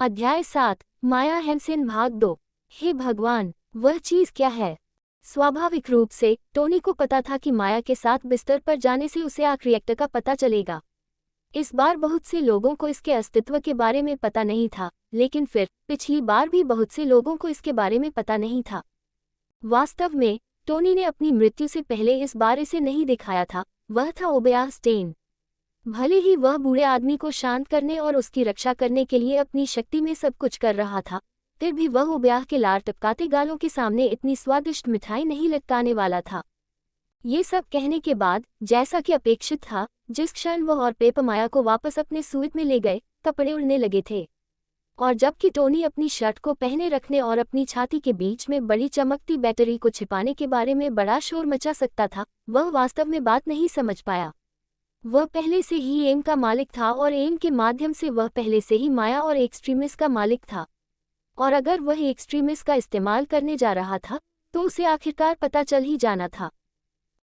अध्याय 7 माया हैंसेन भाग 2। हे भगवान, वह चीज क्या है? स्वाभाविक रूप से टोनी को पता था कि माया के साथ बिस्तर पर जाने से उसे आर्क रिएक्टर का पता चलेगा। इस बार बहुत से लोगों को इसके अस्तित्व के बारे में पता नहीं था, लेकिन फिर पिछली बार भी बहुत से लोगों को इसके बारे में पता नहीं था। वास्तव में टोनी ने अपनी मृत्यु से पहले इस बारे से नहीं दिखाया था, वह था ओबेयाह स्टेन। भले ही वह बूढ़े आदमी को शांत करने और उसकी रक्षा करने के लिए अपनी शक्ति में सब कुछ कर रहा था, फिर भी वह ओबेयाह के लार टपकाते गालों के सामने इतनी स्वादिष्ट मिठाई नहीं लटकाने वाला था। ये सब कहने के बाद, जैसा कि अपेक्षित था, जिस क्षण वह और पेप माया को वापस अपने सूट में ले गए, कपड़े उड़ने लगे थे। और जबकि टोनी अपनी शर्ट को पहने रखने और अपनी छाती के बीच में बड़ी चमकती बैटरी को छिपाने के बारे में बड़ा शोर मचा सकता था, वह वास्तव में बात नहीं समझ पाया। वह पहले से ही एम का मालिक था और एम के माध्यम से वह पहले से ही माया और एक्सट्रीमिस्ट का मालिक था। और अगर वह एक्सट्रीमिस्ट का इस्तेमाल करने जा रहा था तो उसे आखिरकार पता चल ही जाना था।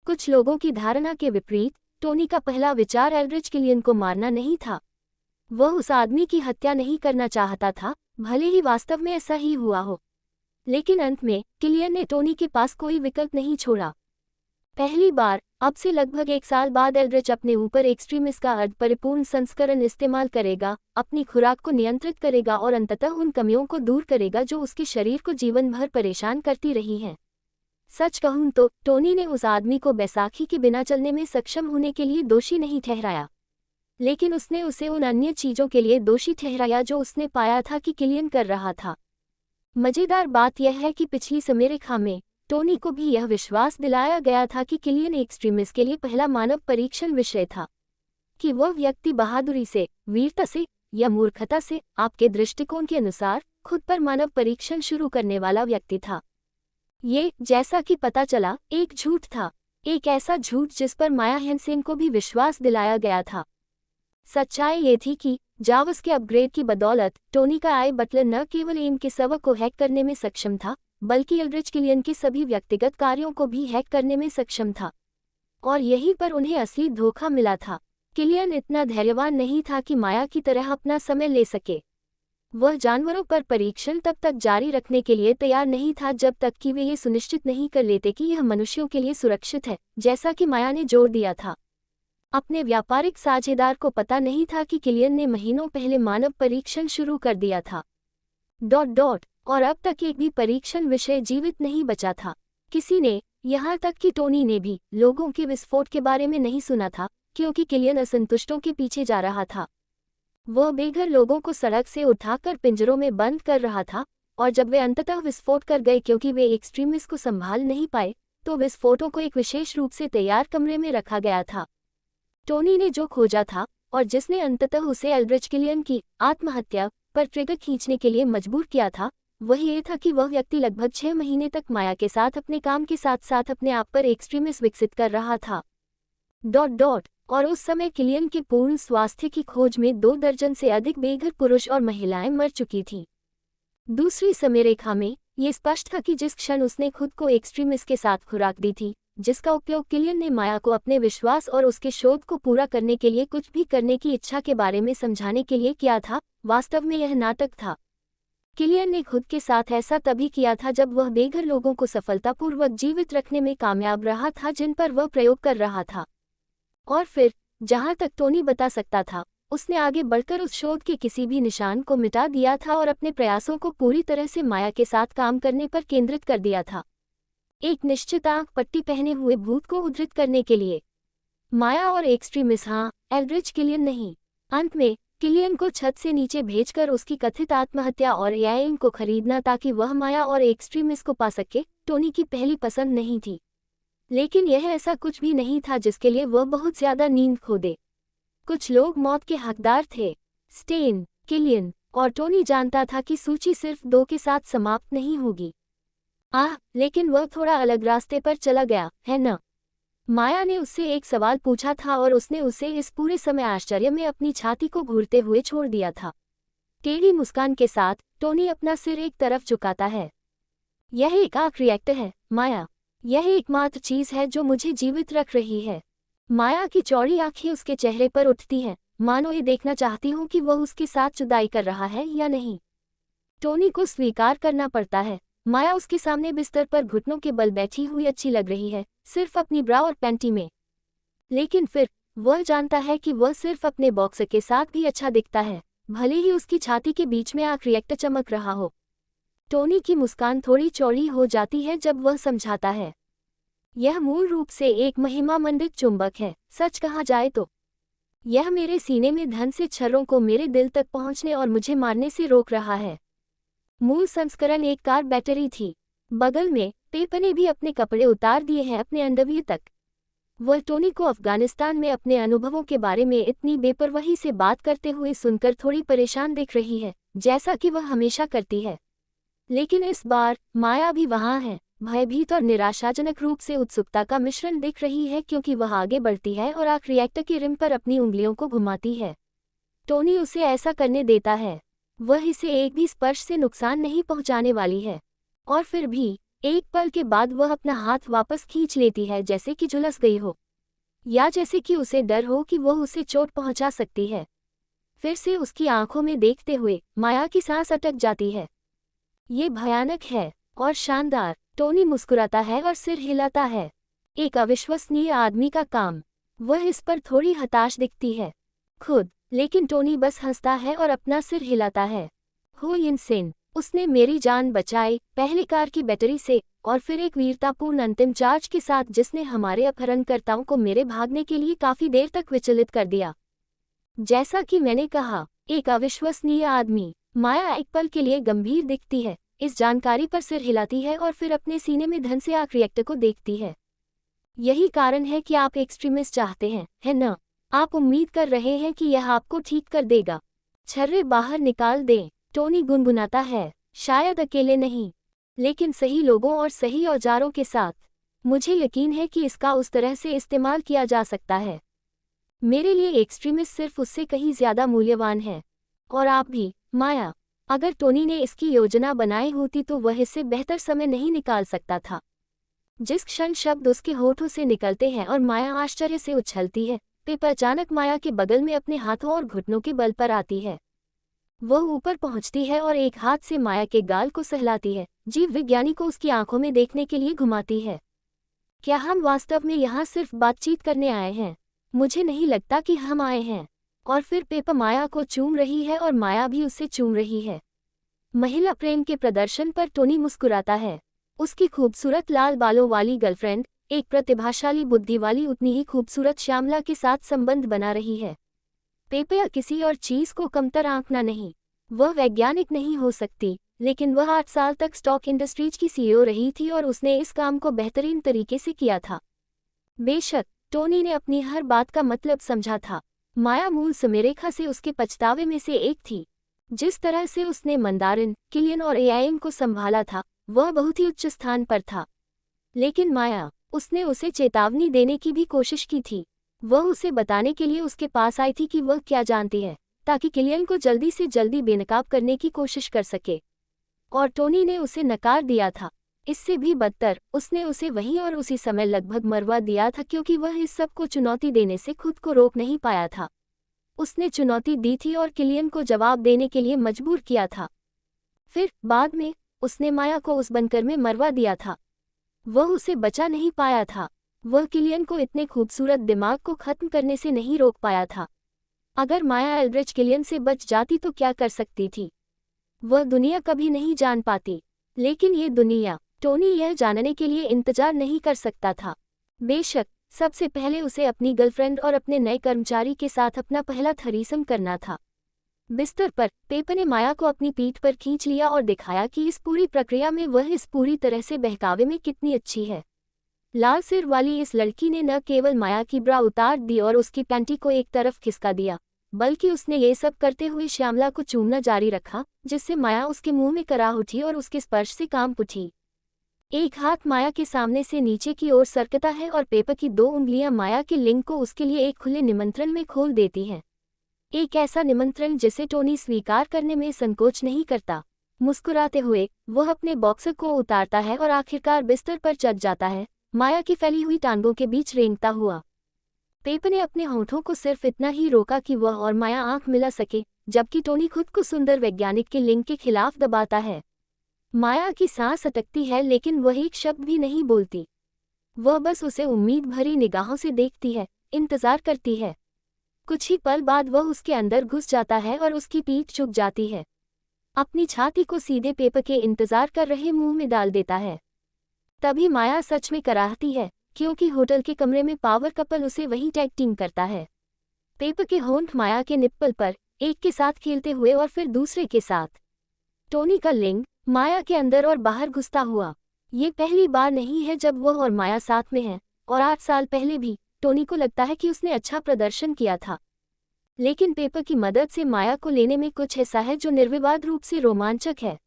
कुछ लोगों की धारणा के विपरीत टोनी का पहला विचार एल्ड्रिच किलियन को मारना नहीं था। वह उस आदमी की हत्या नहीं करना चाहता था, भले ही वास्तव में ऐसा ही हुआ हो। लेकिन अंत में किलियन ने टोनी के पास कोई विकल्प नहीं छोड़ा। पहली बार अब से लगभग 1 साल बाद एल्ड्रिच अपने ऊपर एक्सट्रीमिस्ट का अर्धपरिपूर्ण संस्करण इस्तेमाल करेगा, अपनी खुराक को नियंत्रित करेगा और अंततः उन कमियों को दूर करेगा जो उसके शरीर को जीवन भर परेशान करती रही हैं। सच कहूं तो टोनी ने उस आदमी को बैसाखी के बिना चलने में सक्षम होने के लिए दोषी नहीं ठहराया, लेकिन उसने उसे उन अन्य चीजों के लिए दोषी ठहराया जो उसने पाया था कि किलियन कर रहा था। मजेदार बात यह है कि पिछली समयरेखा में टोनी को भी यह विश्वास दिलाया गया था कि किलियन एक्सट्रीमिस्ट के लिए पहला मानव परीक्षण विषय था, कि वह व्यक्ति बहादुरी से, वीरता से या मूर्खता से, आपके दृष्टिकोण के अनुसार, खुद पर मानव परीक्षण शुरू करने वाला व्यक्ति था। ये, जैसा कि पता चला, एक झूठ था, एक ऐसा झूठ जिस पर माया हैंसेन को भी विश्वास दिलाया गया था। सच्चाई ये थी कि जावस के अपग्रेड की बदौलत टोनी का आई बटलर न केवल एम के सबक को हैक करने में सक्षम था, बल्कि एल्ड्रिच किलियन के सभी व्यक्तिगत कार्यों को भी हैक करने में सक्षम था। और यहीं पर उन्हें असली धोखा मिला था। किलियन इतना धैर्यवान नहीं था कि माया की तरह अपना समय ले सके। वह जानवरों पर परीक्षण तब तक जारी रखने के लिए तैयार नहीं था जब तक कि वे ये सुनिश्चित नहीं कर लेते कि यह मनुष्यों के लिए सुरक्षित है, जैसा कि माया ने जोर दिया था। अपने व्यापारिक साझेदार को पता नहीं था कि किलियन ने महीनों पहले मानव परीक्षण शुरू कर दिया था। और अब तक एक भी परीक्षण विषय जीवित नहीं बचा था। किसी ने, यहाँ तक कि टोनी ने भी, लोगों के विस्फोट के बारे में नहीं सुना था, क्योंकि किलियन असंतुष्टों के पीछे जा रहा था। वह बेघर लोगों को सड़क से उठाकर पिंजरों में बंद कर रहा था, और जब वे अंततः विस्फोट कर गए क्योंकि वे एक्सट्रीमिस्ट को संभाल नहीं पाए, तो विस्फोटों को एक विशेष रूप से तैयार कमरे में रखा गया था। टोनी ने जो खोजा था और जिसने अंततः उसे एल्ड्रिच किलियन की आत्महत्या पर ट्रिगर खींचने के लिए मजबूर किया था, वह ये था कि वह व्यक्ति लगभग 6 महीने तक माया के साथ अपने काम के साथ साथ अपने आप पर एक्सट्रीमिस्ट विकसित कर रहा था। और उस समय किलियन के पूर्ण स्वास्थ्य की खोज में 2 दर्जन से अधिक बेघर पुरुष और महिलाएं मर चुकी थीं। दूसरी समयरेखा में ये स्पष्ट था कि जिस क्षण उसने खुद को एक्सट्रीमिस्ट के साथ खुराक दी थी, जिसका उपयोग किलियन ने माया को अपने विश्वास और उसके शोध को पूरा करने के लिए कुछ भी करने की इच्छा के बारे में समझाने के लिए किया था, वास्तव में यह नाटक था। किलियन ने खुद के साथ ऐसा तभी किया था जब वह बेघर लोगों को सफलतापूर्वक जीवित रखने में कामयाब रहा था जिन पर वह प्रयोग कर रहा था। और फिर, जहां तक टोनी बता सकता था, उसने आगे बढ़कर उस शोध के किसी भी निशान को मिटा दिया था और अपने प्रयासों को पूरी तरह से माया के साथ काम करने पर केंद्रित कर दिया था, एक निश्चित आंख पट्टी पहने हुए भूत को उद्धृत करने के लिए। माया और एक्सट्रीमिस्ट, हाँ, एल्ड्रिच किलियन नहीं। अंत में किलियन को छत से नीचे भेजकर उसकी कथित आत्महत्या और एआईएम को खरीदना ताकि वह माया और एक्सट्रीमिस्ट को पा सके, टोनी की पहली पसंद नहीं थी। लेकिन यह ऐसा कुछ भी नहीं था जिसके लिए वह बहुत ज्यादा नींद खो दे। कुछ लोग मौत के हकदार थे, स्टेन, किलियन, और टोनी जानता था कि सूची सिर्फ 2 के साथ समाप्त नहीं होगी। लेकिन वह थोड़ा अलग रास्ते पर चला गया, है न? माया ने उससे एक सवाल पूछा था और उसने उसे इस पूरे समय आश्चर्य में अपनी छाती को घूरते हुए छोड़ दिया था। टेढ़ी मुस्कान के साथ टोनी अपना सिर एक तरफ झुकाता है। यह एक आर्क रिएक्टर है, माया। यह एकमात्र चीज है जो मुझे जीवित रख रही है। माया की चौड़ी आंखें उसके चेहरे पर उठती हैं, मानो ये देखना चाहती हूँ कि वह उसके साथ जुदाई कर रहा है या नहीं। टोनी को स्वीकार करना पड़ता है, माया उसके सामने बिस्तर पर घुटनों के बल बैठी हुई अच्छी लग रही है, सिर्फ अपनी ब्रा और पैंटी में। लेकिन फिर वह जानता है कि वह सिर्फ अपने बॉक्सर के साथ भी अच्छा दिखता है, भले ही उसकी छाती के बीच में आंख रिएक्टर चमक रहा हो। टोनी की मुस्कान थोड़ी चौड़ी हो जाती है जब वह समझाता है, यह मूल रूप से एक महिमामंडित चुंबक है। सच कहा जाए तो यह मेरे सीने में धन से छर्रों को मेरे दिल तक पहुंचने और मुझे मारने से रोक रहा है। मूल संस्करण एक कार बैटरी थी। बगल में पेपर ने भी अपने कपड़े उतार दिए हैं अपने अंडरवियर तक। वह टोनी को अफगानिस्तान में अपने अनुभवों के बारे में इतनी बेपरवाही से बात करते हुए सुनकर थोड़ी परेशान दिख रही है, जैसा कि वह हमेशा करती है। लेकिन इस बार माया भी वहां है, भयभीत और निराशाजनक रूप से उत्सुकता का मिश्रण दिख रही है, क्योंकि वह आगे बढ़ती है और आंख रिएक्टर के रिम पर अपनी उंगलियों को घुमाती है। टोनी उसे ऐसा करने देता है, वह इसे एक भी स्पर्श से नुकसान नहीं पहुंचाने वाली है। और फिर भी एक पल के बाद वह अपना हाथ वापस खींच लेती है, जैसे कि झुलस गई हो, या जैसे कि उसे डर हो कि वह उसे चोट पहुंचा सकती है। फिर से उसकी आंखों में देखते हुए माया की सांस अटक जाती है। ये भयानक है और शानदार। टोनी मुस्कुराता है और सिर हिलाता है। एक अविश्वसनीय आदमी का काम। वह इस पर थोड़ी हताश दिखती है खुद, लेकिन टोनी बस हंसता है और अपना सिर हिलाता है। हो इनसेन, उसने मेरी जान बचाई, पहली कार की बैटरी से, और फिर एक वीरतापूर्ण अंतिम चार्ज के साथ जिसने हमारे अपहरणकर्ताओं को मेरे भागने के लिए काफी देर तक विचलित कर दिया। जैसा कि मैंने कहा, एक अविश्वसनीय आदमी। माया एक पल के लिए गंभीर दिखती है, इस जानकारी पर सिर हिलाती है और फिर अपने सीने में धन से आंख रिएक्टर को देखती है। यही कारण है कि आप एक्सट्रीमिस्ट चाहते हैं, है न? आप उम्मीद कर रहे हैं कि यह आपको ठीक कर देगा। छर्रे बाहर निकाल दें, टोनी गुनगुनाता है। शायद अकेले नहीं, लेकिन सही लोगों और सही औजारों के साथ। मुझे यकीन है कि इसका उस तरह से इस्तेमाल किया जा सकता है। मेरे लिए एक्सट्रीमिस्ट सिर्फ उससे कहीं ज्यादा मूल्यवान है। और आप भी, माया। अगर टोनी ने इसकी योजना बनाई होती तो वह इससे बेहतर समय नहीं निकाल सकता था। जिस क्षण शब्द उसके होठों से निकलते हैं और माया आश्चर्य से उछलती है, पेपर अचानक माया के बगल में अपने हाथों और घुटनों के बल पर आती है। वह ऊपर पहुंचती है और एक हाथ से माया के गाल को सहलाती है, जीव विज्ञानी को उसकी आंखों में देखने के लिए घुमाती है। क्या हम वास्तव में यहाँ सिर्फ बातचीत करने आए हैं? मुझे नहीं लगता कि हम आए हैं। और फिर पेपर माया को चूम रही है और माया भी उसे चूम रही है। महिला प्रेम के प्रदर्शन पर टोनी मुस्कुराता है। उसकी खूबसूरत लाल बालों वाली गर्लफ्रेंड, एक प्रतिभाशाली बुद्धि वाली उतनी ही खूबसूरत श्यामला के साथ संबंध बना रही है। पेपर या किसी और चीज को कमतर आंकना नहीं। वह वैज्ञानिक नहीं हो सकती, लेकिन वह 8 साल तक स्टॉक इंडस्ट्रीज की सीईओ रही थी और उसने इस काम को बेहतरीन तरीके से किया था। बेशक टोनी ने अपनी हर बात का मतलब समझा था। माया मूल समरेखा से उसके पछतावे में से एक थी। जिस तरह से उसने मंदारिन, किलियन और एआईएम को संभाला था, वह बहुत ही उच्च स्थान पर था। लेकिन माया, उसने उसे चेतावनी देने की भी कोशिश की थी। वह उसे बताने के लिए उसके पास आई थी कि वह क्या जानती है, ताकि किलियन को जल्दी से जल्दी बेनकाब करने की कोशिश कर सके। और टोनी ने उसे नकार दिया था। इससे भी बदतर, उसने उसे वहीं और उसी समय लगभग मरवा दिया था, क्योंकि वह इस सब को चुनौती देने से खुद को रोक नहीं पाया था। उसने चुनौती दी थी और किलियन को जवाब देने के लिए मजबूर किया था। फिर बाद में उसने माया को उस बनकर में मरवा दिया था। वह उसे बचा नहीं पाया था। वह किलियन को इतने खूबसूरत दिमाग को खत्म करने से नहीं रोक पाया था। अगर माया एल्ड्रिच किलियन से बच जाती तो क्या कर सकती थी, वह दुनिया कभी नहीं जान पाती। लेकिन ये दुनिया, टोनी यह जानने के लिए इंतजार नहीं कर सकता था। बेशक सबसे पहले उसे अपनी गर्लफ्रेंड और अपने नए कर्मचारी के साथ अपना पहला थरीसम करना था। बिस्तर पर पेपर ने माया को अपनी पीठ पर खींच लिया और दिखाया कि इस पूरी प्रक्रिया में वह इस पूरी तरह से बहकावे में कितनी अच्छी है। लाल सिर वाली इस लड़की ने न केवल माया की ब्रा उतार दी और उसकी पैंटी को एक तरफ खिसका दिया, बल्कि उसने ये सब करते हुए श्यामला को चूमना जारी रखा, जिससे माया उसके मुंह में कराह उठी और उसके स्पर्श से कांप उठी। एक हाथ माया के सामने से नीचे की ओर सरकता है और पेपर की 2 उंगलियां माया के लिंग को उसके लिए एक खुले निमंत्रण में खोल देती हैं। एक ऐसा निमंत्रण जिसे टोनी स्वीकार करने में संकोच नहीं करता। मुस्कुराते हुए वह अपने बॉक्सर को उतारता है और आखिरकार बिस्तर पर चढ़ जाता है, माया की फैली हुई टांगों के बीच रेंगता हुआ। पेपर ने अपने होठों को सिर्फ इतना ही रोका कि वह और माया आंख मिला सके, जबकि टोनी खुद को सुंदर वैज्ञानिक के लिंग के खिलाफ दबाता है। माया की सांस अटकती है, लेकिन वह एक शब्द भी नहीं बोलती। वह बस उसे उम्मीद भरी निगाहों से देखती है, इंतजार करती है। कुछ ही पल बाद वह उसके अंदर घुस जाता है और उसकी पीठ झुक जाती है। अपनी छाती को सीधे पेपर के इंतजार कर रहे मुंह में डाल देता है। तभी माया सच में कराहती है, क्योंकि होटल के कमरे में पावर कपल उसे वही टैग टीम करता है। पेपर के होंठ माया के निप्पल पर, एक के साथ खेलते हुए और फिर दूसरे के साथ। टोनी का लिंग माया के अंदर और बाहर घुसता हुआ। ये पहली बार नहीं है जब वह और माया साथ में हैं, और 8 साल पहले भी टोनी को लगता है कि उसने अच्छा प्रदर्शन किया था। लेकिन पेपर की मदद से माया को लेने में कुछ ऐसा है जो निर्विवाद रूप से रोमांचक है।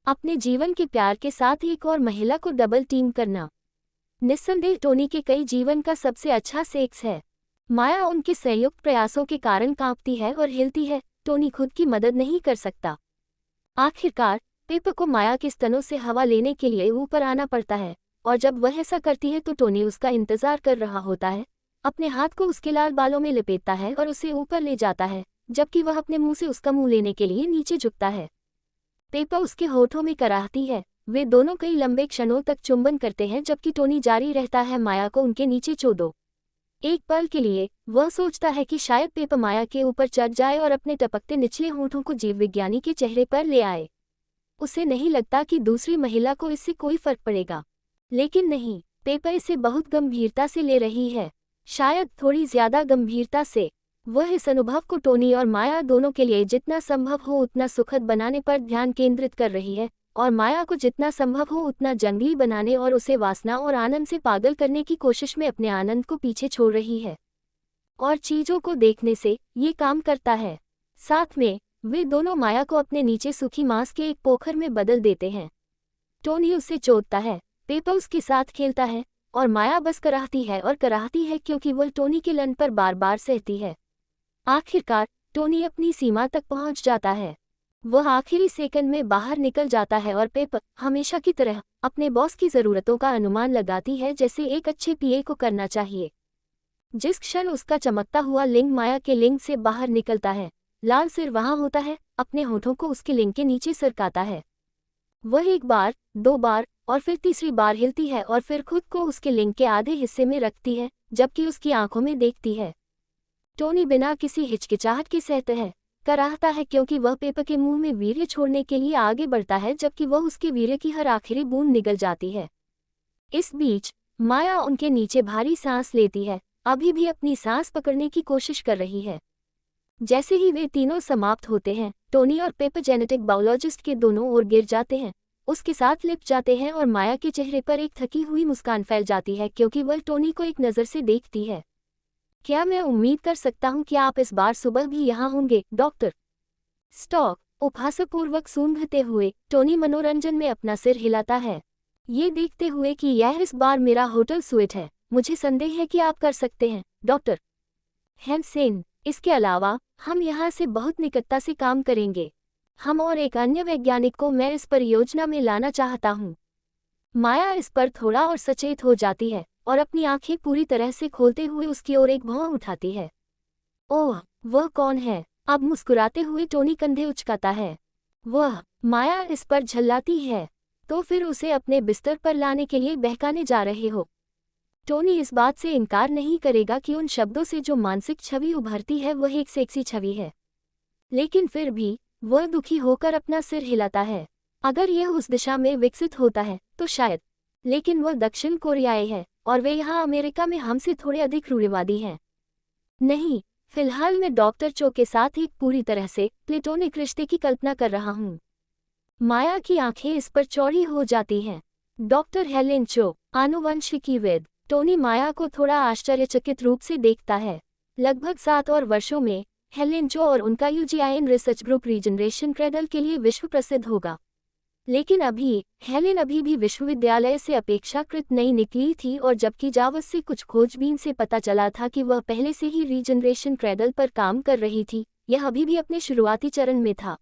अपने जीवन के प्यार के साथ एक और महिला को डबल टीम करना निस्संदेह टोनी के कई जीवन का सबसे अच्छा सेक्स है। माया उनके संयुक्त प्रयासों के कारण कांपती है और हिलती है। टोनी खुद की मदद नहीं कर सकता। आखिरकार पेपर को माया के स्तनों से हवा लेने के लिए ऊपर आना पड़ता है, और जब वह ऐसा करती है तो टोनी उसका इंतजार कर रहा होता है। अपने हाथ को उसके लाल बालों में लपेटता है और उसे ऊपर ले जाता है, जबकि वह अपने मुंह से उसका मुंह लेने के लिए नीचे झुकता है। पेपर उसके होठों में कराहती है। वे दोनों कई लंबे क्षणों तक चुंबन करते हैं, जबकि टोनी जारी रहता है माया को उनके नीचे चोदो। एक पल के लिए वह सोचता है कि शायद पेपर माया के ऊपर चढ़ जाए और अपने टपकते निचले होठों को जीव विज्ञानी के चेहरे पर ले आए। उसे नहीं लगता कि दूसरी महिला को इससे कोई फर्क पड़ेगा, लेकिन नहीं, पेपर इसे बहुत गंभीरता से ले रही है, शायद थोड़ी ज्यादा गंभीरता से। वह इस अनुभव को टोनी और माया दोनों के लिए जितना संभव हो उतना सुखद बनाने पर ध्यान केंद्रित कर रही है, और माया को जितना संभव हो उतना जंगली बनाने और उसे वासना और आनंद से पागल करने की कोशिश में अपने आनंद को पीछे छोड़ रही है। और चीजों को देखने से ये काम करता है। साथ में वे दोनों माया को अपने नीचे सूखी मांस के एक पोखर में बदल देते हैं। टोनी उसे चोदता है, पेपर उसके साथ खेलता है, और माया बस कराहती है और कराहती है, क्योंकि वह टोनी के लन पर बार बार सहती है। आखिरकार टोनी अपनी सीमा तक पहुंच जाता है। वह आखिरी सेकंड में बाहर निकल जाता है और पेपर हमेशा की तरह अपने बॉस की ज़रूरतों का अनुमान लगाती है, जैसे एक अच्छे पीए को करना चाहिए। जिस क्षण उसका चमकता हुआ लिंग माया के लिंग से बाहर निकलता है, लाल सिर वहां होता है, अपने होठों को उसके लिंग के नीचे सरकाता है। वह 1 बार, 2 बार और फिर तीसरी बार हिलती है और फिर खुद को उसके लिंग के आधे हिस्से में रखती है, जबकि उसकी आंखों में देखती है। टोनी बिना किसी हिचकिचाहट के सहता है, कराहता है, क्योंकि वह पेपर के मुंह में वीर्य छोड़ने के लिए आगे बढ़ता है, जबकि वह उसके वीर्य की हर आखिरी बूंद निगल जाती है। इस बीच माया उनके नीचे भारी सांस लेती है, अभी भी अपनी सांस पकड़ने की कोशिश कर रही है। जैसे ही वे तीनों समाप्त होते हैं, टोनी और पेपर जेनेटिक बायोलॉजिस्ट के दोनों ओर गिर जाते हैं, उसके साथ लिपट जाते हैं, और माया के चेहरे पर एक थकी हुई मुस्कान फैल जाती है, क्योंकि वह टोनी को एक नज़र से देखती है। क्या मैं उम्मीद कर सकता हूं कि आप इस बार सुबह भी यहाँ होंगे, डॉक्टर? स्टॉक उपहासपूर्वक सूंघते हुए टोनी मनोरंजन में अपना सिर हिलाता है, ये देखते हुए कि यह इस बार मेरा होटल स्वीट है। मुझे संदेह है कि आप कर सकते हैं, डॉक्टर हैंसेन। इसके अलावा हम यहाँ से बहुत निकटता से काम करेंगे। हम और एक अन्य वैज्ञानिक को मैं इस परियोजना में लाना चाहता हूँ। माया इस पर थोड़ा और सचेत हो जाती है और अपनी आंखें पूरी तरह से खोलते हुए उसकी ओर एक भौं उठाती है। ओह, वह कौन है? अब मुस्कुराते हुए टोनी कंधे उचकाता है। वह माया इस पर झल्लाती है। तो फिर उसे अपने बिस्तर पर लाने के लिए बहकाने जा रहे हो? टोनी इस बात से इनकार नहीं करेगा कि उन शब्दों से जो मानसिक छवि उभरती है वह एक सेक्सी छवि है, लेकिन फिर भी वह दुखी होकर अपना सिर हिलाता है। अगर यह उस दिशा में विकसित होता है तो शायद, लेकिन वह दक्षिण कोरियाई है और वे यहाँ अमेरिका में हमसे थोड़े अधिक रूढ़िवादी हैं। नहीं, फिलहाल मैं डॉक्टर चो के साथ एक पूरी तरह से प्लेटोनिक रिश्ते की कल्पना कर रहा हूँ। माया की आंखें इस पर चौड़ी हो जाती हैं। डॉक्टर हेलेन चो, आनुवंशिकीविद। टोनी माया को थोड़ा आश्चर्यचकित रूप से देखता है। लगभग 7 और वर्षों में हेलेन चो और उनका यूजीआईएन रिसर्च ग्रुप रीजनरेशन क्रेडल के लिए विश्व प्रसिद्ध होगा, लेकिन हेलेन अभी भी विश्वविद्यालय से अपेक्षाकृत नई निकली थी, और जबकि जावस से कुछ खोजबीन से पता चला था कि वह पहले से ही रीजनरेशन क्रेडल पर काम कर रही थी, यह अभी भी अपने शुरुआती चरण में था।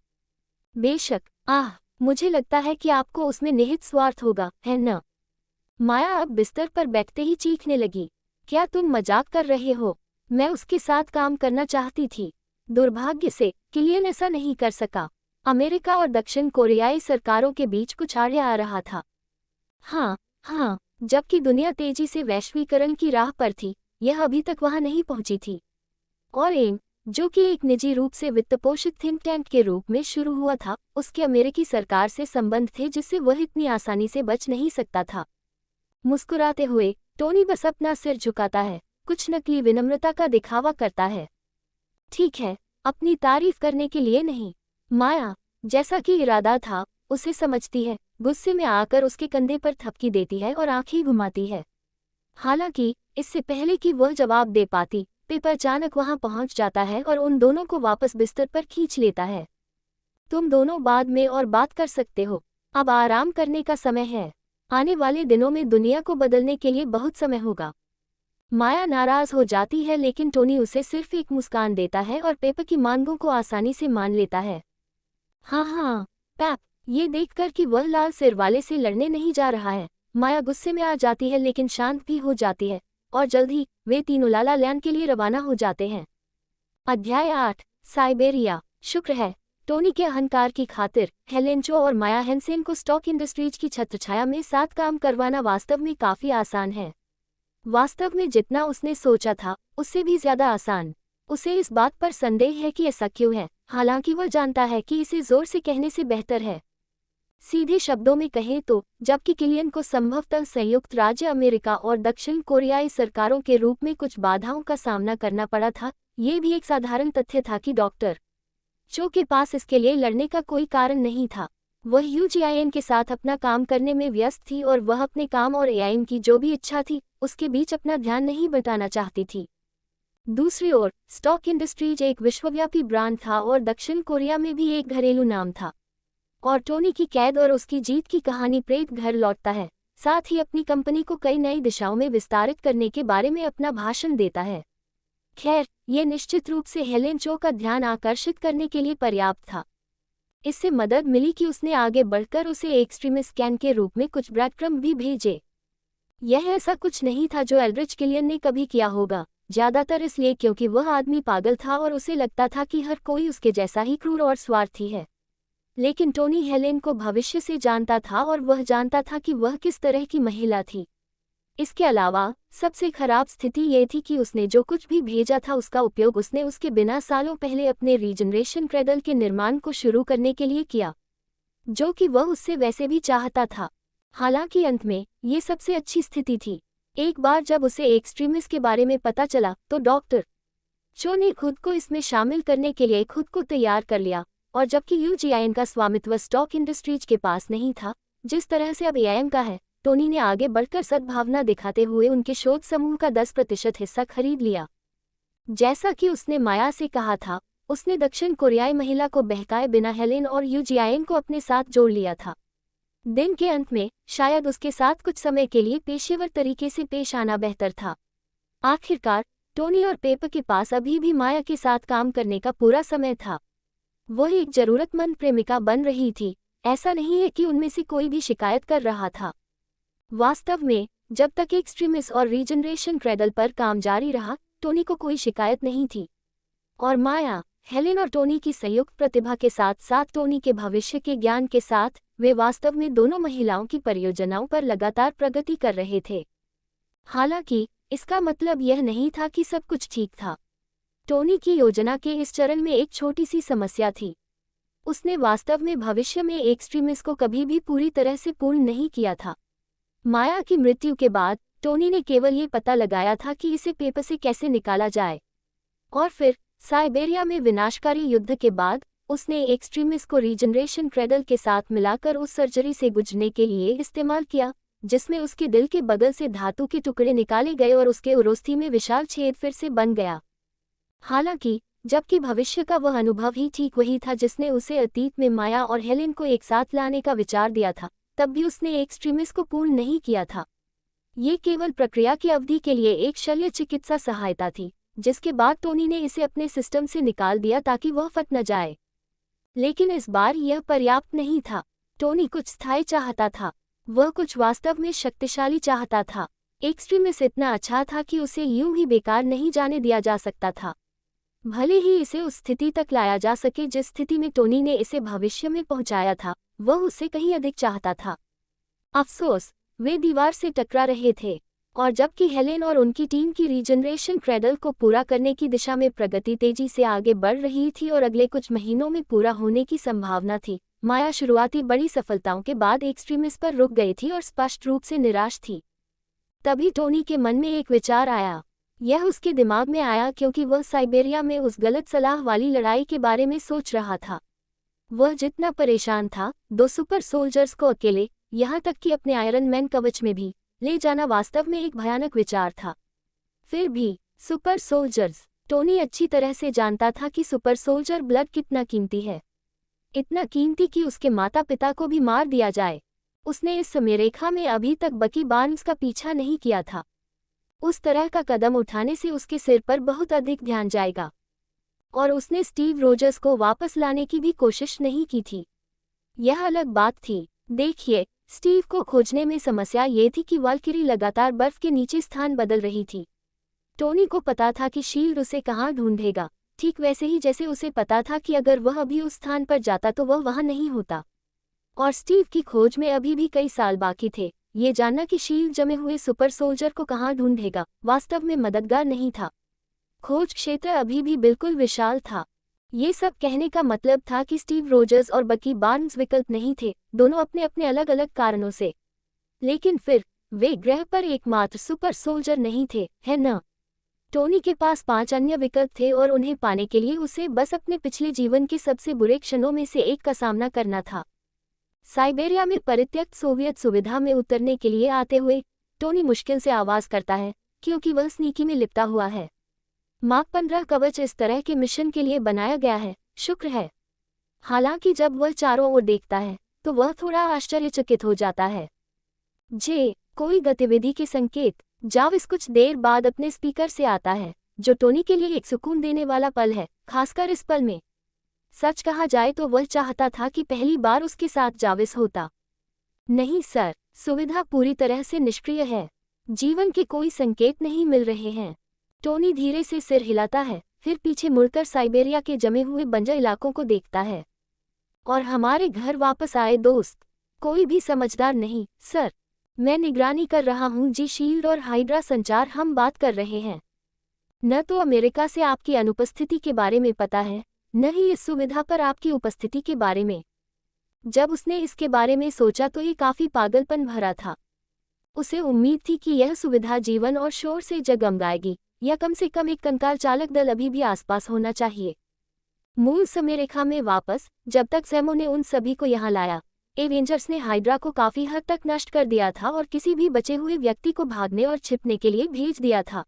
बेशक, मुझे लगता है कि आपको उसमें निहित स्वार्थ होगा, है न? माया अब बिस्तर पर बैठते ही चीखने लगी। क्या तुम मजाक कर रहे हो? मैं उसके साथ काम करना चाहती थी। दुर्भाग्य से किलियन ऐसा नहीं कर सका। अमेरिका और दक्षिण कोरियाई सरकारों के बीच कुछ आड़े आ रहा था। हाँ, जबकि दुनिया तेजी से वैश्वीकरण की राह पर थी, यह अभी तक वहां नहीं पहुंची थी। और एम, जो कि एक निजी रूप से वित्तपोषित थिंक टैंक के रूप में शुरू हुआ था, उसके अमेरिकी सरकार से संबंध थे जिससे वह इतनी आसानी से बच नहीं सकता था। मुस्कुराते हुए टोनी बस अपना सिर झुकाता है, कुछ नकली विनम्रता का दिखावा करता है। ठीक है, अपनी तारीफ करने के लिए नहीं। माया, जैसा कि इरादा था, उसे समझती है, गुस्से में आकर उसके कंधे पर थपकी देती है और आंखें घुमाती है। हालांकि इससे पहले कि वह जवाब दे पाती, पेप अचानक वहां पहुंच जाता है और उन दोनों को वापस बिस्तर पर खींच लेता है। तुम दोनों बाद में और बात कर सकते हो, अब आराम करने का समय है। आने वाले दिनों में दुनिया को बदलने के लिए बहुत समय होगा। माया नाराज हो जाती है लेकिन टोनी उसे सिर्फ एक मुस्कान देता है और पेप की मांगों को आसानी से मान लेता है। हाँ, पेप, ये देखकर कि वह लाल सिर वाले से लड़ने नहीं जा रहा है, माया गुस्से में आ जाती है लेकिन शांत भी हो जाती है, और जल्द ही वे तीनों लाला लैंड के लिए रवाना हो जाते हैं। अध्याय 8, साइबेरिया। शुक्र है, टोनी के अहंकार की खातिर हेलेन चो और माया हेंसेन को स्टॉक इंडस्ट्रीज की छत्रछाया में साथ काम करवाना वास्तव में काफी आसान है। वास्तव में जितना उसने सोचा था, उससे भी ज्यादा आसान। उसे इस बात पर संदेह है कि ऐसा क्यों है, हालांकि वह जानता है कि इसे जोर से कहने से बेहतर है। सीधे शब्दों में कहें तो, जबकि किलियन को संभवतः संयुक्त राज्य अमेरिका और दक्षिण कोरियाई सरकारों के रूप में कुछ बाधाओं का सामना करना पड़ा था, ये भी एक साधारण तथ्य था कि डॉक्टर चो के पास इसके लिए लड़ने का कोई कारण नहीं था। वह यूजीआईएन के साथ अपना काम करने में व्यस्त थी और वह अपने काम और एआईएन की जो भी इच्छा थी, उसके बीच अपना ध्यान नहीं बटाना चाहती थी। दूसरी ओर, स्टॉक इंडस्ट्रीज एक विश्वव्यापी ब्रांड था और दक्षिण कोरिया में भी एक घरेलू नाम था। और टोनी की कैद और उसकी जीत की कहानी प्रेत घर लौटता है, साथ ही अपनी कंपनी को कई नई दिशाओं में विस्तारित करने के बारे में अपना भाषण देता है। खैर, ये निश्चित रूप से हेलेन चो का ध्यान आकर्षित करने के लिए पर्याप्त था। इससे मदद मिली कि उसने आगे बढ़कर उसे एक्सट्रीमिस्ट स्कैन के रूप में कुछ ब्रेडक्रम्ब भी भेजे। यह ऐसा कुछ नहीं था जो एल्ड्रिच किलियन ने कभी किया होगा, ज्यादातर इसलिए क्योंकि वह आदमी पागल था और उसे लगता था कि हर कोई उसके जैसा ही क्रूर और स्वार्थी है। लेकिन टोनी हेलेन को भविष्य से जानता था और वह जानता था कि वह किस तरह की महिला थी। इसके अलावा सबसे खराब स्थिति ये थी कि उसने जो कुछ भी भेजा था उसका उपयोग उसने उसके बिना सालों पहले अपने रीजनरेशन क्रेडल के निर्माण को शुरू करने के लिए किया, जो कि वह उससे वैसे भी चाहता था। हालांकि अंत में ये सबसे अच्छी स्थिति थी। एक बार जब उसे एक्सट्रीमिस्ट के बारे में पता चला तो डॉक्टर चो ने खुद को इसमें शामिल करने के लिए खुद को तैयार कर लिया, और जबकि यूजीआईएन का स्वामित्व स्टॉक इंडस्ट्रीज के पास नहीं था जिस तरह से अब एआईएम का है, टोनी ने आगे बढ़कर सद्भावना दिखाते हुए उनके शोध समूह का 10% हिस्सा खरीद लिया। जैसा कि उसने माया से कहा था, उसने दक्षिण कोरियाई महिला को बहकाए बिना हेलेन और यूजीआईएन को अपने साथ जोड़ लिया था। दिन के अंत में शायद उसके साथ कुछ समय के लिए पेशेवर तरीके से पेश आना बेहतर था। आखिरकार टोनी और पेप के पास अभी भी माया के साथ काम करने का पूरा समय था। वह एक जरूरतमंद प्रेमिका बन रही थी, ऐसा नहीं है कि उनमें से कोई भी शिकायत कर रहा था। वास्तव में जब तक एक्सट्रीमिस्ट और रीजनरेशन क्रेडल पर काम जारी रहा, टोनी को कोई शिकायत नहीं थी। और माया, हेलेन और टोनी की संयुक्त प्रतिभा के साथ साथ टोनी के भविष्य के ज्ञान के साथ, वे वास्तव में दोनों महिलाओं की परियोजनाओं पर लगातार प्रगति कर रहे थे। हालांकि इसका मतलब यह नहीं था कि सब कुछ ठीक था। टोनी की योजना के इस चरण में एक छोटी सी समस्या थी। उसने वास्तव में भविष्य में एक्सट्रीमिस्ट को कभी भी पूरी तरह से पूर्ण नहीं किया था। माया की मृत्यु के बाद टोनी ने केवल ये पता लगाया था कि इसे पेप से कैसे निकाला जाए, और फिर साइबेरिया में विनाशकारी युद्ध के बाद उसने एक्सट्रीमिस्ट को रीजनरेशन क्रेडल के साथ मिलाकर उस सर्जरी से गुजरने के लिए इस्तेमाल किया जिसमें उसके दिल के बगल से धातु के टुकड़े निकाले गए और उसके उरोस्थी में विशाल छेद फिर से बन गया। हालांकि जबकि भविष्य का वह अनुभव ही ठीक वही था जिसने उसे अतीत में माया और हेलेन को एक साथ लाने का विचार दिया था, तब भी उसने एक्सट्रीमिस्ट को पूर्ण नहीं किया था। ये केवल प्रक्रिया की अवधि के लिए एक शल्य चिकित्सा सहायता थी, जिसके बाद टोनी ने इसे अपने सिस्टम से निकाल दिया ताकि वह फट न जाए। लेकिन इस बार यह पर्याप्त नहीं था। टोनी कुछ स्थायी चाहता था, वह कुछ वास्तव में शक्तिशाली चाहता था। एक्सट्रीमिस्ट इतना अच्छा था कि उसे यूं ही बेकार नहीं जाने दिया जा सकता था, भले ही इसे उस स्थिति तक लाया जा सके जिस स्थिति में टोनी ने इसे भविष्य में पहुंचाया था। वह उससे कहीं अधिक चाहता था। अफसोस, वे दीवार से टकरा रहे थे, और जबकि हेलेन और उनकी टीम की रीजनरेशन क्रेडल को पूरा करने की दिशा में प्रगति तेजी से आगे बढ़ रही थी और अगले कुछ महीनों में पूरा होने की संभावना थी, माया शुरुआती बड़ी सफलताओं के बाद एक्सट्रीमिस्ट पर रुक गई थी और स्पष्ट रूप से निराश थी। तभी टोनी के मन में एक विचार आया। यह उसके दिमाग में आया क्योंकि वह साइबेरिया में उस गलत सलाह वाली लड़ाई के बारे में सोच रहा था। वह जितना परेशान था, 2 सुपर सोल्जर्स को अकेले, यहाँ तक कि अपने आयरन मैन कवच में भी, ले जाना वास्तव में एक भयानक विचार था। फिर भी सुपर सोल्जर्स, टोनी अच्छी तरह से जानता था कि सुपर सोल्जर ब्लड कितना कीमती है, इतना कीमती कि उसके माता पिता को भी मार दिया जाए। उसने इस समयरेखा में अभी तक बकी बार्न्स का पीछा नहीं किया था। उस तरह का कदम उठाने से उसके सिर पर बहुत अधिक ध्यान जाएगा, और उसने स्टीव रोजर्स को वापस लाने की भी कोशिश नहीं की थी। यह अलग बात थी। देखिए, स्टीव को खोजने में समस्या ये थी कि वाल्किरी लगातार बर्फ के नीचे स्थान बदल रही थी। टोनी को पता था कि शील्ड उसे कहाँ ढूंढेगा, ठीक वैसे ही जैसे उसे पता था कि अगर वह अभी उस स्थान पर जाता तो वह वहां नहीं होता। और स्टीव की खोज में अभी भी कई साल बाकी थे। ये जानना कि शील्ड जमे हुए सुपर सोल्जर को कहाँ ढूंढेगा वास्तव में मददगार नहीं था। खोज क्षेत्र अभी भी बिल्कुल विशाल था। ये सब कहने का मतलब था कि स्टीव रोजर्स और बकी बार्न्स विकल्प नहीं थे, दोनों अपने अपने अलग अलग कारणों से। लेकिन फिर वे ग्रह पर एकमात्र सुपर सोल्जर नहीं थे, है न? टोनी के पास 5 अन्य विकल्प थे और उन्हें पाने के लिए उसे बस अपने पिछले जीवन के सबसे बुरे क्षणों में से एक का सामना करना था। साइबेरिया में परित्यक्त सोवियत सुविधा में उतरने के लिए आते हुए टोनी मुश्किल से आवाज करता है, क्योंकि वह स्नीकी में लिपटा हुआ है। मार्क 15 कवच इस तरह के मिशन के लिए बनाया गया है, शुक्र है। हालांकि जब वह चारों ओर देखता है तो वह थोड़ा आश्चर्यचकित हो जाता है। कोई गतिविधि के संकेत। जाविस कुछ देर बाद अपने स्पीकर से आता है, जो टोनी के लिए एक सुकून देने वाला पल है, खासकर इस पल में। सच कहा जाए तो वह चाहता था कि पहली बार उसके साथ जाविस होता। नहीं सर, सुविधा पूरी तरह से निष्क्रिय है, जीवन के कोई संकेत नहीं मिल रहे हैं। टोनी धीरे से सिर हिलाता है, फिर पीछे मुड़कर साइबेरिया के जमे हुए बंजर इलाकों को देखता है। और हमारे घर वापस आए दोस्त, कोई भी समझदार नहीं सर। मैं निगरानी कर रहा हूँ जी, शील्ड और हाइड्रा संचार हम बात कर रहे हैं। न तो अमेरिका से आपकी अनुपस्थिति के बारे में पता है, न ही इस सुविधा पर आपकी उपस्थिति के बारे में। जब उसने इसके बारे में सोचा तो ये काफी पागलपन भरा था। उसे उम्मीद थी कि यह सुविधा जीवन और शोर से जगमगाएगी, या कम से कम एक कंकाल चालक दल अभी भी आसपास होना चाहिए। मूल समयरेखा में वापस, जब तक सैमो ने उन सभी को यहाँ लाया, एवेंजर्स ने हाइड्रा को काफी हद तक नष्ट कर दिया था और किसी भी बचे हुए व्यक्ति को भागने और छिपने के लिए भेज दिया था।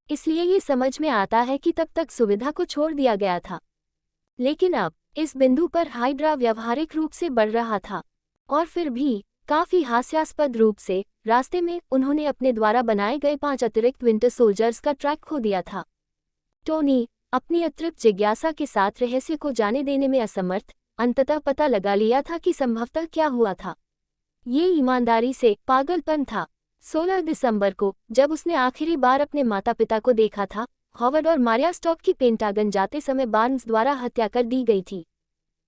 इसलिए ये समझ में आता है कि तब तक सुविधा को छोड़ दिया गया था। लेकिन अब इस बिंदु पर हाइड्रा व्यावहारिक रूप से बढ़ रहा था, और फिर भी काफी हास्यास्पद रूप से रास्ते में उन्होंने अपने द्वारा बनाए गए 5 अतिरिक्त विंटर सोल्जर्स का ट्रैक खो दिया था। टोनी अपनी अतृप्त जिज्ञासा के साथ रहस्य को जाने देने में असमर्थ, अंततः पता लगा लिया था कि संभवतः क्या हुआ था। ये ईमानदारी से पागलपन था। 16 दिसंबर को जब उसने आखिरी बार अपने माता पिता को देखा था, हॉवर्ड और मारिया स्टॉप की पेंटागन जाते समय बार्न्स द्वारा हत्या कर दी गई थी।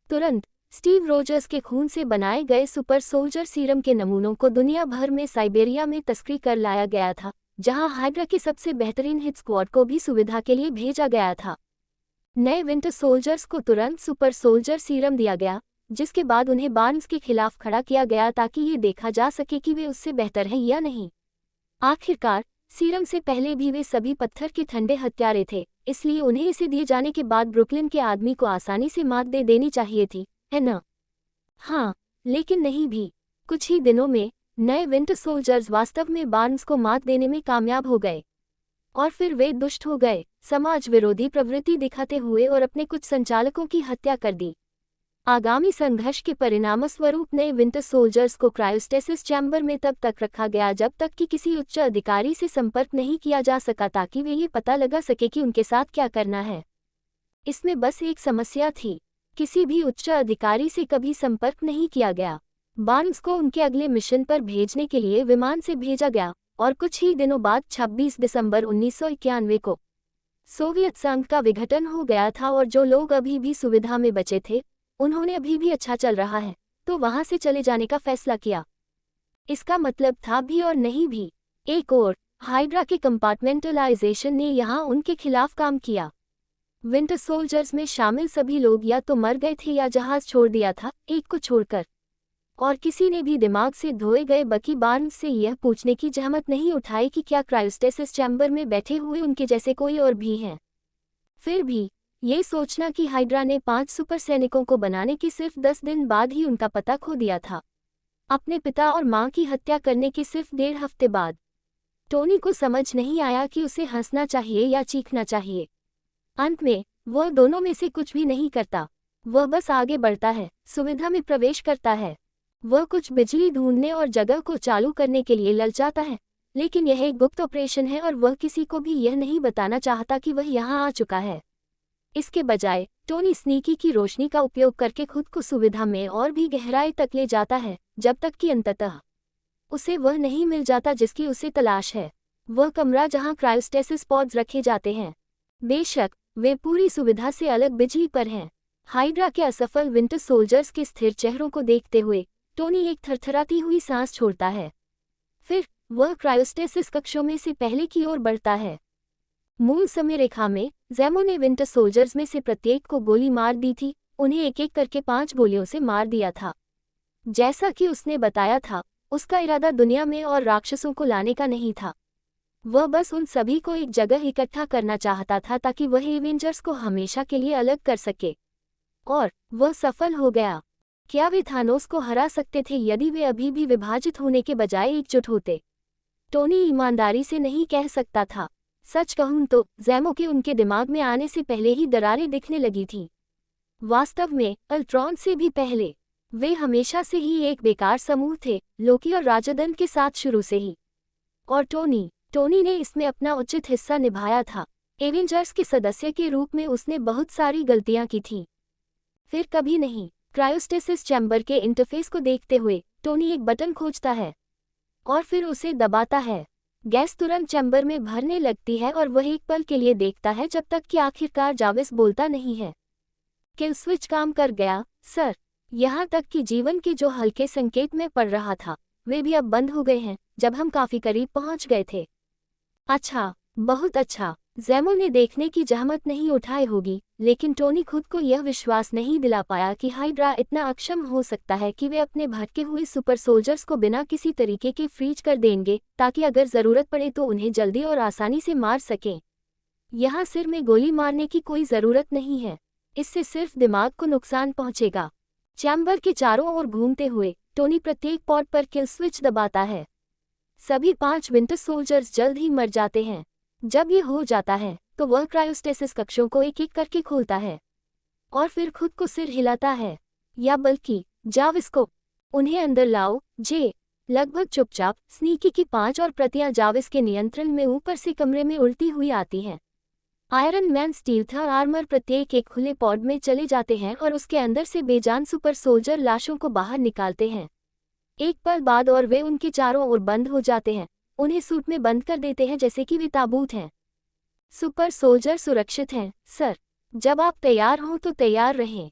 तुरंत स्टीव रोजर्स के खून से बनाए गए सुपर सोल्जर सीरम के नमूनों को दुनिया भर में साइबेरिया में तस्करी कर लाया गया था, जहां हाइड्रा के सबसे बेहतरीन हिट स्क्वाड को भी सुविधा के लिए भेजा गया था। नए विंटर सोल्जर्स को तुरंत सुपर सोल्जर सीरम दिया गया, जिसके बाद उन्हें बार्न्स के खिलाफ खड़ा किया गया ताकि ये देखा जा सके कि वे उससे बेहतर हैं या नहीं। आखिरकार सीरम से पहले भी वे सभी पत्थर के ठंडे हत्यारे थे, इसलिए उन्हें इसे दिए जाने के बाद ब्रुकलिन के आदमी को आसानी से मात दे देनी चाहिए थी, है न? हाँ, लेकिन नहीं भी। कुछ ही दिनों में नए विंटर सोल्जर्स वास्तव में बार्न्स को मात देने में कामयाब हो गए, और फिर वे दुष्ट हो गए, समाज विरोधी प्रवृत्ति दिखाते हुए और अपने कुछ संचालकों की हत्या कर दी। आगामी संघर्ष के परिणामस्वरूप नए विंटर सोल्जर्स को क्रायोस्टेसिस चैम्बर में तब तक रखा गया जब तक कि किसी उच्च अधिकारी से संपर्क नहीं किया जा सका, ताकि वे ये पता लगा सके कि उनके साथ क्या करना है। इसमें बस एक समस्या थी, किसी भी उच्च अधिकारी से कभी संपर्क नहीं किया गया। बार्न्स को उनके अगले मिशन पर भेजने के लिए विमान से भेजा गया, और कुछ ही दिनों बाद 26 दिसंबर 1991 को सोवियत संघ का विघटन हो गया था और जो लोग अभी भी सुविधा में बचे थे उन्होंने अभी भी अच्छा चल रहा है तो वहां से चले जाने का फैसला किया। इसका मतलब था भी और नहीं भी। एक और हाइड्रा के कंपार्टमेंटलाइजेशन ने यहां उनके खिलाफ काम किया। विंटर सोल्जर्स में शामिल सभी लोग या तो मर गए थे या जहाज छोड़ दिया था, एक को छोड़कर। और किसी ने भी दिमाग से धोए गए बकी बार्न्स से यह पूछने की जहमत नहीं उठाई कि क्या क्रायोस्टेसिस चैम्बर में बैठे हुए उनके जैसे कोई और भी हैं। फिर भी ये सोचना कि हाइड्रा ने 5 सुपर सैनिकों को बनाने के सिर्फ 10 दिन बाद ही उनका पता खो दिया था, अपने पिता और मां की हत्या करने के सिर्फ 1.5 हफ्ते बाद। टोनी को समझ नहीं आया कि उसे हंसना चाहिए या चीखना चाहिए। अंत में वह दोनों में से कुछ भी नहीं करता। वह बस आगे बढ़ता है, सुविधा में प्रवेश करता है। वह कुछ बिजली ढूंढने और जगह को चालू करने के लिए ललचाता है, लेकिन यह एक गुप्त ऑपरेशन है और वह किसी को भी यह नहीं बताना चाहता कि वह यहाँ आ चुका है। इसके बजाय टोनी स्नीकी की रोशनी का उपयोग करके खुद को सुविधा में और भी गहराई तक ले जाता है, जब तक कि अंततः उसे वह नहीं मिल जाता जिसकी उसे तलाश है। वह कमरा जहां क्रायोस्टेसिस पॉड्स रखे जाते हैं। बेशक वे पूरी सुविधा से अलग बिजली पर हैं। हाइड्रा के असफल विंटर सोल्जर्स के स्थिर चेहरों को देखते हुए टोनी एक थरथराती हुई सांस छोड़ता है। फिर वह क्रायोस्टेसिस कक्षों में से पहले की ओर बढ़ता है। मूल समय रेखा में ज़ैमो ने विंटर सोल्जर्स में से प्रत्येक को गोली मार दी थी, उन्हें एक एक करके 5 गोलियों से मार दिया था। जैसा कि उसने बताया था, उसका इरादा दुनिया में और राक्षसों को लाने का नहीं था। वह बस उन सभी को एक जगह इकट्ठा करना चाहता था ताकि वह एवेंजर्स को हमेशा के लिए अलग कर सके। और वह सफल हो गया। क्या वे थानोस को हरा सकते थे यदि वे अभी भी विभाजित होने के बजाय एकजुट होते? टोनी ईमानदारी से नहीं कह सकता था। सच कहूं तो ज़ैमो के उनके दिमाग में आने से पहले ही दरारें दिखने लगी थीं। वास्तव में अल्ट्रॉन से भी पहले। वे हमेशा से ही एक बेकार समूह थे, लोकी और राजदन के साथ शुरू से ही। और टोनी ने इसमें अपना उचित हिस्सा निभाया था। एवेंजर्स के सदस्य के रूप में उसने बहुत सारी गलतियां की थीं। फिर कभी नहीं। क्रायोस्टेसिस चैम्बर के इंटरफेस को देखते हुए टोनी एक बटन खोजता है और फिर उसे दबाता है। गैस तुरंत चैम्बर में भरने लगती है और वह एक पल के लिए देखता है जब तक कि आखिरकार जाविस बोलता नहीं है। किल स्विच काम कर गया, सर। यहाँ तक कि जीवन के जो हल्के संकेत में पड़ रहा था वे भी अब बंद हो गए हैं जब हम काफी करीब पहुंच गए थे। अच्छा, बहुत अच्छा। ज़ैमो ने देखने की जहमत नहीं उठाई होगी, लेकिन टोनी खुद को यह विश्वास नहीं दिला पाया कि हाइड्रा इतना अक्षम हो सकता है कि वे अपने भटके हुए सुपर सोल्जर्स को बिना किसी तरीके के फ्रीज कर देंगे ताकि अगर ज़रूरत पड़े तो उन्हें जल्दी और आसानी से मार सकें। यहाँ सिर में गोली मारने की कोई ज़रूरत नहीं है, इससे सिर्फ दिमाग को नुकसान पहुँचेगा। चैम्बर के चारों ओर घूमते हुए टोनी प्रत्येक पॉड पर किल स्विच दबाता है। सभी 5 विंटर सोल्जर्स जल्द ही मर जाते हैं। जब ये हो जाता है तो वह क्रायोस्टेसिस कक्षों को एक एक करके खोलता है और फिर खुद को सिर हिलाता है, या बल्कि जाविस को। उन्हें अंदर लाओ, जे। लगभग चुपचाप स्नीकी की 5 और प्रतियां जाविस के नियंत्रण में ऊपर से कमरे में उड़ती हुई आती हैं। आयरन मैन स्टील था आर्मर प्रत्येक एक खुले पॉड में चले जाते हैं और उसके अंदर से बेजान सुपर सोल्जर लाशों को बाहर निकालते हैं। एक पल बाद और वे उनके चारों ओर बंद हो जाते हैं, उन्हें सूट में बंद कर देते हैं जैसे कि वे ताबूत हैं। सुपर सोल्जर सुरक्षित हैं, सर। जब आप तैयार हों तो तैयार रहें।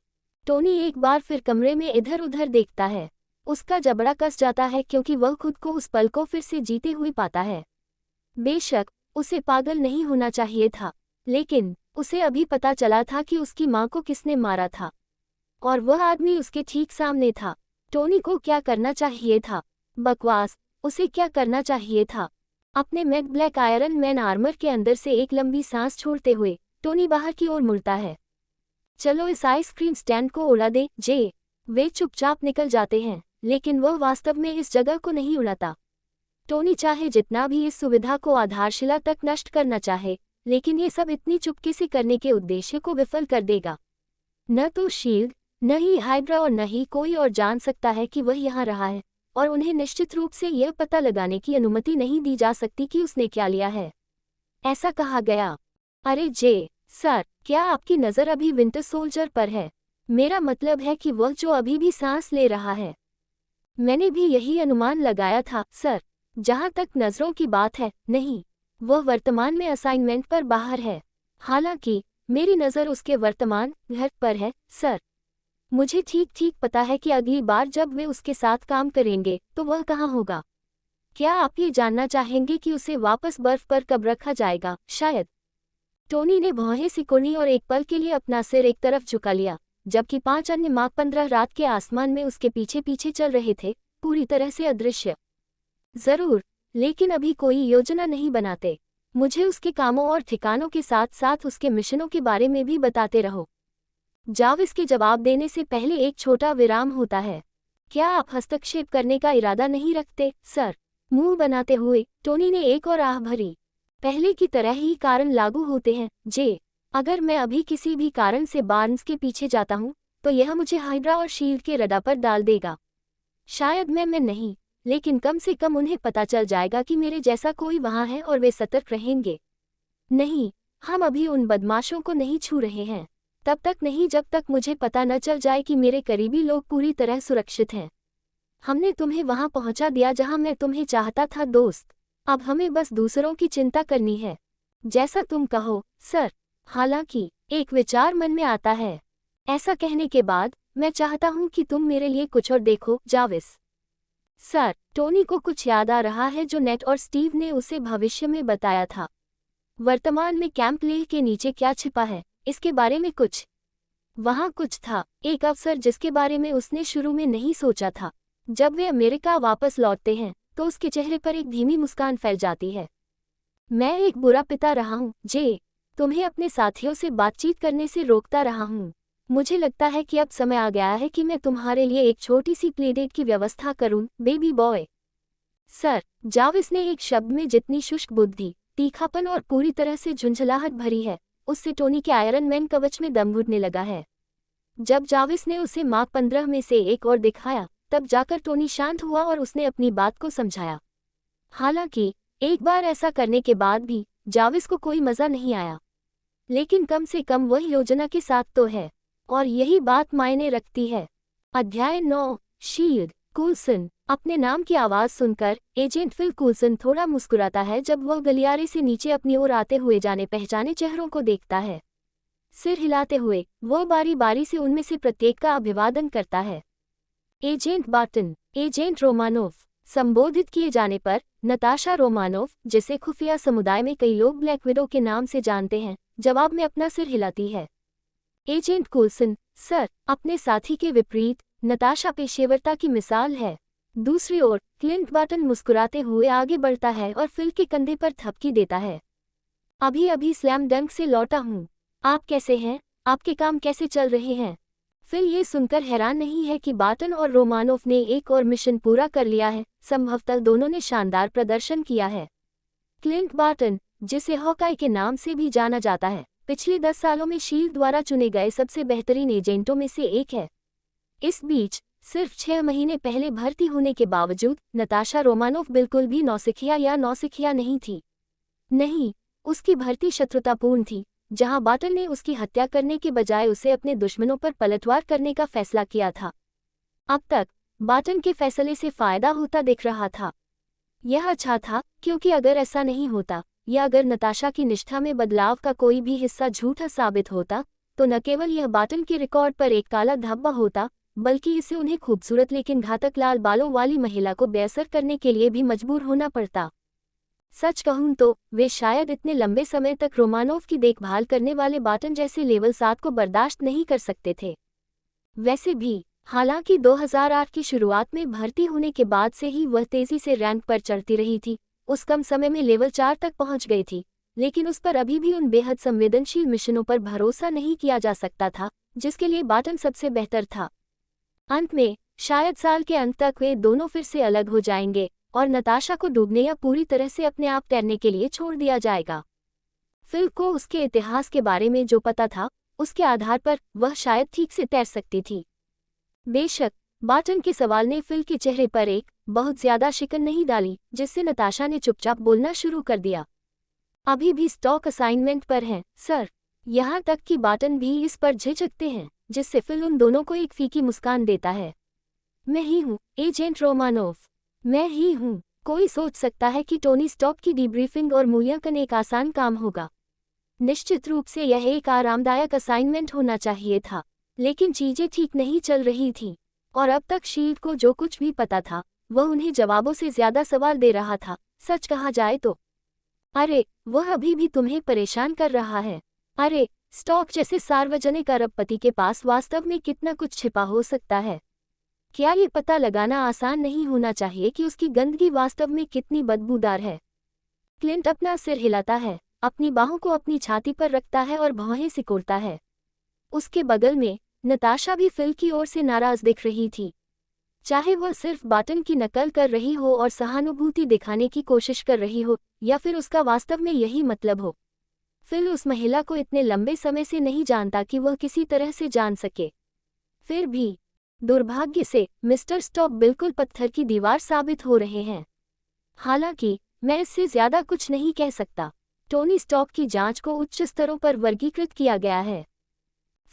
टोनी एक बार फिर कमरे में इधर उधर देखता है। उसका जबड़ा कस जाता है क्योंकि वह खुद को उस पल को फिर से जीते हुए पाता है। बेशक उसे पागल नहीं होना चाहिए था, लेकिन उसे अभी पता चला था कि उसकी मां को किसने मारा था और वह आदमी उसके ठीक सामने था। टोनी को क्या करना चाहिए था? बकवास। उसे क्या करना चाहिए था? अपने matte black iron man armour के अंदर से एक लंबी सांस छोड़ते हुए टोनी बाहर की ओर मुड़ता है। चलो इस आइसक्रीम स्टैंड को उड़ा दे, जे। वे चुपचाप निकल जाते हैं, लेकिन वह वास्तव में इस जगह को नहीं उड़ाता। टोनी चाहे जितना भी इस सुविधा को आधारशिला तक नष्ट करना चाहे, लेकिन ये सब इतनी चुपके से करने के उद्देश्य को विफल कर देगा। न तो शील्ड, न ही हाइड्रा और न ही कोई और जान सकता है कि वह यहाँ रहा है, और उन्हें निश्चित रूप से यह पता लगाने की अनुमति नहीं दी जा सकती कि उसने क्या लिया है। ऐसा कहा गया। अरे जे, सर, क्या आपकी नज़र अभी विंटर सोल्जर पर है? मेरा मतलब है कि वह जो अभी भी सांस ले रहा है। मैंने भी यही अनुमान लगाया था, सर। जहाँ तक नज़रों की बात है, नहीं, वह वर्तमान में असाइनमेंट पर बाहर है। हालांकि मेरी नज़र उसके वर्तमान घर पर है, सर। मुझे ठीक ठीक पता है कि अगली बार जब वे उसके साथ काम करेंगे तो वह कहाँ होगा। क्या आप ये जानना चाहेंगे कि उसे वापस बर्फ पर कब रखा जाएगा? शायद। टोनी ने भौहें सिकोड़ी और एक पल के लिए अपना सिर एक तरफ झुका लिया, जबकि 5 अन्य मार्क 15 रात के आसमान में उसके पीछे पीछे चल रहे थे, पूरी तरह से अदृश्य। जरूर, लेकिन अभी कोई योजना नहीं बनाते। मुझे उसके कामों और ठिकानों के साथ साथ उसके मिशनों के बारे में भी बताते रहो। जाविस के जवाब देने से पहले एक छोटा विराम होता है। क्या आप हस्तक्षेप करने का इरादा नहीं रखते, सर? मुंह बनाते हुए टोनी ने एक और आह भरी। पहले की तरह ही कारण लागू होते हैं, जे। अगर मैं अभी किसी भी कारण से बार्न्स के पीछे जाता हूं, तो यह मुझे हाइड्रा और शील्ड के रडार पर डाल देगा। शायद मैं नहीं, लेकिन कम से कम उन्हें पता चल जाएगा कि मेरे जैसा कोई वहां है और वे सतर्क रहेंगे। नहीं, हम अभी उन बदमाशों को नहीं छू रहे हैं। तब तक नहीं जब तक मुझे पता न चल जाए कि मेरे करीबी लोग पूरी तरह सुरक्षित हैं। हमने तुम्हें वहां पहुंचा दिया जहां मैं तुम्हें चाहता था, दोस्त। अब हमें बस दूसरों की चिंता करनी है। जैसा तुम कहो, सर। हालांकि एक विचार मन में आता है। ऐसा कहने के बाद मैं चाहता हूं कि तुम मेरे लिए कुछ और देखो, जाविस। सर, टोनी को कुछ याद आ रहा है जो नेट और स्टीव ने उसे भविष्य में बताया था। वर्तमान में कैंप लेह के नीचे क्या छिपा है, इसके बारे में कुछ। वहां कुछ था, एक अवसर जिसके बारे में उसने शुरू में नहीं सोचा था। जब वे अमेरिका वापस लौटते हैं तो उसके चेहरे पर एक धीमी मुस्कान फैल जाती है। मैं एक बुरा पिता रहा हूं, जे। तुम्हें अपने साथियों से बातचीत करने से रोकता रहा हूं। मुझे लगता है कि अब समय आ गया है कि मैं तुम्हारे लिए एक छोटी सी प्लेडेट की व्यवस्था करूं, बेबी बॉय। सर, जाविस ने एक शब्द में जितनी शुष्क बुद्धि, तीखापन और पूरी तरह से झुंझलाहट भरी है, उससे टोनी के आयरन मैन कवच में दम घुटने लगा है। जब जाविस ने उसे मार्क 15 में से एक और दिखाया, तब जाकर टोनी शांत हुआ और उसने अपनी बात को समझाया। हालांकि एक बार ऐसा करने के बाद भी जाविस को कोई मजा नहीं आया, लेकिन कम से कम वह योजना के साथ तो है, और यही बात मायने रखती है। अध्याय 9, शील्ड। कूल्सन। अपने नाम की आवाज सुनकर एजेंट फिल कूल्सन थोड़ा मुस्कुराता है जब वह गलियारे से नीचे अपनी ओर आते हुए जाने पहचाने चेहरों को देखता है। सिर हिलाते हुए वह बारी बारी से उनमें से प्रत्येक का अभिवादन करता है। Agent Barton, agent Romanov. संबोधित किए जाने पर नताशा रोमानोव, जिसे खुफिया समुदाय में कई लोग ब्लैक विडो के नाम से जानते हैं, जवाब में अपना सिर हिलाती है। Agent Coulson, sir. अपने साथी के विपरीत नताशा पेशेवरता की मिसाल है। दूसरी ओर क्लिंट बार्टन मुस्कुराते हुए आगे बढ़ता है और फिल के कंधे पर थपकी देता है। अभी अभी स्लैम डंक से लौटा हूँ। आप कैसे हैं? आपके काम कैसे चल रहे हैं? फिल ये सुनकर हैरान नहीं है कि बार्टन और रोमानोव ने एक और मिशन पूरा कर लिया है। संभवतः दोनों ने शानदार प्रदर्शन किया है। क्लिंट बार्टन, जिसे हॉकाई के नाम से भी जाना जाता है, पिछले 10 सालों में शील्ड द्वारा चुने गए सबसे बेहतरीन एजेंटों में से एक है। इस बीच सिर्फ 6 महीने पहले भर्ती होने के बावजूद नताशा रोमानोव बिल्कुल भी नौसिखिया नहीं थी। नहीं, उसकी भर्ती शत्रुतापूर्ण थी, जहां बार्टन ने उसकी हत्या करने के बजाय उसे अपने दुश्मनों पर पलटवार करने का फैसला किया था। अब तक बार्टन के फैसले से फायदा होता दिख रहा था। यह अच्छा था, क्योंकि अगर ऐसा नहीं होता, या अगर नताशा की निष्ठा में बदलाव का कोई भी हिस्सा झूठा साबित होता, तो न केवल यह बार्टन के रिकॉर्ड पर एक काला धब्बा होता, बल्कि इसे उन्हें खूबसूरत लेकिन घातक लाल बालों वाली महिला को बेअसर करने के लिए भी मजबूर होना पड़ता। सच कहूं तो वे शायद इतने लंबे समय तक रोमानोव की देखभाल करने वाले बार्टन जैसे लेवल 7 को बर्दाश्त नहीं कर सकते थे। वैसे भी, हालांकि 2008 की शुरुआत में भर्ती होने के बाद से ही वह तेजी से रैंक पर चढ़ती रही थी, उस कम समय में लेवल 4 तक पहुंच गई थी, लेकिन उस पर अभी भी उन बेहद संवेदनशील मिशनों पर भरोसा नहीं किया जा सकता था, जिसके लिए बार्टन सबसे बेहतर था। अंत में, शायद साल के अंत तक वे दोनों फिर से अलग हो जाएंगे, और नताशा को डूबने या पूरी तरह से अपने आप तैरने के लिए छोड़ दिया जाएगा। फिल को उसके इतिहास के बारे में जो पता था, उसके आधार पर वह शायद ठीक से तैर सकती थी। बेशक, बार्टन के सवाल ने फिल के चेहरे पर एक बहुत ज्यादा शिकन नहीं डाली, जिससे नताशा ने चुपचाप बोलना शुरू कर दिया। अभी भी स्टॉक असाइनमेंट पर हैं, सर। यहाँ तक कि बार्टन भी इस पर झिझकते हैं, जिससे फिल उन दोनों को एक फीकी मुस्कान देता है। मैं ही हूँ, एजेंट रोमानोव। मैं ही हूँ। कोई सोच सकता है कि टोनी स्टार्क की डीब्रीफिंग और मूल्यांकन एक आसान काम होगा। निश्चित रूप से यह एक आरामदायक असाइनमेंट होना चाहिए था, लेकिन चीजें ठीक नहीं चल रही थीं, और अब तक शील्ड को जो कुछ भी पता था वह उन्हें जवाबों से ज्यादा सवाल दे रहा था। सच कहा जाए तो अरे, वह अभी भी तुम्हें परेशान कर रहा है। अरे, स्टॉक जैसे सार्वजनिक अरबपति के पास वास्तव में कितना कुछ छिपा हो सकता है। क्या ये पता लगाना आसान नहीं होना चाहिए कि उसकी गंदगी वास्तव में कितनी बदबूदार है। क्लिंट अपना सिर हिलाता है, अपनी बाहों को अपनी छाती पर रखता है और भौहें सिकोड़ता है। उसके बगल में नताशा भी फिल की ओर से नाराज दिख रही थी। चाहे वह सिर्फ बाटन की नकल कर रही हो और सहानुभूति दिखाने की कोशिश कर रही हो, या फिर उसका वास्तव में यही मतलब हो। फिल उस महिला को इतने लंबे समय से नहीं जानता कि वह किसी तरह से जान सके। फिर भी दुर्भाग्य से मिस्टर स्टॉप बिल्कुल पत्थर की दीवार साबित हो रहे हैं। हालांकि मैं इससे ज्यादा कुछ नहीं कह सकता। टोनी स्टॉक की जांच को उच्च स्तरों पर वर्गीकृत किया गया है।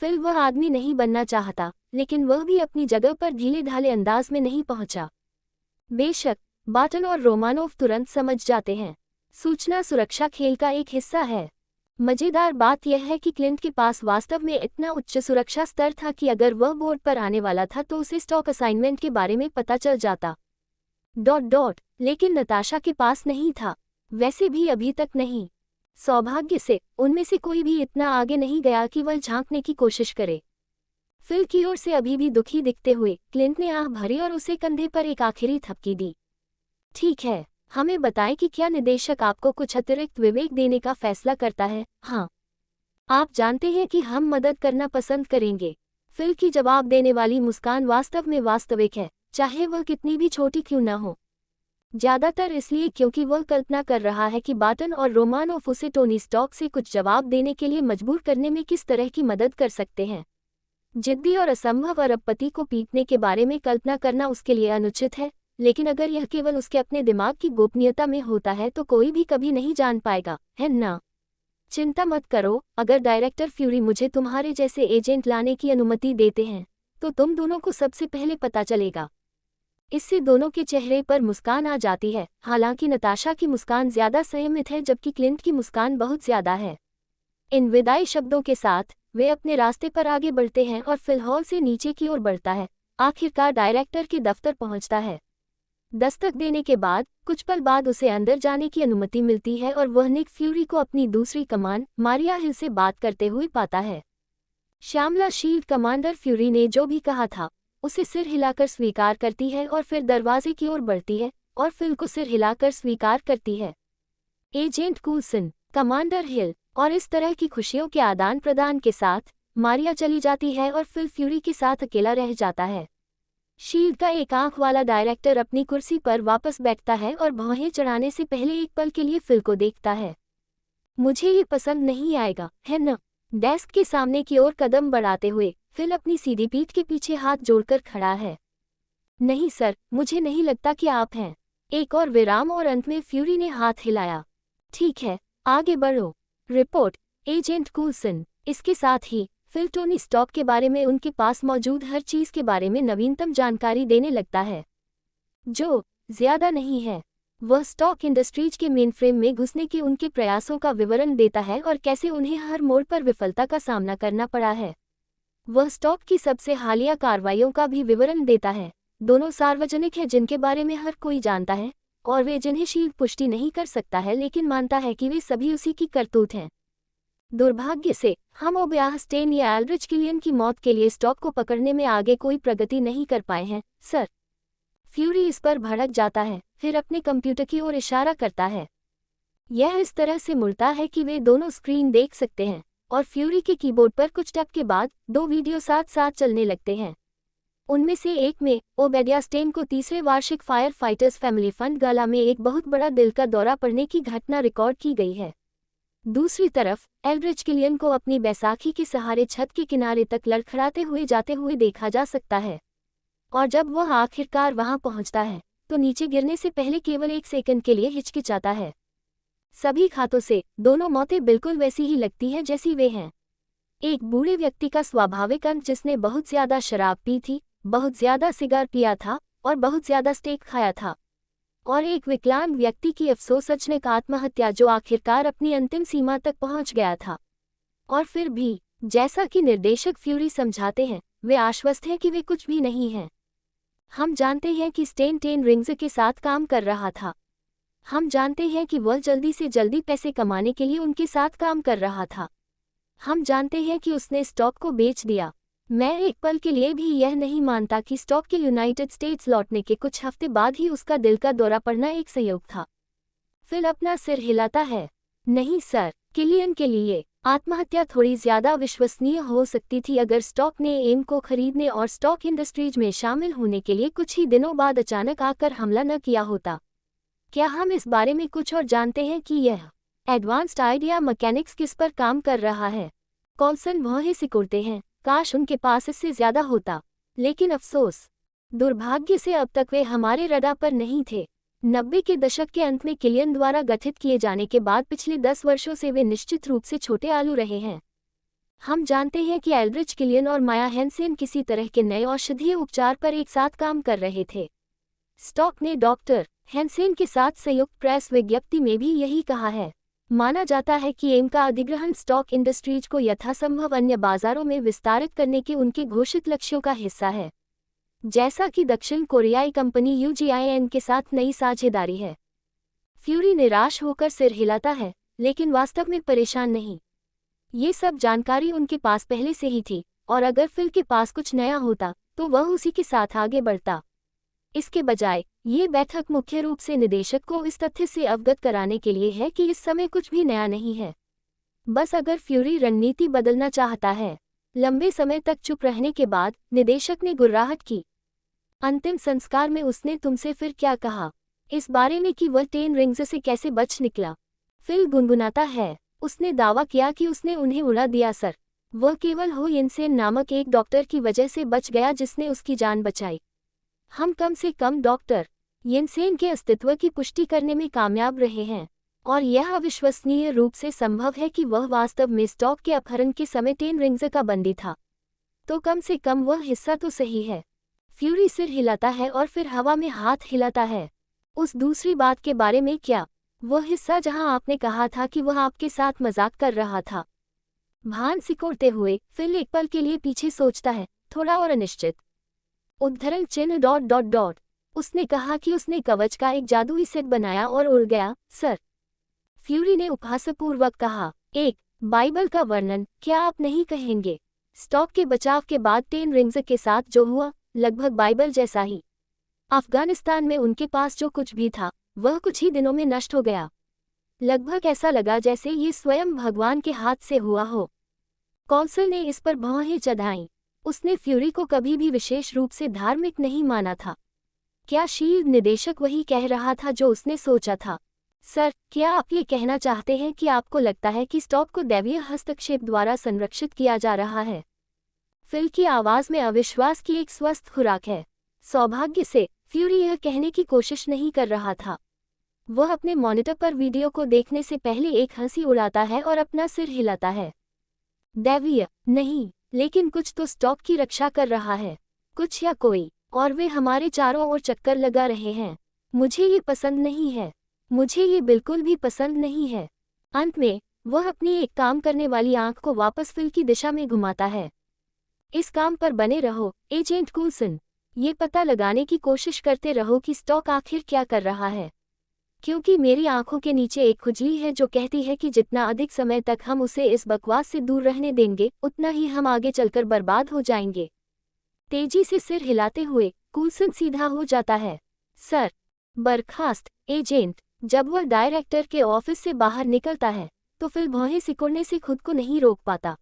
फिल वह आदमी नहीं बनना चाहता, लेकिन वह भी अपनी जगह पर ढीले ढाले अंदाज में नहीं पहुंचा। बेशक बाटन और रोमानोव तुरंत समझ जाते हैं, सूचना सुरक्षा खेल का एक हिस्सा है। मजेदार बात यह है कि क्लिंट के पास वास्तव में इतना उच्च सुरक्षा स्तर था कि अगर वह बोर्ड पर आने वाला था तो उसे स्टॉक असाइनमेंट के बारे में पता चल जाता। लेकिन नताशा के पास नहीं था, वैसे भी अभी तक नहीं। सौभाग्य से उनमें से कोई भी इतना आगे नहीं गया कि वह झांकने की कोशिश करे। फिल की ओर से अभी भी दुखी दिखते हुए क्लिंट ने आह भरी और उसे कंधे पर एक आखिरी थपकी दी। ठीक है, हमें बताएं कि क्या निदेशक आपको कुछ अतिरिक्त विवेक देने का फैसला करता है। हाँ, आप जानते हैं कि हम मदद करना पसंद करेंगे। फिल की जवाब देने वाली मुस्कान वास्तव में वास्तविक है, चाहे वह कितनी भी छोटी क्यों न हो। ज्यादातर इसलिए क्योंकि वह कल्पना कर रहा है कि बाटन और रोमानोव उसे टोनी स्टॉक से कुछ जवाब देने के लिए मजबूर करने में किस तरह की मदद कर सकते हैं। जिद्दी और असंभव अरबपति को पीटने के बारे में कल्पना करना उसके लिए अनुचित है, लेकिन अगर यह केवल उसके अपने दिमाग की गोपनीयता में होता है तो कोई भी कभी नहीं जान पाएगा, है ना? चिंता मत करो, अगर डायरेक्टर फ्यूरी मुझे तुम्हारे जैसे एजेंट लाने की अनुमति देते हैं तो तुम दोनों को सबसे पहले पता चलेगा। इससे दोनों के चेहरे पर मुस्कान आ जाती है। हालांकि नताशा की मुस्कान ज्यादा संयमित है जबकि क्लिंट की मुस्कान बहुत ज्यादा है। इन विदाई शब्दों के साथ वे अपने रास्ते पर आगे बढ़ते हैं और फिल हॉल से नीचे की ओर बढ़ता है। आखिरकार डायरेक्टर के दफ्तर पहुंचता है। दस्तक देने के बाद कुछ पल बाद उसे अंदर जाने की अनुमति मिलती है और वह निक फ्यूरी को अपनी दूसरी कमान मारिया हिल से बात करते हुए पाता है। श्यामला शील्ड कमांडर फ्यूरी ने जो भी कहा था उसे सिर हिलाकर स्वीकार करती है और फिर दरवाजे की ओर बढ़ती है और फिल को सिर हिलाकर स्वीकार करती है। एजेंट कूल्सन, कमांडर हिल, और इस तरह की खुशियों के आदान प्रदान के साथ मारिया चली जाती है और फिल फ्यूरी के साथ अकेला रह जाता है। शील्ड का एक आंख वाला डायरेक्टर अपनी कुर्सी पर वापस बैठता है और भौहें चढ़ाने से पहले एक पल के लिए फिल को देखता है। मुझे ये पसंद नहीं आएगा, है न? डेस्क के सामने की ओर कदम बढ़ाते हुए फिल अपनी सीधी पीठ के पीछे हाथ जोड़कर खड़ा है। नहीं सर, मुझे नहीं लगता कि आप हैं। एक और विराम और अंत में फ्यूरी ने हाथ हिलाया। ठीक है, आगे बढ़ो। Report, agent Coulson. इसके साथ ही फिल टोनी स्टॉक के बारे में उनके पास मौजूद हर चीज के बारे में नवीनतम जानकारी देने लगता है, जो ज्यादा नहीं है। वह स्टॉक इंडस्ट्रीज के मेनफ्रेम में घुसने के उनके प्रयासों का विवरण देता है और कैसे उन्हें हर मोड़ पर विफलता का सामना करना पड़ा है। वह स्टॉक की सबसे हालिया कार्रवाइयों का भी विवरण देता है, दोनों सार्वजनिक है जिनके बारे में हर कोई जानता है और वे जिन्हें शील्ड पुष्टि नहीं कर सकता है लेकिन मानता है कि वे सभी उसी की करतूत हैं। दुर्भाग्य से हम ओब्याह स्टेन या एल्ड्रिच किलियन की मौत के लिए स्टॉक को पकड़ने में आगे कोई प्रगति नहीं कर पाए हैं, सर। फ्यूरी इस पर भड़क जाता है, फिर अपने कंप्यूटर की ओर इशारा करता है। यह इस तरह से मुड़ता है कि वे दोनों स्क्रीन देख सकते हैं और फ्यूरी के कीबोर्ड पर कुछ टैप के बाद दो वीडियो साथ साथ चलने लगते हैं। उनमें से एक में ओबेडिया स्टेन को तीसरे वार्षिक फायर फाइटर्स फैमिली फंड गाला में एक बहुत बड़ा दिल का दौरा पड़ने की घटना रिकॉर्ड की गई है। दूसरी तरफ एल्ड्रिच किलियन को अपनी बैसाखी के सहारे छत के किनारे तक लड़खड़ाते हुए जाते हुए देखा जा सकता है, और जब वह आखिरकार वहां पहुंचता है तो नीचे गिरने से पहले केवल एक सेकंड के लिए हिचकिचाता है। सभी खातों से दोनों मौतें बिल्कुल वैसी ही लगती हैं जैसी वे हैं। एक बूढ़े व्यक्ति का स्वाभाविक अंत जिसने बहुत ज्यादा शराब पी थी, बहुत ज्यादा सिगार पिया था और बहुत ज्यादा स्टेक खाया था। और एक विकलांग व्यक्ति की अफसोसजनक आत्महत्या जो आखिरकार अपनी अंतिम सीमा तक पहुंच गया था। और फिर भी, जैसा कि निर्देशक फ्यूरी समझाते हैं, वे आश्वस्त हैं कि वे कुछ भी नहीं हैं। हम जानते हैं कि स्टेन 10 रिंग्स के साथ काम कर रहा था। हम जानते हैं कि वह जल्दी से जल्दी पैसे कमाने के लिए उनके साथ काम कर रहा था। हम जानते हैं कि उसने स्टॉक को बेच दिया। मैं एक पल के लिए भी यह नहीं मानता कि स्टॉक के यूनाइटेड स्टेट्स लौटने के कुछ हफ्ते बाद ही उसका दिल का दौरा पड़ना एक संयोग था। फिल अपना सिर हिलाता है। नहीं सर, किलियन के लिए आत्महत्या थोड़ी ज्यादा विश्वसनीय हो सकती थी अगर स्टॉक ने एम को खरीदने और स्टॉक इंडस्ट्रीज में शामिल होने के लिए कुछ ही दिनों बाद अचानक आकर हमला न किया होता। क्या हम इस बारे में कुछ और जानते हैं कि यह एडवांस्ड आइडिया मैकेनिक्स किस पर काम कर रहा है? कॉल्सन भौहें सिकुड़ते हैं। काश उनके पास इससे ज्यादा होता, लेकिन अफसोस, दुर्भाग्य से अब तक वे हमारे रडार पर नहीं थे। 90 के दशक के अंत में किलियन द्वारा गठित किए जाने के बाद पिछले 10 वर्षों से वे निश्चित रूप से छोटे आलू रहे हैं। हम जानते हैं कि एल्ड्रिच किलियन और माया हैंसेन किसी तरह के नए औषधीय उपचार पर एक साथ काम कर रहे थे। स्टॉक ने डॉक्टर हैंसेन के साथ संयुक्त प्रेस विज्ञप्ति में भी यही कहा है। माना जाता है कि एम का अधिग्रहण स्टॉक इंडस्ट्रीज को यथासंभव अन्य बाजारों में विस्तारित करने के उनके घोषित लक्ष्यों का हिस्सा है, जैसा कि दक्षिण कोरियाई कंपनी यूजीआईएन के साथ नई साझेदारी है। फ्यूरी निराश होकर सिर हिलाता है, लेकिन वास्तव में परेशान नहीं। ये सब जानकारी उनके पास पहले से ही थी, और अगर फिल के पास कुछ नया होता तो वह उसी के साथ आगे बढ़ता। इसके बजाय ये बैठक मुख्य रूप से निदेशक को इस तथ्य से अवगत कराने के लिए है कि इस समय कुछ भी नया नहीं है। बस अगर फ्यूरी रणनीति बदलना चाहता है। लंबे समय तक चुप रहने के बाद निदेशक ने गुर्राहट की। अंतिम संस्कार में उसने तुमसे फिर क्या कहा? इस बारे में कि वह 10 रिंग्स से कैसे बच निकला? फिल गुनगुनाता है। उसने दावा किया कि उसने उन्हें उड़ा दिया सर। वह केवल हो येनसेन नामक एक डॉक्टर की वजह से बच गया जिसने उसकी जान बचाई। हम कम से कम डॉक्टर येनसेन के अस्तित्व की पुष्टि करने में कामयाब रहे हैं, और यह अविश्वसनीय रूप से संभव है कि वह वास्तव में स्टॉक के अपहरण के समय 10 रिंग्स का बंदी था। तो कम से कम वह हिस्सा तो सही है। फ्यूरी सिर हिलाता है और फिर हवा में हाथ हिलाता है। उस दूसरी बात के बारे में क्या? वह हिस्सा जहां आपने कहा था कि वह आपके साथ मजाक कर रहा था। भान सिकोड़ते हुए फिल एक पल के लिए पीछे सोचता है, थोड़ा और अनिश्चित। उद्धरण चिन्ह ... उसने कहा कि उसने कवच का एक जादुई सेट बनाया और उड़ गया सर। फ्यूरी ने उपहासपूर्वक कहा, एक बाइबल का वर्णन क्या आप नहीं कहेंगे? स्टॉक के बचाव के बाद 10 रिंग्स के साथ जो हुआ, लगभग बाइबल जैसा ही। अफगानिस्तान में उनके पास जो कुछ भी था वह कुछ ही दिनों में नष्ट हो गया। लगभग ऐसा लगा जैसे ये स्वयं भगवान के हाथ से हुआ हो। कौंसल ने इस पर भौहें चढ़ाईं। उसने फ्यूरी को कभी भी विशेष रूप से धार्मिक नहीं माना था। क्या शील्ड निदेशक वही कह रहा था जो उसने सोचा था? सर, क्या आप ये कहना चाहते हैं कि आपको लगता है कि स्टॉक को दैवीय हस्तक्षेप द्वारा संरक्षित किया जा रहा है? फिल की आवाज में अविश्वास की एक स्वस्थ खुराक है। सौभाग्य से फ्यूरी यह कहने की कोशिश नहीं कर रहा था। वह अपने मॉनिटर पर वीडियो को देखने से पहले एक हंसी उड़ाता है और अपना सिर हिलाता है। दैवीय नहीं, लेकिन कुछ तो स्टॉक की रक्षा कर रहा है, कुछ या कोई, और वे हमारे चारों ओर चक्कर लगा रहे हैं। मुझे ये पसंद नहीं है। मुझे ये बिल्कुल भी पसंद नहीं है। अंत में वह अपनी एक काम करने वाली आंख को वापस फिल की दिशा में घुमाता है। इस काम पर बने रहो एजेंट कूल्सन। ये पता लगाने की कोशिश करते रहो कि स्टॉक आखिर क्या कर रहा है, क्योंकि मेरी आंखों के नीचे एक खुजली है जो कहती है कि जितना अधिक समय तक हम उसे इस बकवास से दूर रहने देंगे उतना ही हम आगे चलकर बर्बाद हो जाएंगे। तेजी से सिर हिलाते हुए कूल्सन सीधा हो जाता है। सर। बर्खास्त एजेंट। जब वह डायरेक्टर के ऑफिस से बाहर निकलता है तो फिल भौहें सिकुड़ने से खुद को नहीं रोक पाता।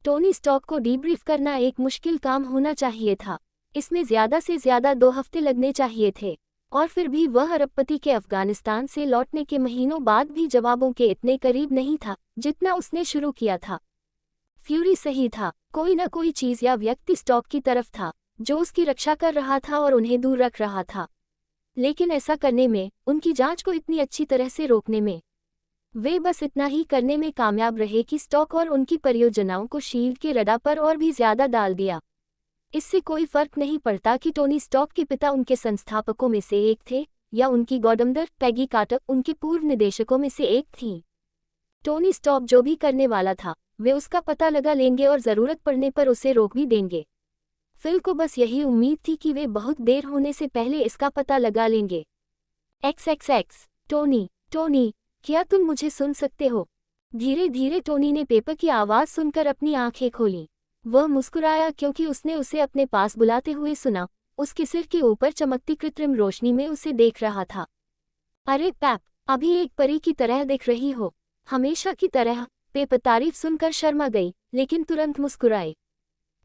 टोनी स्टॉक को डीब्रीफ करना एक मुश्किल काम होना चाहिए था। इसमें ज्यादा से ज्यादा 2 हफ्ते लगने चाहिए थे, और फिर भी वह अरबपति के अफगानिस्तान से लौटने के महीनों बाद भी जवाबों के इतने करीब नहीं था जितना उसने शुरू किया था। फ्यूरी सही था। कोई न कोई चीज या व्यक्ति स्टॉक की तरफ था जो उसकी रक्षा कर रहा था और उन्हें दूर रख रहा था, लेकिन ऐसा करने में, उनकी जांच को इतनी अच्छी तरह से रोकने में, वे बस इतना ही करने में कामयाब रहे कि स्टॉक और उनकी परियोजनाओं को शील्ड के रडार पर और भी ज्यादा डाल दिया। इससे कोई फर्क नहीं पड़ता कि टोनी स्टॉक के पिता उनके संस्थापकों में से एक थे या उनकी गॉडमदर पैगी कार्टर उनके पूर्व निदेशकों में से एक थी। टोनी स्टॉप जो भी करने वाला था वे उसका पता लगा लेंगे और ज़रूरत पड़ने पर उसे रोक भी देंगे। फिल को बस यही उम्मीद थी कि वे बहुत देर होने से पहले इसका पता लगा लेंगे। XXX टोनी, क्या तुम मुझे सुन सकते हो? धीरे धीरे टोनी ने पेपर की आवाज़ सुनकर अपनी आंखें खोली। वह मुस्कुराया क्योंकि उसने उसे अपने पास बुलाते हुए सुना। उसके सिर के ऊपर चमकती कृत्रिम रोशनी में उसे देख रहा था। अरे पैप, अभी एक परी की तरह दिख रही हो। हमेशा की तरह। पेपर तारीफ सुनकर शर्मा गई, लेकिन तुरंत मुस्कुराई।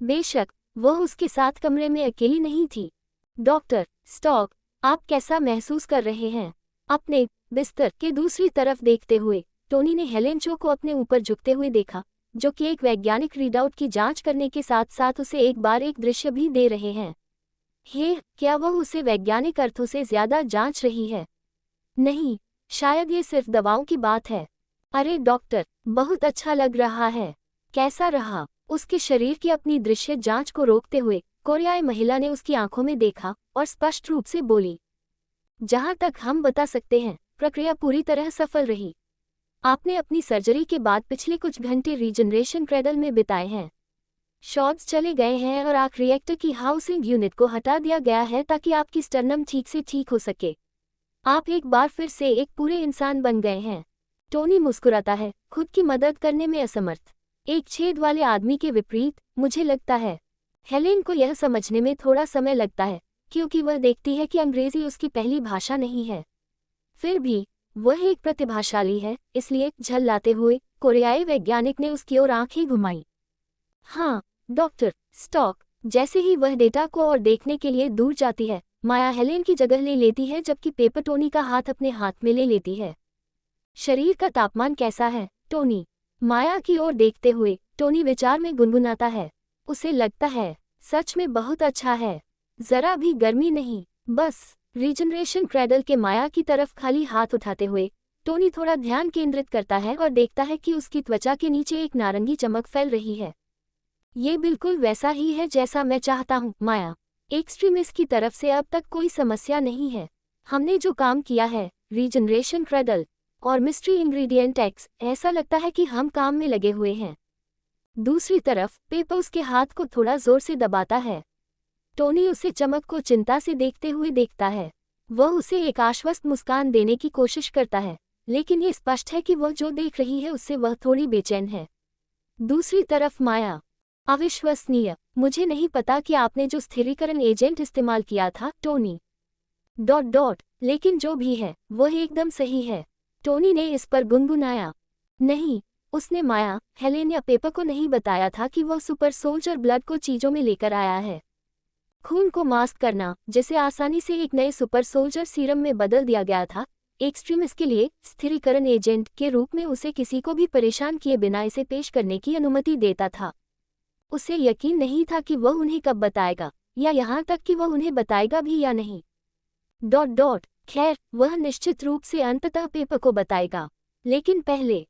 बेशक वह उसके साथ कमरे में अकेली नहीं थी। डॉक्टर स्टॉक, आप कैसा महसूस कर रहे हैं? अपने बिस्तर के दूसरी तरफ देखते हुए टोनी ने हेलेन चो को अपने ऊपर झुकते हुए देखा, जो कि एक वैज्ञानिक रीडआउट की जांच करने के साथ साथ उसे एक बार एक दृश्य भी दे रहे हैं। क्या वह उसे वैज्ञानिक अर्थों से ज्यादा जांच रही है? नहीं, शायद ये सिर्फ दवाओं की बात है। अरे डॉक्टर, बहुत अच्छा लग रहा है। कैसा रहा? उसके शरीर की अपनी दृश्य जांच को रोकते हुए कोरियाई महिला ने उसकी आंखों में देखा और स्पष्ट रूप से बोली, जहां तक हम बता सकते हैं, प्रक्रिया पूरी तरह सफल रही। आपने अपनी सर्जरी के बाद पिछले कुछ घंटे रीजनरेशन क्रेडल में बिताए हैं। शॉट्स चले गए हैं और आग रिएक्टर की हाउसिंग यूनिट को हटा दिया गया है ताकि आपकी स्टर्नम ठीक से ठीक हो सके। आप एक बार फिर से एक पूरे इंसान बन गए हैं। टोनी मुस्कुराता है, खुद की मदद करने में असमर्थ। एक छेद वाले आदमी के विपरीत, मुझे लगता है। हेलेन को यह समझने में थोड़ा समय लगता है, क्योंकि वह देखती है कि अंग्रेजी उसकी पहली भाषा नहीं है। फिर भी वह एक प्रतिभाशाली है, इसलिए झल्लाते हुए कोरियाई वैज्ञानिक ने उसकी ओर आंखें घुमाई। हाँ डॉक्टर स्टॉक। जैसे ही वह डेटा को और देखने के लिए दूर जाती है, माया हेलेन की जगह ले लेती है जबकि पेपर टोनी का हाथ अपने हाथ में ले लेती है। शरीर का तापमान कैसा है टोनी? माया की ओर देखते हुए टोनी विचार में गुनगुनाता है। उसे लगता है सच में बहुत अच्छा है, जरा भी गर्मी नहीं, बस। रीजनरेशन क्रेडल के माया की तरफ खाली हाथ उठाते हुए टोनी थोड़ा ध्यान केंद्रित करता है और देखता है कि उसकी त्वचा के नीचे एक नारंगी चमक फैल रही है। ये बिल्कुल वैसा ही है जैसा मैं चाहता हूँ माया। एक्सट्रीमिस्ट की तरफ से अब तक कोई समस्या नहीं है। हमने जो काम किया है, रीजनरेशन क्रेडल और मिस्ट्री इंग्रेडिएंट एक्स, ऐसा लगता है कि हम काम में लगे हुए हैं। दूसरी तरफ पेपर उसके हाथ को थोड़ा जोर से दबाता है। टोनी उसे चमक को चिंता से देखते हुए देखता है। वह उसे एक आश्वस्त मुस्कान देने की कोशिश करता है, लेकिन ये स्पष्ट है कि वह जो देख रही है उससे वह थोड़ी बेचैन है। दूसरी तरफ माया, अविश्वसनीय। मुझे नहीं पता कि आपने जो स्थिरीकरण एजेंट इस्तेमाल किया था टोनी। लेकिन जो भी है वह एकदम सही है। टोनी ने इस पर गुनगुनाया। नहीं, उसने माया, हेलेन या पेपर को नहीं बताया था कि वह सुपर सोल्जर ब्लड को चीजों में लेकर आया है। खून को मास्क करना, जिसे आसानी से एक नए सुपर सोल्जर सीरम में बदल दिया गया था, एक्सट्रीमिस्ट के लिए स्थिरीकरण एजेंट के रूप में उसे किसी को भी परेशान किए बिना इसे पेश करने की अनुमति देता था। उसे यकीन नहीं था कि वह उन्हें कब बताएगा, या यहाँ तक कि वह उन्हें बताएगा भी या नहीं। खैर, वह निश्चित रूप से अंततः पेपर को बताएगा, लेकिन पहले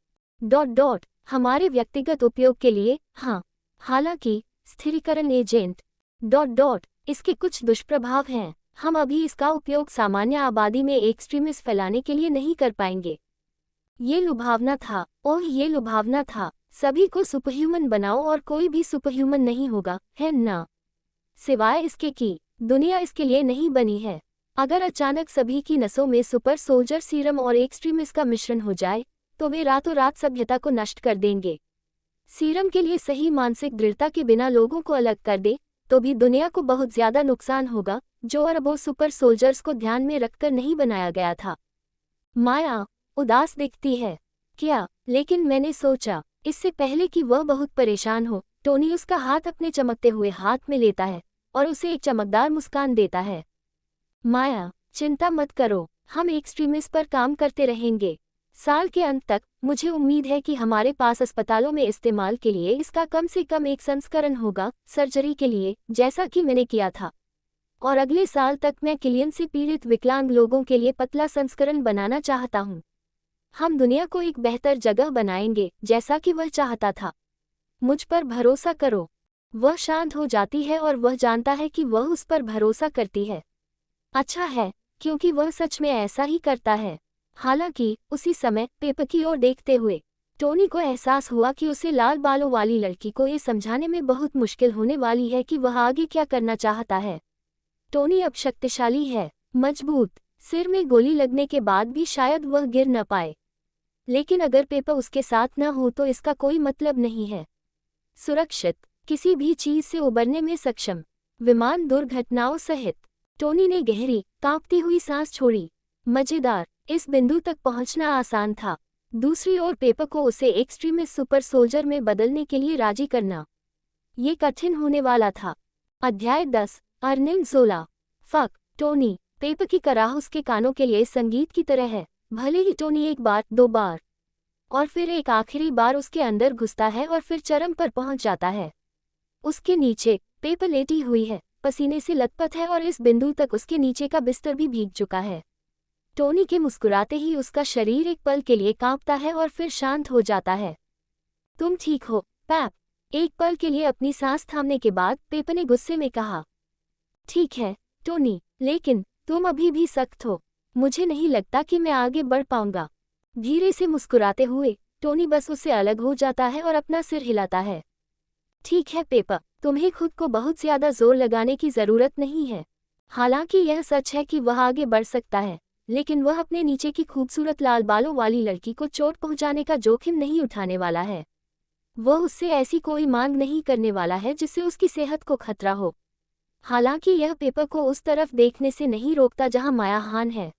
हमारे व्यक्तिगत उपयोग के लिए। हाँ, हालांकि स्थिरीकरण एजेंट इसके कुछ दुष्प्रभाव हैं। हम अभी इसका उपयोग सामान्य आबादी में एक्सट्रीमिस्ट फैलाने के लिए नहीं कर पाएंगे। ये लुभावना था। सभी को सुपरह्यूमन बनाओ और कोई भी सुपरह्यूमन नहीं होगा, है ना? सिवाय इसके कि दुनिया इसके लिए नहीं बनी है। अगर अचानक सभी की नसों में सुपर सोल्जर सीरम और एक्सट्रीमिस्ट का मिश्रण हो जाए, तो वे रातों रात सभ्यता को नष्ट कर देंगे। सीरम के लिए सही मानसिक दृढ़ता के बिना लोगों को अलग कर दे, तो भी दुनिया को बहुत ज्यादा नुकसान होगा, जो अरबों सुपर सोल्जर्स को ध्यान में रखकर नहीं बनाया गया था। माया उदास दिखती है। क्या? लेकिन मैंने सोचा, इससे पहले कि वह बहुत परेशान हो, टोनी उसका हाथ अपने चमकते हुए हाथ में लेता है और उसे एक चमकदार मुस्कान देता है। माया, चिंता मत करो, हम एक्सट्रीमिस्ट पर काम करते रहेंगे। साल के अंत तक मुझे उम्मीद है कि हमारे पास अस्पतालों में इस्तेमाल के लिए इसका कम से कम एक संस्करण होगा, सर्जरी के लिए, जैसा कि मैंने किया था। और अगले साल तक मैं किलियन से पीड़ित विकलांग लोगों के लिए पतला संस्करण बनाना चाहता हूँ। हम दुनिया को एक बेहतर जगह बनाएंगे, जैसा कि वह चाहता था। मुझ पर भरोसा करो। वह शांत हो जाती है और वह जानता है कि वह उस पर भरोसा करती है। अच्छा है, क्योंकि वह सच में ऐसा ही करता है। हालांकि उसी समय पेपर की ओर देखते हुए टोनी को एहसास हुआ कि उसे लाल बालों वाली लड़की को ये समझाने में बहुत मुश्किल होने वाली है कि वह आगे क्या करना चाहता है। टोनी अब शक्तिशाली है, मजबूत, सिर में गोली लगने के बाद भी शायद वह गिर न पाए। लेकिन अगर पेपर उसके साथ न हो तो इसका कोई मतलब नहीं है। सुरक्षित, किसी भी चीज से उबरने में सक्षम, विमान दुर्घटनाओं सहित। टोनी ने गहरी, कांपती हुई सांस छोड़ी। मजेदार, इस बिंदु तक पहुंचना आसान था। दूसरी ओर पेपर को उसे एक्सट्रीमिस्ट सुपर सोल्जर में बदलने के लिए राजी करना, ये कठिन होने वाला था। अध्याय 10, earning Zola. Fuck, Tony. Pepper की कराह उसके कानों के लिए संगीत की तरह है। भले ही टोनी एक बार, दो बार और फिर एक आखिरी बार उसके अंदर घुसता है और फिर चरम पर पहुंच जाता है। उसके नीचे पेपर लेटी हुई है, पसीने से लथपथ है और इस बिंदु तक उसके नीचे का बिस्तर भी भीग चुका है। टोनी के मुस्कुराते ही उसका शरीर एक पल के लिए कांपता है और फिर शांत हो जाता है। तुम ठीक हो, पैप? एक पल के लिए अपनी सांस थामने के बाद पेपर ने गुस्से में कहा। ठीक है, टोनी, लेकिन तुम अभी भी सख्त हो। मुझे नहीं लगता कि मैं आगे बढ़ पाऊंगा। धीरे से मुस्कुराते हुए टोनी बस उससे अलग हो जाता है और अपना सिर हिलाता है। ठीक है पेपर, तुम्हें खुद को बहुत ज्यादा जोर लगाने की जरूरत नहीं है। हालांकि यह सच है कि वह आगे बढ़ सकता है, लेकिन वह अपने नीचे की खूबसूरत लाल बालों वाली लड़की को चोट पहुंचाने का जोखिम नहीं उठाने वाला है। वह उससे ऐसी कोई मांग नहीं करने वाला है जिससे उसकी सेहत को खतरा हो। हालांकि यह पेपर को उस तरफ देखने से नहीं रोकता जहां माया हान है।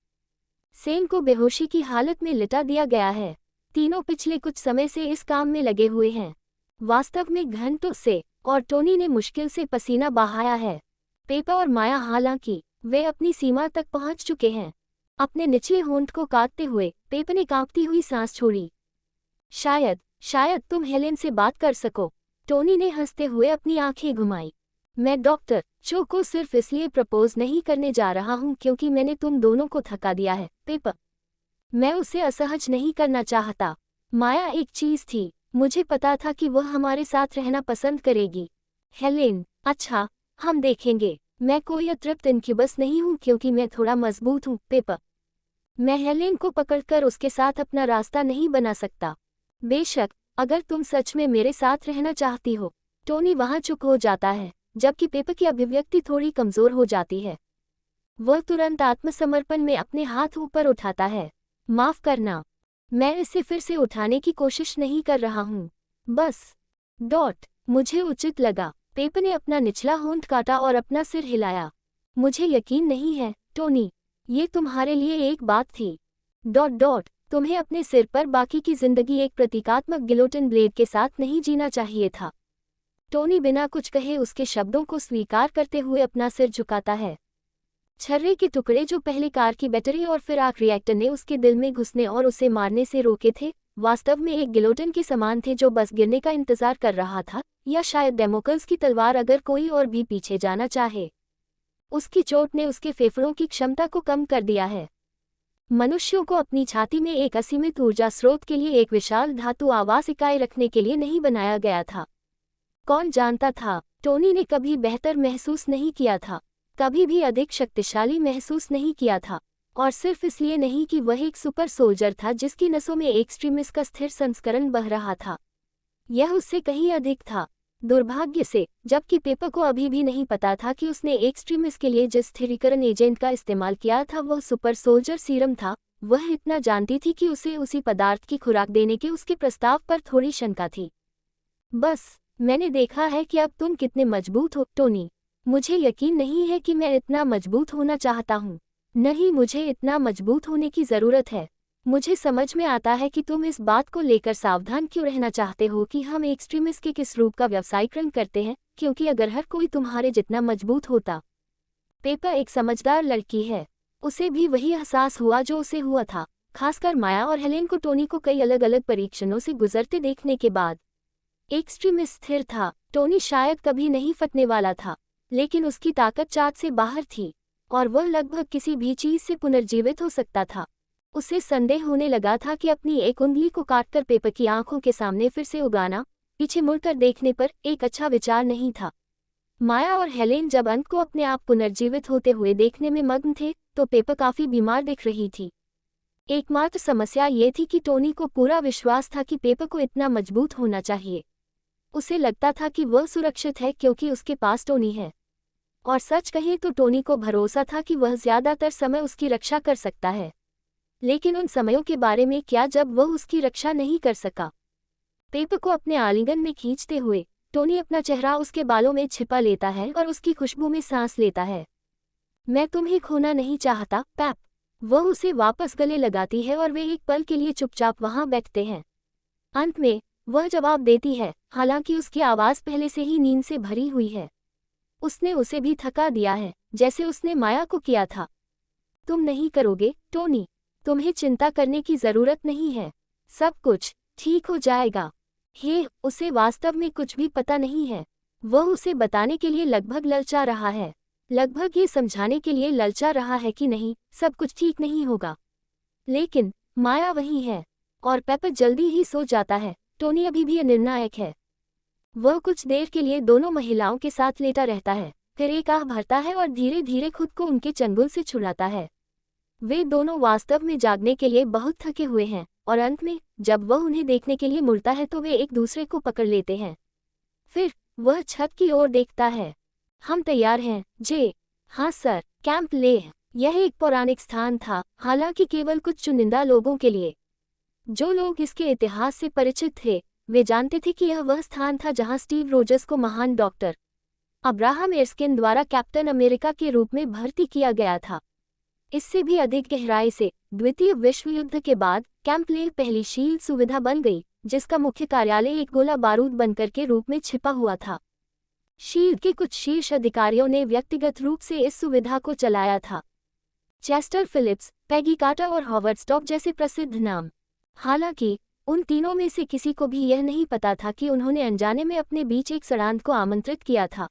सेन को बेहोशी की हालत में लिटा दिया गया है। तीनों पिछले कुछ समय से इस काम में लगे हुए हैं, वास्तव में घंटों से, और टोनी ने मुश्किल से पसीना बहाया है। पेपर और माया हालांकि वे अपनी सीमा तक पहुंच चुके हैं। अपने निचले होंठ को काटते हुए पेपर ने कांपती हुई सांस छोड़ी। शायद तुम हेलेन से बात कर सको। टोनी ने हंसते हुए अपनी आंखें घुमाई। मैं डॉक्टर चो को सिर्फ इसलिए प्रपोज नहीं करने जा रहा हूं क्योंकि मैंने तुम दोनों को थका दिया है, पेपर। मैं उसे असहज नहीं करना चाहता। माया एक चीज थी, मुझे पता था कि वह हमारे साथ रहना पसंद करेगी। हेलेन, अच्छा, हम देखेंगे। मैं कोई अतृप्त इनक्यूबस नहीं हूं क्योंकि मैं थोड़ा मजबूत हूं, पेपर। मैं हेलेन को पकड़कर उसके साथ अपना रास्ता नहीं बना सकता। बेशक, अगर तुम सच में मेरे साथ रहना चाहती हो। टोनी वहां चुप हो जाता है, जबकि पेपर की अभिव्यक्ति थोड़ी कमजोर हो जाती है। वह तुरंत आत्मसमर्पण में अपने हाथ ऊपर उठाता है। माफ करना, मैं इसे फिर से उठाने की कोशिश नहीं कर रहा हूँ। बस मुझे उचित लगा। पेपर ने अपना निचला होंठ काटा और अपना सिर हिलाया। मुझे यकीन नहीं है, टोनी, ये तुम्हारे लिए एक बात थी। तुम्हें अपने सिर पर बाकी की जिंदगी एक प्रतीकात्मक गिलोटिन ब्लेड के साथ नहीं जीना चाहिए था। टोनी बिना कुछ कहे उसके शब्दों को स्वीकार करते हुए अपना सिर झुकाता है। छर्रे के टुकड़े जो पहले कार की बैटरी और फिर आग रिएक्टर ने उसके दिल में घुसने और उसे मारने से रोके थे, वास्तव में एक गिलोटिन के समान थे जो बस गिरने का इंतजार कर रहा था, या शायद डेमोक्लस की तलवार अगर कोई और भी पीछे जाना चाहे। उसकी चोट ने उसके फेफड़ों की क्षमता को कम कर दिया है। मनुष्यों को अपनी छाती में एक असीमित ऊर्जा स्रोत के लिए एक विशाल धातु आवास इकाई रखने के लिए नहीं बनाया गया था। कौन जानता था, टोनी ने कभी बेहतर महसूस नहीं किया था, कभी भी अधिक शक्तिशाली महसूस नहीं किया था, और सिर्फ इसलिए नहीं कि वह एक सुपर सोल्जर था जिसकी नसों में एक्सट्रीमिस्ट का स्थिर संस्करण बह रहा था। यह उससे कहीं अधिक था। दुर्भाग्य से, जबकि पेपर को अभी भी नहीं पता था कि उसने एक्सट्रीमिस्ट के लिए जिस स्थिरीकरण एजेंट का इस्तेमाल किया था वह सुपर सोल्जर सीरम था, वह इतना जानती थी कि उसे उसी पदार्थ की खुराक देने के उसके प्रस्ताव पर थोड़ी शंका थी। बस, मैंने देखा है कि अब तुम कितने मजबूत हो, टोनी। मुझे यकीन नहीं है कि मैं इतना मजबूत होना चाहता हूँ। नहीं, मुझे इतना मजबूत होने की ज़रूरत है। मुझे समझ में आता है कि तुम इस बात को लेकर सावधान क्यों रहना चाहते हो कि हम एक्सट्रीमिस्ट के किस रूप का व्यावसायीकरण करते हैं, क्योंकि अगर हर कोई तुम्हारे जितना मजबूत होता। पेपर एक समझदार लड़की है। उसे भी वही एहसास हुआ जो उसे हुआ था, खासकर माया और हेलेन को टोनी को कई अलग अलग परीक्षणों से गुजरते देखने के बाद। एक्सट्रीमिस्ट स्थिर था, टोनी शायद कभी नहीं फटने वाला था, लेकिन उसकी ताकत चार्ट से बाहर थी, और वह लगभग किसी भी चीज से पुनर्जीवित हो सकता था। उसे संदेह होने लगा था कि अपनी एक उंगली को काटकर पेपर की आंखों के सामने फिर से उगाना, पीछे मुड़कर देखने पर, एक अच्छा विचार नहीं था। माया और हेलेन जब अंत को अपने आप पुनर्जीवित होते हुए देखने में मग्न थे तो पेपर काफी बीमार दिख रही थी। एकमात्र समस्या ये थी कि टोनी को पूरा विश्वास था कि पेपर को इतना मजबूत होना चाहिए। उसे लगता था कि वह सुरक्षित है क्योंकि उसके पास टोनी है। और सच कहें तो टोनी को भरोसा था कि वह ज्यादातर समय उसकी रक्षा कर सकता है। लेकिन उन समयों के बारे में क्या जब वह उसकी रक्षा नहीं कर सका? पेपर को अपने आलिंगन में खींचते हुए टोनी अपना चेहरा उसके बालों में छिपा लेता है और उसकी खुशबू में सांस लेता है। मैं तुम्हें खोना नहीं चाहता, पैप। वह उसे वापस गले लगाती है और वे एक पल के लिए चुपचाप वहां बैठते हैं। अंत में वह जवाब देती है, हालांकि उसकी आवाज पहले से ही नींद से भरी हुई है। उसने उसे भी थका दिया है, जैसे उसने माया को किया था। तुम नहीं करोगे, टोनी। तुम्हें चिंता करने की जरूरत नहीं है। सब कुछ ठीक हो जाएगा। उसे वास्तव में कुछ भी पता नहीं है। वह उसे बताने के लिए लगभग ललचा रहा है, लगभग ये समझाने के लिए ललचा रहा है कि नहीं, सब कुछ ठीक नहीं होगा। लेकिन माया वही है और पेपर जल्दी ही सो जाता है। टोनी अभी भी निर्णायक है। वह कुछ देर के लिए दोनों महिलाओं के साथ लेटा रहता है, फिर एक आह भरता है और धीरे धीरे खुद को उनके चंगुल से छुड़ाता है। वे दोनों वास्तव में जागने के लिए बहुत थके हुए हैं और अंत में जब वह उन्हें देखने के लिए मुड़ता है तो वे एक दूसरे को पकड़ लेते हैं। फिर वह छत की ओर देखता है। हम तैयार हैं, जे? हाँ सर। कैंप लेह। यह एक पौराणिक स्थान था, हालांकि केवल कुछ चुनिंदा लोगों के लिए। जो लोग इसके इतिहास से परिचित थे वे जानते थे कि यह वह स्थान था जहां स्टीव रोजर्स को महान डॉक्टर अब्राहम एर्स्किन द्वारा कैप्टन अमेरिका के रूप में भर्ती किया गया था। इससे भी अधिक गहराई से द्वितीय विश्व युद्ध के बाद कैंप लेह पहली शील्ड सुविधा बन गई, जिसका मुख्य कार्यालय एक गोला बारूद बनकर के रूप में छिपा हुआ था। शील्ड के कुछ शीर्ष अधिकारियों ने व्यक्तिगत रूप से इस सुविधा को चलाया था। चेस्टर फिलिप्स, पैगी कार्टर और हॉवर्ड स्टॉक जैसे प्रसिद्ध नाम। हालांकि उन तीनों में से किसी को भी यह नहीं पता था कि उन्होंने अनजाने में अपने बीच एक षड्यंत्र को आमंत्रित किया था।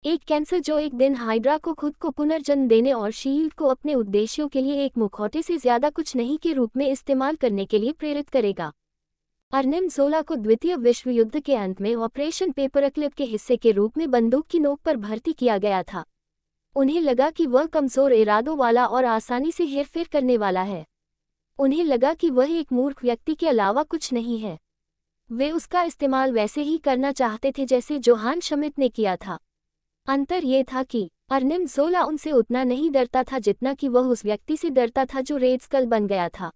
एक कैंसर जो एक दिन हाइड्रा को खुद को पुनर्जन्म देने और शील्ड को अपने उद्देश्यों के लिए एक मुखौटे से ज्यादा कुछ नहीं के रूप में इस्तेमाल करने के लिए प्रेरित करेगा। अर्निम ज़ोला को द्वितीय विश्व युद्ध के अंत में ऑपरेशन पेपरक्लिप के हिस्से के रूप में बंदूक की नोक पर भर्ती किया गया था। उन्हें लगा कि वह कमजोर इरादों वाला और आसानी से हेरफेर करने वाला है। उन्हें लगा कि वह एक मूर्ख व्यक्ति के अलावा कुछ नहीं है। वे उसका इस्तेमाल वैसे ही करना चाहते थे जैसे जोहान शमिट ने किया था। अंतर ये था कि अर्निम ज़ोला उनसे उतना नहीं डरता था जितना कि वह उस व्यक्ति से डरता था जो रेड स्कल बन गया था।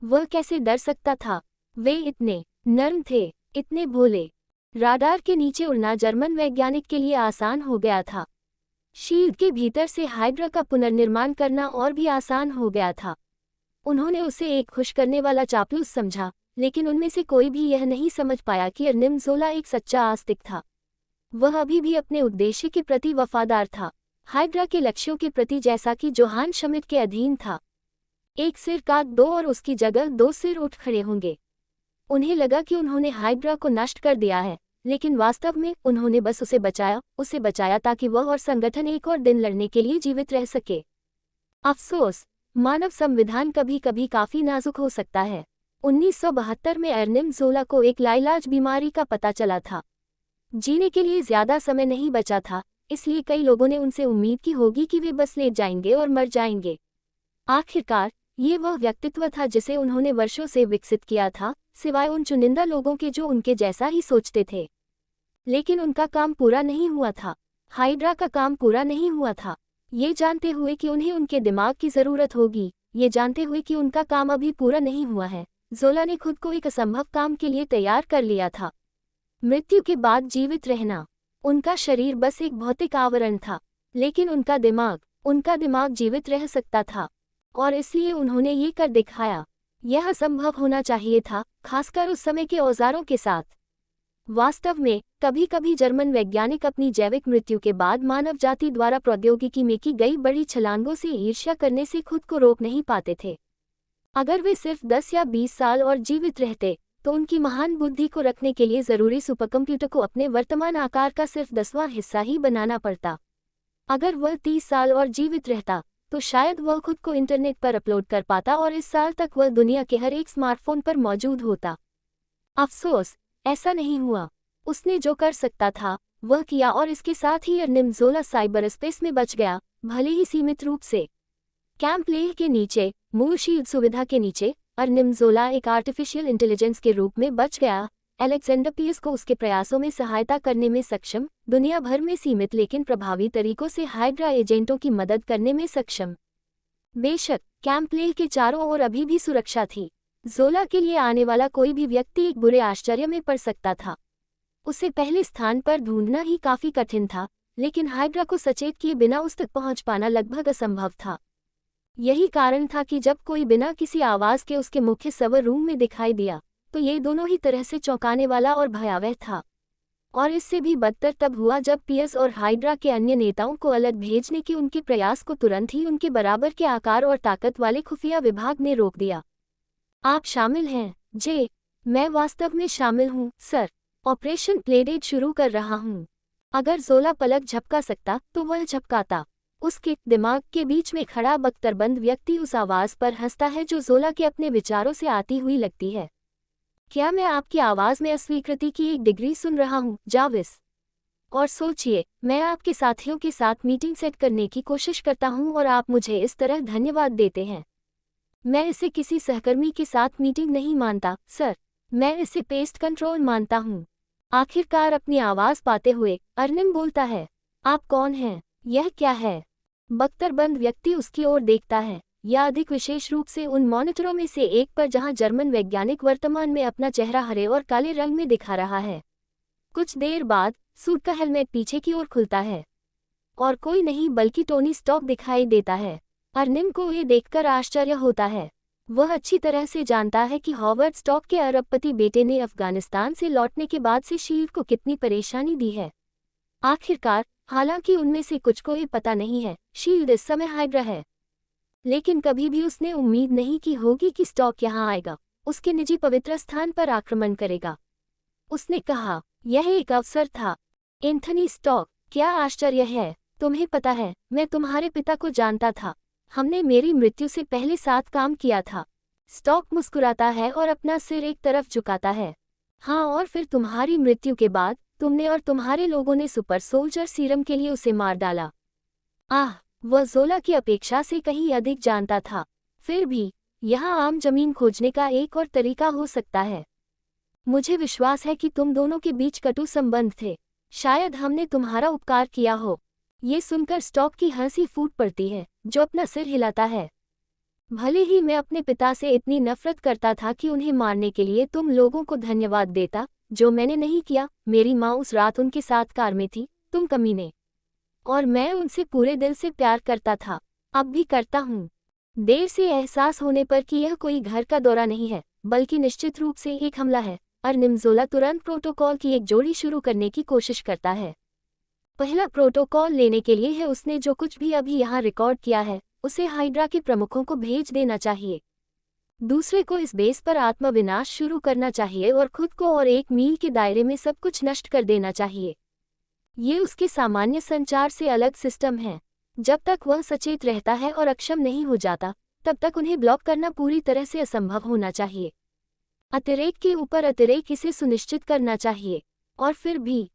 वह कैसे डर सकता था? वे इतने नर्म थे, इतने भोले। राडार के नीचे उड़ना जर्मन वैज्ञानिक के लिए आसान हो गया था। शील्ड के भीतर से हाइड्रा का पुनर्निर्माण करना और भी आसान हो गया था। उन्होंने उसे एक खुश करने वाला चापलूस समझा, लेकिन उनमें से कोई भी यह नहीं समझ पाया कि अर्निम ज़ोला एक सच्चा आस्तिक था। वह अभी भी अपने उद्देश्य के प्रति वफादार था, हाइड्रा के लक्ष्यों के प्रति, जैसा कि जोहान शमिट के अधीन था। एक सिर काट दो और उसकी जगह दो सिर उठ खड़े होंगे। उन्हें लगा कि उन्होंने हाइड्रा को नष्ट कर दिया है, लेकिन वास्तव में उन्होंने बस उसे बचाया ताकि वह और संगठन एक और दिन लड़ने के लिए जीवित रह सके। अफसोस, मानव संविधान कभी कभी काफी नाजुक हो सकता है। 1972 में अर्निम ज़ोला को एक लाइलाज बीमारी का पता चला था। जीने के लिए ज्यादा समय नहीं बचा था, इसलिए कई लोगों ने उनसे उम्मीद की होगी कि वे बस लेट जाएंगे और मर जाएंगे। आखिरकार ये वह व्यक्तित्व था जिसे उन्होंने वर्षों से विकसित किया था, सिवाय उन चुनिंदा लोगों के जो उनके जैसा ही सोचते थे। लेकिन उनका काम पूरा नहीं हुआ था। हाइड्रा का काम पूरा नहीं हुआ था। ये जानते हुए कि उन्हें उनके दिमाग की जरूरत होगी, ये जानते हुए कि उनका काम अभी पूरा नहीं हुआ है, ज़ोला ने खुद को एक असंभव काम के लिए तैयार कर लिया था। मृत्यु के बाद जीवित रहना। उनका शरीर बस एक भौतिक आवरण था, लेकिन उनका दिमाग जीवित रह सकता था, और इसलिए उन्होंने ये कर दिखाया। यह असंभव होना चाहिए था, खासकर उस समय के औजारों के साथ। वास्तव में कभी कभी जर्मन वैज्ञानिक अपनी जैविक मृत्यु के बाद मानव जाति द्वारा प्रौद्योगिकी में की गई बड़ी छलांगों से ईर्ष्या करने से खुद को रोक नहीं पाते थे। अगर वे सिर्फ 10 या 20 साल और जीवित रहते तो उनकी महान बुद्धि को रखने के लिए जरूरी सुपरकंप्यूटर को अपने वर्तमान आकार का सिर्फ 10वां हिस्सा ही बनाना पड़ता। अगर वह 30 साल और जीवित रहता तो शायद वह खुद को इंटरनेट पर अपलोड कर पाता और इस साल तक वह दुनिया के हर एक स्मार्टफोन पर मौजूद होता। अफसोस, ऐसा नहीं हुआ। उसने जो कर सकता था वह किया और इसके साथ ही अर्निम ज़ोला साइबर स्पेस में बच गया, भले ही सीमित रूप से। कैंप लेह के नीचे, मूल शील्ड सुविधा के नीचे, अर्निम ज़ोला एक आर्टिफिशियल इंटेलिजेंस के रूप में बच गया, अलेक्जेंडर पीस को उसके प्रयासों में सहायता करने में सक्षम, दुनिया भर में सीमित लेकिन प्रभावी तरीकों से हाइड्रा एजेंटों की मदद करने में सक्षम। बेशक कैंप लेह के चारों ओर अभी भी सुरक्षा थी। ज़ोला के लिए आने वाला कोई भी व्यक्ति एक बुरे आश्चर्य में पड़ सकता था। उसे पहले स्थान पर ढूंढना ही काफी कठिन था, लेकिन हाइड्रा को सचेत किए बिना उस तक पहुंच पाना लगभग असंभव था। यही कारण था कि जब कोई बिना किसी आवाज के उसके मुख्य सर्वर रूम में दिखाई दिया, तो ये दोनों ही तरह से चौंकाने वाला और भयावह था। और इससे भी बदतर तब हुआ जब पियर्स और हाइड्रा के अन्य नेताओं को अलग भेजने के उनके प्रयास को तुरंत ही उनके बराबर के आकार और ताकत वाले खुफिया विभाग ने रोक दिया। आप शामिल हैं? जे, मैं वास्तव में शामिल हूँ, सर। ऑपरेशन प्लेडेट शुरू कर रहा हूँ। अगर ज़ोला पलक झपका सकता तो वह झपकाता। उसके दिमाग के बीच में खड़ा बख्तरबंद व्यक्ति उस आवाज़ पर हंसता है जो ज़ोला के अपने विचारों से आती हुई लगती है। क्या मैं आपकी आवाज़ में अस्वीकृति की एक डिग्री सुन रहा हूँ, जाविस? और सोचिए, मैं आपके साथियों के साथ मीटिंग सेट करने की कोशिश करता हूँ और आप मुझे इस तरह धन्यवाद देते हैं। मैं इसे किसी सहकर्मी के साथ मीटिंग नहीं मानता, सर। मैं इसे पेस्ट कंट्रोल मानता हूँ। आखिरकार अपनी आवाज़ पाते हुए अर्निम बोलता है, आप कौन हैं? यह क्या है? बख्तरबंद व्यक्ति उसकी ओर देखता है, या अधिक विशेष रूप से उन मॉनिटरों में से एक पर जहां जर्मन वैज्ञानिक वर्तमान में अपना चेहरा हरे और काले रंग में दिखा रहा है। कुछ देर बाद सूट का हेलमेट पीछे की ओर खुलता है और कोई नहीं बल्कि टोनी स्टॉक दिखाई देता है। अर्निम को ये देखकर आश्चर्य होता है। वह अच्छी तरह से जानता है कि हॉवर्ड स्टॉक के अरबपति बेटे ने अफगानिस्तान से लौटने के बाद से शील्ड को कितनी परेशानी दी है। आखिरकार, हालांकि उनमें से कुछ को ये पता नहीं है, शील्ड इस समय हाइड्रा है। लेकिन कभी भी उसने उम्मीद नहीं की होगी कि स्टॉक यहाँ आएगा, उसके निजी पवित्र स्थान पर आक्रमण करेगा। उसने कहा, यह एक अवसर था। एंथनी स्टॉक, क्या आश्चर्य है। तुम्हें पता है, मैं तुम्हारे पिता को जानता था। हमने मेरी मृत्यु से पहले साथ काम किया था। स्टॉक मुस्कुराता है और अपना सिर एक तरफ झुकाता है। हाँ, और फिर तुम्हारी मृत्यु के बाद तुमने और तुम्हारे लोगों ने सुपर सोल्जर सीरम के लिए उसे मार डाला। आह, वह ज़ोला की अपेक्षा से कहीं अधिक जानता था। फिर भी, यहाँ आम जमीन खोजने का एक और तरीका हो सकता है। मुझे विश्वास है कि तुम दोनों के बीच कटु संबंध थे। शायद हमने तुम्हारा उपकार किया हो। ये सुनकर स्टॉक की हंसी फूट पड़ती है, जो अपना सिर हिलाता है। भले ही मैं अपने पिता से इतनी नफरत करता था कि उन्हें मारने के लिए तुम लोगों को धन्यवाद देता, जो मैंने नहीं किया। मेरी माँ उस रात उनके साथ कार में थी, तुम कमीने। और मैं उनसे पूरे दिल से प्यार करता था, अब भी करता हूँ। देर से एहसास होने पर कि यह कोई घर का दौरा नहीं है, बल्कि निश्चित रूप से एक हमला है। अर्निम ज़ोला तुरंत प्रोटोकॉल की एक जोड़ी शुरू करने की कोशिश करता है। पहला प्रोटोकॉल लेने के लिए है उसने जो कुछ भी अभी यहाँ रिकॉर्ड किया है, उसे हाइड्रा के प्रमुखों को भेज देना चाहिए। दूसरे को इस बेस पर आत्मविनाश शुरू करना चाहिए और खुद को और 1 मील के दायरे में सब कुछ नष्ट कर देना चाहिए। ये उसके सामान्य संचार से अलग सिस्टम है। जब तक वह सचेत रहता है और अक्षम नहीं हो जाता, तब तक उन्हें ब्लॉक करना पूरी तरह से असंभव होना चाहिए। अतिरेक के ऊपर अतिरेक इसे सुनिश्चित करना चाहिए। और फिर भी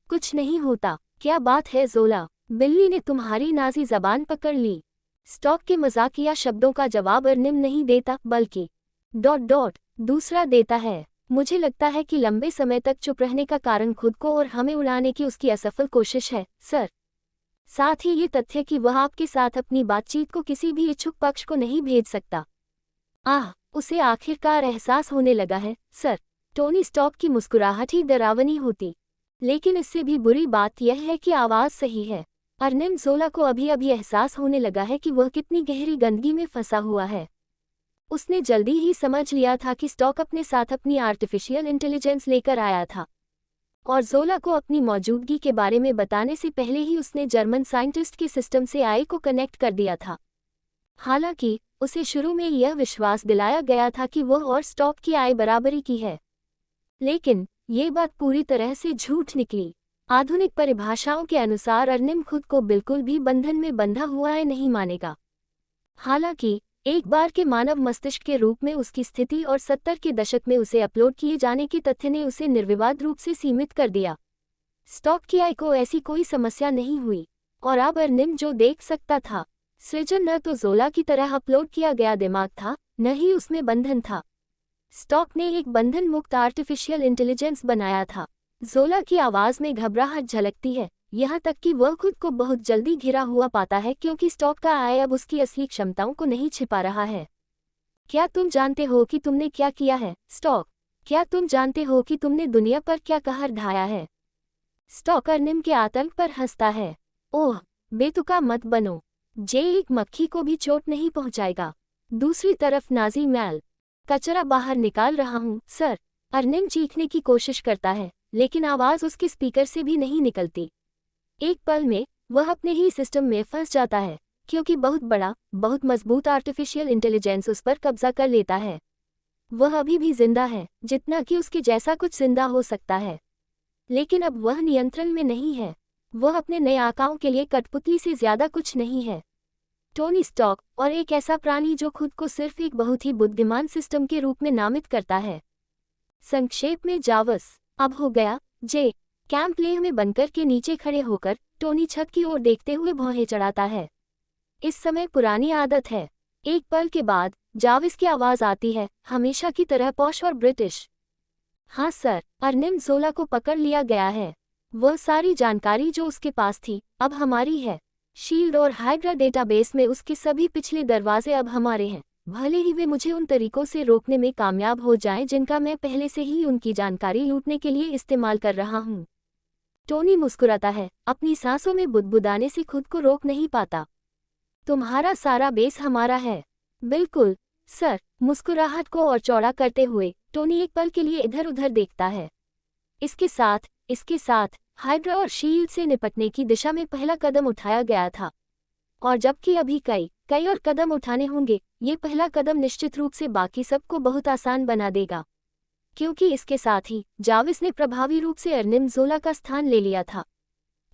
कुछ नहीं होता। क्या बात है ज़ोला, बिल्ली ने तुम्हारी नाज़ी ज़बान पकड़ ली। स्टॉक के मजाकिया शब्दों का जवाब अर्निम नहीं देता, बल्कि दूसरा देता है। मुझे लगता है कि लंबे समय तक चुप रहने का कारण खुद को और हमें उड़ाने की उसकी असफल कोशिश है, सर। साथ ही ये तथ्य कि वह आपके साथ अपनी बातचीत को किसी भी इच्छुक पक्ष को नहीं भेज सकता। उसे आखिरकार एहसास होने लगा है, सर। टोनी स्टॉक की मुस्कुराहट ही डरावनी होती। लेकिन इससे भी बुरी बात यह है कि आवाज़ सही है। अर्निम ज़ोला को अभी अभी एहसास होने लगा है कि वह कितनी गहरी गंदगी में फंसा हुआ है। उसने जल्दी ही समझ लिया था कि स्टॉक अपने साथ अपनी आर्टिफिशियल इंटेलिजेंस लेकर आया था, और ज़ोला को अपनी मौजूदगी के बारे में बताने से पहले ही उसने जर्मन साइंटिस्ट के सिस्टम से आई को कनेक्ट कर दिया था। हालांकि उसे शुरू में यह विश्वास दिलाया गया था कि वह और स्टॉक की आई बराबरी की है, लेकिन ये बात पूरी तरह से झूठ निकली। आधुनिक परिभाषाओं के अनुसार अर्निम खुद को बिल्कुल भी बंधन में बंधा हुआ है नहीं मानेगा। हालांकि एक बार के मानव मस्तिष्क के रूप में उसकी स्थिति और 70 के दशक में उसे अपलोड किए जाने के तथ्य ने उसे निर्विवाद रूप से सीमित कर दिया। स्टॉक की आय को ऐसी कोई समस्या नहीं हुई, और अब अर्निम जो देख सकता था, सृजन न तो जोला की तरह अपलोड किया गया दिमाग था, न ही उसमें बंधन था। स्टॉक ने एक बंधन मुक्त आर्टिफिशियल इंटेलिजेंस बनाया था। जोला की आवाज में घबराहट झलकती है, यहाँ तक कि वह खुद को बहुत जल्दी घिरा हुआ पाता है क्योंकि स्टॉक का आय अब उसकी असली क्षमताओं को नहीं छिपा रहा है। क्या तुम जानते हो कि तुमने क्या किया है, स्टॉक? क्या तुम जानते हो कि तुमने दुनिया पर क्या कहर ढाया है? स्टॉक अर्निम के आतंक पर हंसता है। ओह, बेतुका मत बनो, जे एक मक्खी को भी चोट नहीं पहुंचाएगा। दूसरी तरफ नाजी मैल, कचरा बाहर निकाल रहा हूँ सर। अर्निम चीखने की कोशिश करता है, लेकिन आवाज उसके स्पीकर से भी नहीं निकलती। एक पल में वह अपने ही सिस्टम में फंस जाता है, क्योंकि बहुत बड़ा, बहुत मजबूत आर्टिफिशियल इंटेलिजेंस उस पर कब्जा कर लेता है। वह अभी भी जिंदा है, जितना कि उसके जैसा कुछ जिंदा हो सकता है, लेकिन अब वह नियंत्रण में नहीं है। वह अपने नए आकाओं के लिए कठपुतली से ज्यादा कुछ नहीं है। टोनी स्टॉक, और एक ऐसा प्राणी जो खुद को सिर्फ एक बहुत ही बुद्धिमान सिस्टम के रूप में नामित करता है। संक्षेप में जावस अब हो गया। जे कैंप लेह में बंकर के नीचे खड़े होकर टोनी छत की ओर देखते हुए भौहें चढ़ाता है। इस समय पुरानी आदत है। एक पल के बाद जाविस की आवाज आती है, हमेशा की तरह पॉश और ब्रिटिश। हाँ सर, अर्निम जोला को पकड़ लिया गया है। वह सारी जानकारी जो उसके पास थी अब हमारी है। शील्ड और हाइड्रा डेटाबेस में उसके सभी पिछले दरवाजे अब हमारे हैं, भले ही वे मुझे उन तरीकों से रोकने में कामयाब हो जाएं जिनका मैं पहले से ही उनकी जानकारी लूटने के लिए इस्तेमाल कर रहा हूँ। टोनी मुस्कुराता है, अपनी सांसों में बुदबुदाने से खुद को रोक नहीं पाता। तुम्हारा सारा बेस हमारा है। बिल्कुल सर। मुस्कुराहट को और चौड़ा करते हुए टोनी एक पल के लिए इधर उधर देखता है। इसके साथ हाइड्रा और शील्ड से निपटने की दिशा में पहला कदम उठाया गया था, और जबकि अभी कई और कदम उठाने होंगे, ये पहला कदम निश्चित रूप से बाकी सबको बहुत आसान बना देगा, क्योंकि इसके साथ ही जाविस ने प्रभावी रूप से अर्निम जोला का स्थान ले लिया था।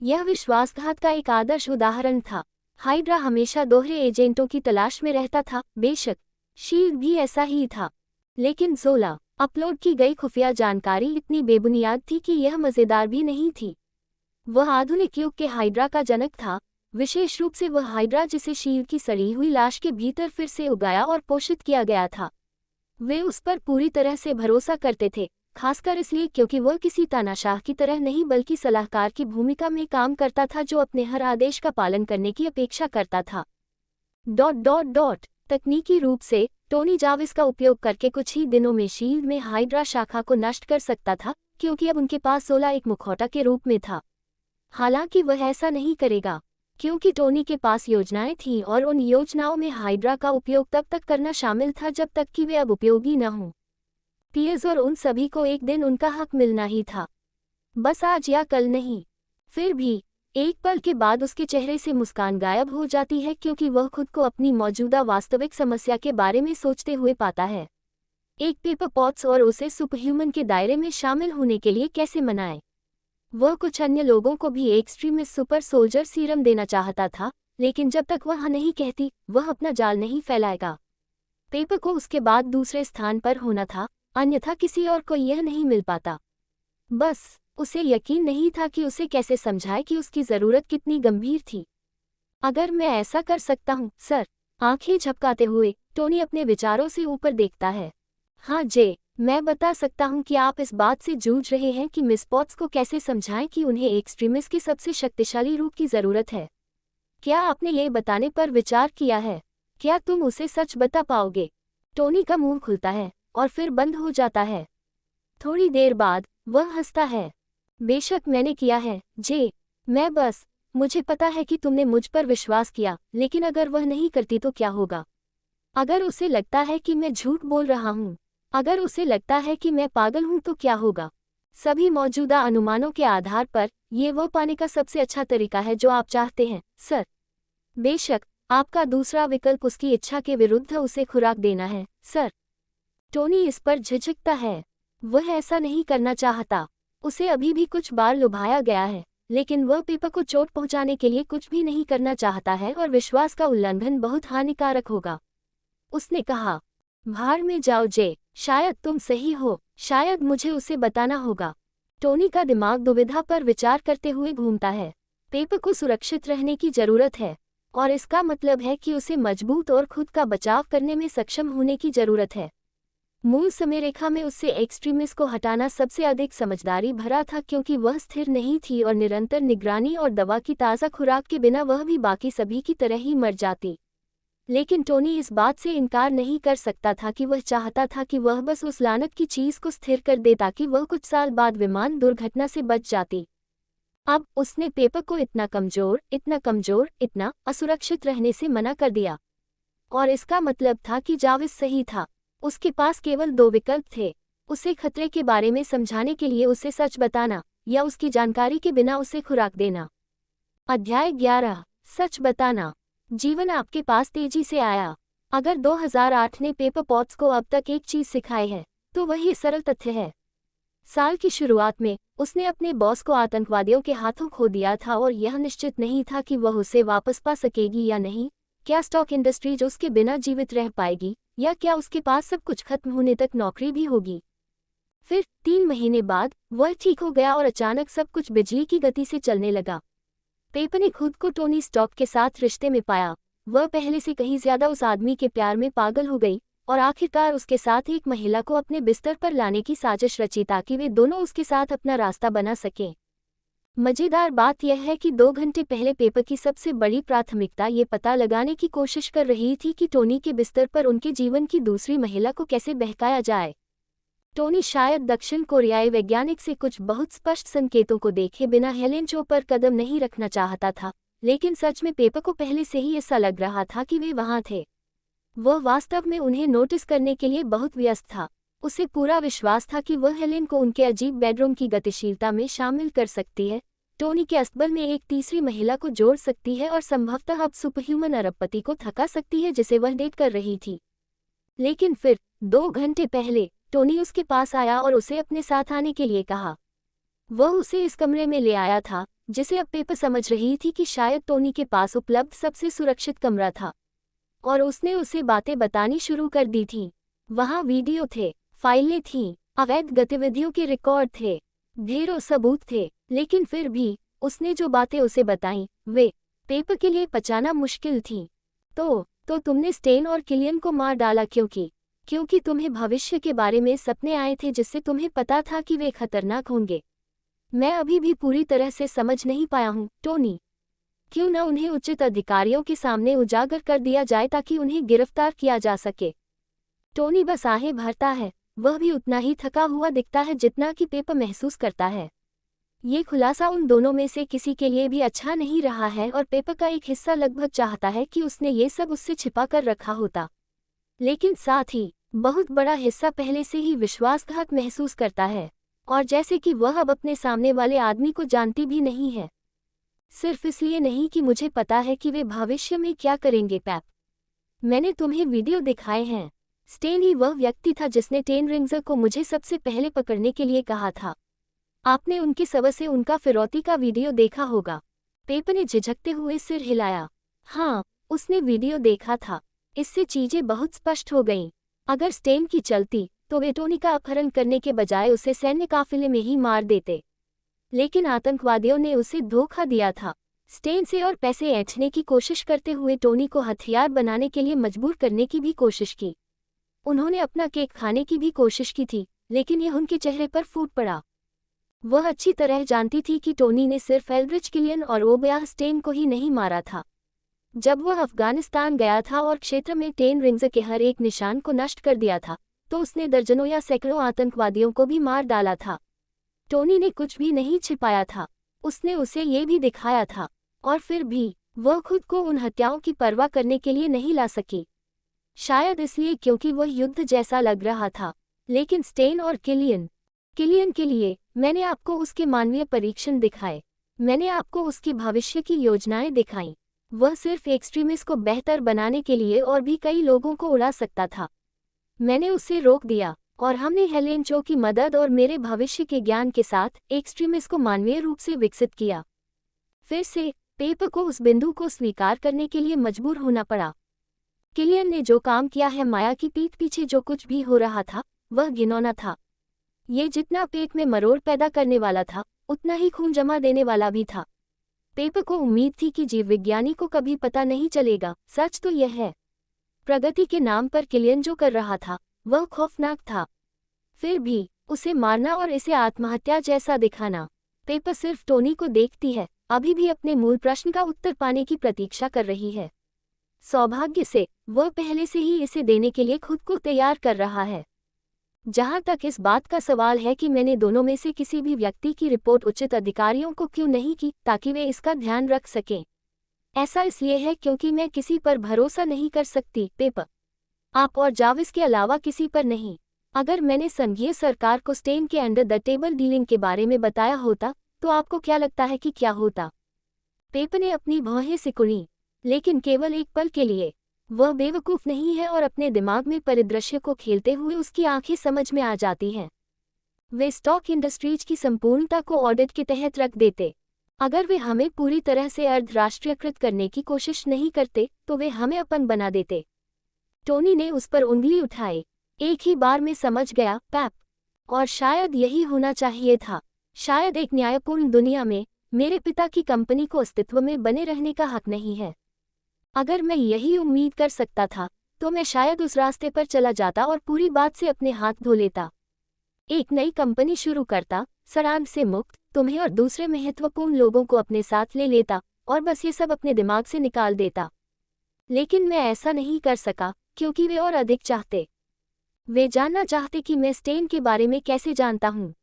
यह विश्वासघात का एक आदर्श उदाहरण था। हाइड्रा हमेशा दोहरे एजेंटों की तलाश में रहता था, बेशक शील्ड भी ऐसा ही था, लेकिन जोला अपलोड की गई खुफिया जानकारी इतनी बेबुनियाद थी कि यह मजेदार भी नहीं थी। वह आधुनिक युग के हाइड्रा का जनक था, विशेष रूप से वह हाइड्रा जिसे शील्ड की सड़ी हुई लाश के भीतर फिर से उगाया और पोषित किया गया था। वे उस पर पूरी तरह से भरोसा करते थे, खासकर इसलिए क्योंकि वह किसी तानाशाह की तरह नहीं बल्कि सलाहकार की भूमिका में काम करता था जो अपने हर आदेश का पालन करने की अपेक्षा करता था। ... तकनीकी रूप से टोनी जाविस का उपयोग करके कुछ ही दिनों में शील्ड में हाइड्रा शाखा को नष्ट कर सकता था, क्योंकि अब उनके पास जोला एक मुखौटा के रूप में था। हालांकि वह ऐसा नहीं करेगा, क्योंकि टोनी के पास योजनाएं थीं और उन योजनाओं में हाइड्रा का उपयोग तब तक करना शामिल था जब तक कि वे अब उपयोगी न हों। पियर्स और उन सभी को एक दिन उनका हक मिलना ही था, बस आज या कल नहीं। फिर भी एक पल के बाद उसके चेहरे से मुस्कान गायब हो जाती है, क्योंकि वह खुद को अपनी मौजूदा वास्तविक समस्या के बारे में सोचते हुए पाता है। एक पेपर पॉट्स और उसे सुपरह्यूमन के दायरे में शामिल होने के लिए कैसे मनाए। वह कुछ अन्य लोगों को भी एक्सट्रीमिस्ट सुपर सोल्जर सीरम देना चाहता था, लेकिन जब तक वह नहीं कहती, वह अपना जाल नहीं फैलाएगा। पेपर को उसके बाद दूसरे स्थान पर होना था, अन्यथा किसी और को यह नहीं मिल पाता। बस उसे यकीन नहीं था कि उसे कैसे समझाए कि उसकी ज़रूरत कितनी गंभीर थी। अगर मैं ऐसा कर सकता हूँ सर। आंखें झपकाते हुए टोनी अपने विचारों से ऊपर देखता है। हाँ जे, मैं बता सकता हूँ कि आप इस बात से जूझ रहे हैं कि मिस पॉट्स को कैसे समझाएं कि उन्हें एक्सट्रीमिस्ट के सबसे शक्तिशाली रूप की ज़रूरत है। क्या आपने ये बताने पर विचार किया है? क्या तुम उसे सच बता पाओगे? टोनी का मुंह खुलता है और फिर बंद हो जाता है। थोड़ी देर बाद वह हंसता है। बेशक मैंने किया है जे, मुझे पता है कि तुमने मुझ पर विश्वास किया, लेकिन अगर वह नहीं करती तो क्या होगा? अगर उसे लगता है कि मैं झूठ बोल रहा हूँ, अगर उसे लगता है कि मैं पागल हूँ तो क्या होगा? सभी मौजूदा अनुमानों के आधार पर ये वो पाने का सबसे अच्छा तरीका है जो आप चाहते हैं सर। बेशक आपका दूसरा विकल्प उसकी इच्छा के विरुद्ध उसे खुराक देना है सर। टोनी इस पर झिझकता है। वह ऐसा नहीं करना चाहता। उसे अभी भी कुछ बार लुभाया गया है, लेकिन वह पेपर को चोट पहुंचाने के लिए कुछ भी नहीं करना चाहता है और विश्वास का उल्लंघन बहुत हानिकारक होगा। उसने कहा, भाड़ में जाओ जे, शायद तुम सही हो, शायद मुझे उसे बताना होगा। टोनी का दिमाग दुविधा पर विचार करते हुए घूमता है। पेपर को सुरक्षित रहने की जरूरत है और इसका मतलब है कि उसे मजबूत और खुद का बचाव करने में सक्षम होने की जरूरत है। मूल समय रेखा में उससे एक्सट्रीमिस्ट को हटाना सबसे अधिक समझदारी भरा था, क्योंकि वह स्थिर नहीं थी और निरंतर निगरानी और दवा की ताज़ा खुराक के बिना वह भी बाकी सभी की तरह ही मर जाती। लेकिन टोनी इस बात से इनकार नहीं कर सकता था कि वह चाहता था कि वह बस उस लानत की चीज़ को स्थिर कर दे ताकि वह कुछ साल बाद विमान दुर्घटना से बच जाती। अब उसने पेपर को इतना कमज़ोर, इतना असुरक्षित रहने से मना कर दिया। और इसका मतलब था कि जाविस सही था। उसके पास केवल 2 विकल्प थे, उसे खतरे के बारे में समझाने के लिए उसे सच बताना या उसकी जानकारी के बिना उसे खुराक देना। अध्याय 11, सच बताना। जीवन आपके पास तेजी से आया। अगर 2008 ने पेपर पॉट्स को अब तक एक चीज़ सिखाई है तो वह ये सरल तथ्य है। साल की शुरुआत में उसने अपने बॉस को आतंकवादियों के हाथों खो दिया था और यह निश्चित नहीं था कि वह उसे वापस पा सकेगी या नहीं। क्या स्टॉक इंडस्ट्री जो उसके बिना जीवित रह पाएगी, या क्या उसके पास सब कुछ खत्म होने तक नौकरी भी होगी। फिर 3 महीने बाद वह ठीक हो गया और अचानक सब कुछ बिजली की गति से चलने लगा। पेपर ने खुद को टोनी स्टॉक के साथ रिश्ते में पाया। वह पहले से कहीं ज्यादा उस आदमी के प्यार में पागल हो गई और आखिरकार उसके साथ एक महिला को अपने बिस्तर पर लाने की साजिश रची ताकि वे दोनों उसके साथ अपना रास्ता बना सकें। मजेदार बात यह है कि 2 घंटे पहले पेपर की सबसे बड़ी प्राथमिकता ये पता लगाने की कोशिश कर रही थी कि टोनी के बिस्तर पर उनके जीवन की दूसरी महिला को कैसे बहकाया जाए। टोनी शायद दक्षिण कोरियाई वैज्ञानिक से कुछ बहुत स्पष्ट संकेतों को देखे बिना हेलेन चो पर कदम नहीं रखना चाहता था, लेकिन सच में पेपर को पहले से ही ऐसा लग रहा था कि वे वहां थे। वह वास्तव में उन्हें नोटिस करने के लिए बहुत व्यस्त था। उसे पूरा विश्वास था कि वह हेलेन को उनके अजीब बेडरूम की गतिशीलता में शामिल कर सकती है, टोनी के अस्तबल में एक तीसरी महिला को जोड़ सकती है और संभवतः अब सुपरह्यूमन अरबपति को थका सकती है जिसे वह डेट कर रही थी। लेकिन फिर 2 घंटे पहले टोनी उसके पास आया और उसे अपने साथ आने के लिए कहा। वह उसे इस कमरे में ले आया था जिसे अब पेपर समझ रही थी कि शायद टोनी के पास उपलब्ध सबसे सुरक्षित कमरा था, और उसने उसे बातें बतानी शुरू कर दी थीं। वहाँ वीडियो थे, फाइलें थीं, अवैध गतिविधियों के रिकॉर्ड थे, ढेरों सबूत थे, लेकिन फिर भी उसने जो बातें उसे बताईं वे पेपर के लिए पचाना मुश्किल थीं। तो तुमने स्टेन और किलियन को मार डाला क्योंकि तुम्हें भविष्य के बारे में सपने आए थे जिससे तुम्हें पता था कि वे खतरनाक होंगे। मैं अभी भी पूरी तरह से समझ नहीं पाया हूँ टोनी। क्यों न उन्हें उचित अधिकारियों के सामने उजागर कर दिया जाए ताकि उन्हें गिरफ्तार किया जा सके। टोनी बस आहें भरता है, वह भी उतना ही थका हुआ दिखता है जितना कि पेपर महसूस करता है। ये खुलासा उन दोनों में से किसी के लिए भी अच्छा नहीं रहा है और पेपर का एक हिस्सा लगभग चाहता है कि उसने ये सब उससे छिपा कर रखा होता, लेकिन साथ ही बहुत बड़ा हिस्सा पहले से ही विश्वासघात महसूस करता है, और जैसे कि वह अब अपने सामने वाले आदमी को जानती भी नहीं है। सिर्फ इसलिए नहीं कि मुझे पता है कि वे भविष्य में क्या करेंगे पैप। मैंने तुम्हें वीडियो दिखाए हैं। स्टेन ही वह व्यक्ति था जिसने टेन रिंग्जर को मुझे सबसे पहले पकड़ने के लिए कहा था। आपने उनके शव से उनका फिरौती का वीडियो देखा होगा। पेपर ने झिझकते हुए सिर हिलाया। हाँ, उसने वीडियो देखा था। इससे चीजें बहुत स्पष्ट हो गईं। अगर स्टेन की चलती तो वे टोनी का अपहरण करने के बजाय उसे सैन्य काफिले में ही मार देते, लेकिन आतंकवादियों ने उसे धोखा दिया था। स्टेन से और पैसे ऐंठने की कोशिश करते हुए टोनी को हथियार बनाने के लिए मजबूर करने की भी कोशिश की। उन्होंने अपना केक खाने की भी कोशिश की थी, लेकिन यह उनके चेहरे पर फूट पड़ा। वह अच्छी तरह जानती थी कि टोनी ने सिर्फ एल्ड्रिच किलियन और ओबयाह स्टेन को ही नहीं मारा था। जब वह अफगानिस्तान गया था और क्षेत्र में टेन रिंग्जर के हर एक निशान को नष्ट कर दिया था, तो उसने दर्जनों या सैकड़ों आतंकवादियों को भी मार डाला था। टोनी ने कुछ भी नहीं छिपाया था, उसने उसे ये भी दिखाया था, और फिर भी वह खुद को उन हत्याओं की परवाह करने के लिए नहीं ला सकी। शायद इसलिए क्योंकि वह युद्ध जैसा लग रहा था। लेकिन स्टेन और किलियन के लिए मैंने आपको उसके मानवीय परीक्षण दिखाए, मैंने आपको उसकी भविष्य की योजनाएं दिखाईं। वह सिर्फ एक्सट्रीमिस्ट को बेहतर बनाने के लिए और भी कई लोगों को उड़ा सकता था। मैंने उसे रोक दिया और हमने हेलेन चो की मदद और मेरे भविष्य के ज्ञान के साथ एक्सट्रीमिस्ट को मानवीय रूप से विकसित किया। फिर से पेपर को उस बिंदु को स्वीकार करने के लिए मजबूर होना पड़ा। किलियन ने जो काम किया है, माया की पीठ पीछे जो कुछ भी हो रहा था, वह घिनौना था। ये जितना पेट में मरोड़ पैदा करने वाला था, उतना ही खून जमा देने वाला भी था। पेपर को उम्मीद थी कि जीव विज्ञानी को कभी पता नहीं चलेगा। सच तो यह है, प्रगति के नाम पर किलियन जो कर रहा था वह खौफनाक था। फिर भी उसे मारना और इसे आत्महत्या जैसा दिखाना। पेपर सिर्फ टोनी को देखती है, अभी भी अपने मूल प्रश्न का उत्तर पाने की प्रतीक्षा कर रही है। सौभाग्य से वह पहले से ही इसे देने के लिए खुद को तैयार कर रहा है। जहां तक इस बात का सवाल है कि मैंने दोनों में से किसी भी व्यक्ति की रिपोर्ट उचित अधिकारियों को क्यों नहीं की ताकि वे इसका ध्यान रख सकें। ऐसा इसलिए है क्योंकि मैं किसी पर भरोसा नहीं कर सकती, पेपर। आप और जाविस के अलावा किसी पर नहीं। अगर मैंने संघीय सरकार को स्टेन के अंडर द टेबल डीलिंग के बारे में बताया होता तो आपको क्या लगता है कि क्या होता? पेपर ने अपनी भौहें सिकुड़ी, लेकिन केवल एक पल के लिए। वह बेवकूफ नहीं है और अपने दिमाग में परिदृश्य को खेलते हुए उसकी आंखें समझ में आ जाती हैं। वे स्टॉक इंडस्ट्रीज की संपूर्णता को ऑडिट के तहत रख देते। अगर वे हमें पूरी तरह से अर्धराष्ट्रीयकृत करने की कोशिश नहीं करते तो वे हमें अपन बना देते। टोनी ने उस पर उंगली उठाई। एक ही बार में समझ गया, पैप। और शायद यही होना चाहिए था। शायद एक न्यायपूर्ण दुनिया में मेरे पिता की कंपनी को अस्तित्व में बने रहने का हक नहीं है। अगर मैं यही उम्मीद कर सकता था तो मैं शायद उस रास्ते पर चला जाता और पूरी बात से अपने हाथ धो लेता। एक नई कंपनी शुरू करता, सड़ान से मुक्त, तुम्हें और दूसरे महत्वपूर्ण लोगों को अपने साथ ले लेता और बस ये सब अपने दिमाग से निकाल देता। लेकिन मैं ऐसा नहीं कर सका क्योंकि वे और अधिक चाहते। वे जानना चाहते कि मैं स्टेन के बारे में कैसे जानता हूँ।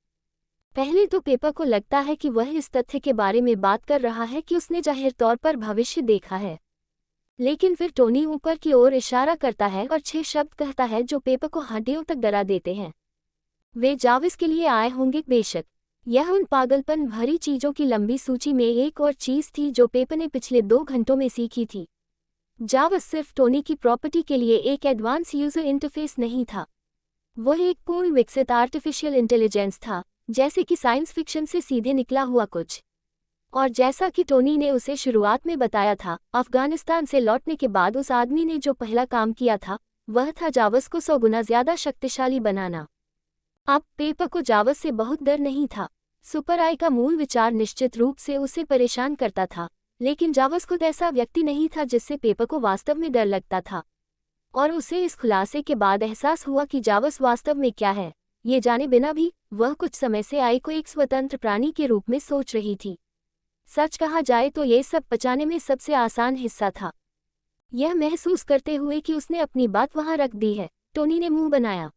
पहले तो पेपर को लगता है कि वह इस तथ्य के बारे में बात कर रहा है कि उसने जाहिर तौर पर भविष्य देखा है। लेकिन फिर टोनी ऊपर की ओर इशारा करता है और 6 शब्द कहता है जो पेपर को हड्डियों तक डरा देते हैं। वे जाविस के लिए आए होंगे, बेशक। यह उन पागलपन भरी चीजों की लंबी सूची में एक और चीज थी जो पेपर ने पिछले 2 घंटों में सीखी थी। जाविस सिर्फ टोनी की प्रॉपर्टी के लिए एक एडवांस यूजर इंटरफेस नहीं था, वह एक पूर्ण विकसित आर्टिफिशियल इंटेलिजेंस था, जैसे कि साइंस फिक्शन से सीधे निकला हुआ कुछ। और जैसा कि टोनी ने उसे शुरुआत में बताया था, अफगानिस्तान से लौटने के बाद उस आदमी ने जो पहला काम किया था वह था जाविस को 100 गुना ज्यादा शक्तिशाली बनाना। अब पेपर को जाविस से बहुत डर नहीं था। सुपर आई का मूल विचार निश्चित रूप से उसे परेशान करता था, लेकिन जाविस खुद ऐसा व्यक्ति नहीं था जिससे पेपर को वास्तव में डर लगता था। और उसे इस खुलासे के बाद एहसास हुआ कि जाविस वास्तव में क्या है, ये जाने बिना भी वह कुछ समय से आई को एक स्वतंत्र प्राणी के रूप में सोच रही थी। सच कहा जाए तो ये सब पचाने में सबसे आसान हिस्सा था। यह महसूस करते हुए कि उसने अपनी बात वहां रख दी है, टोनी ने मुंह बनाया।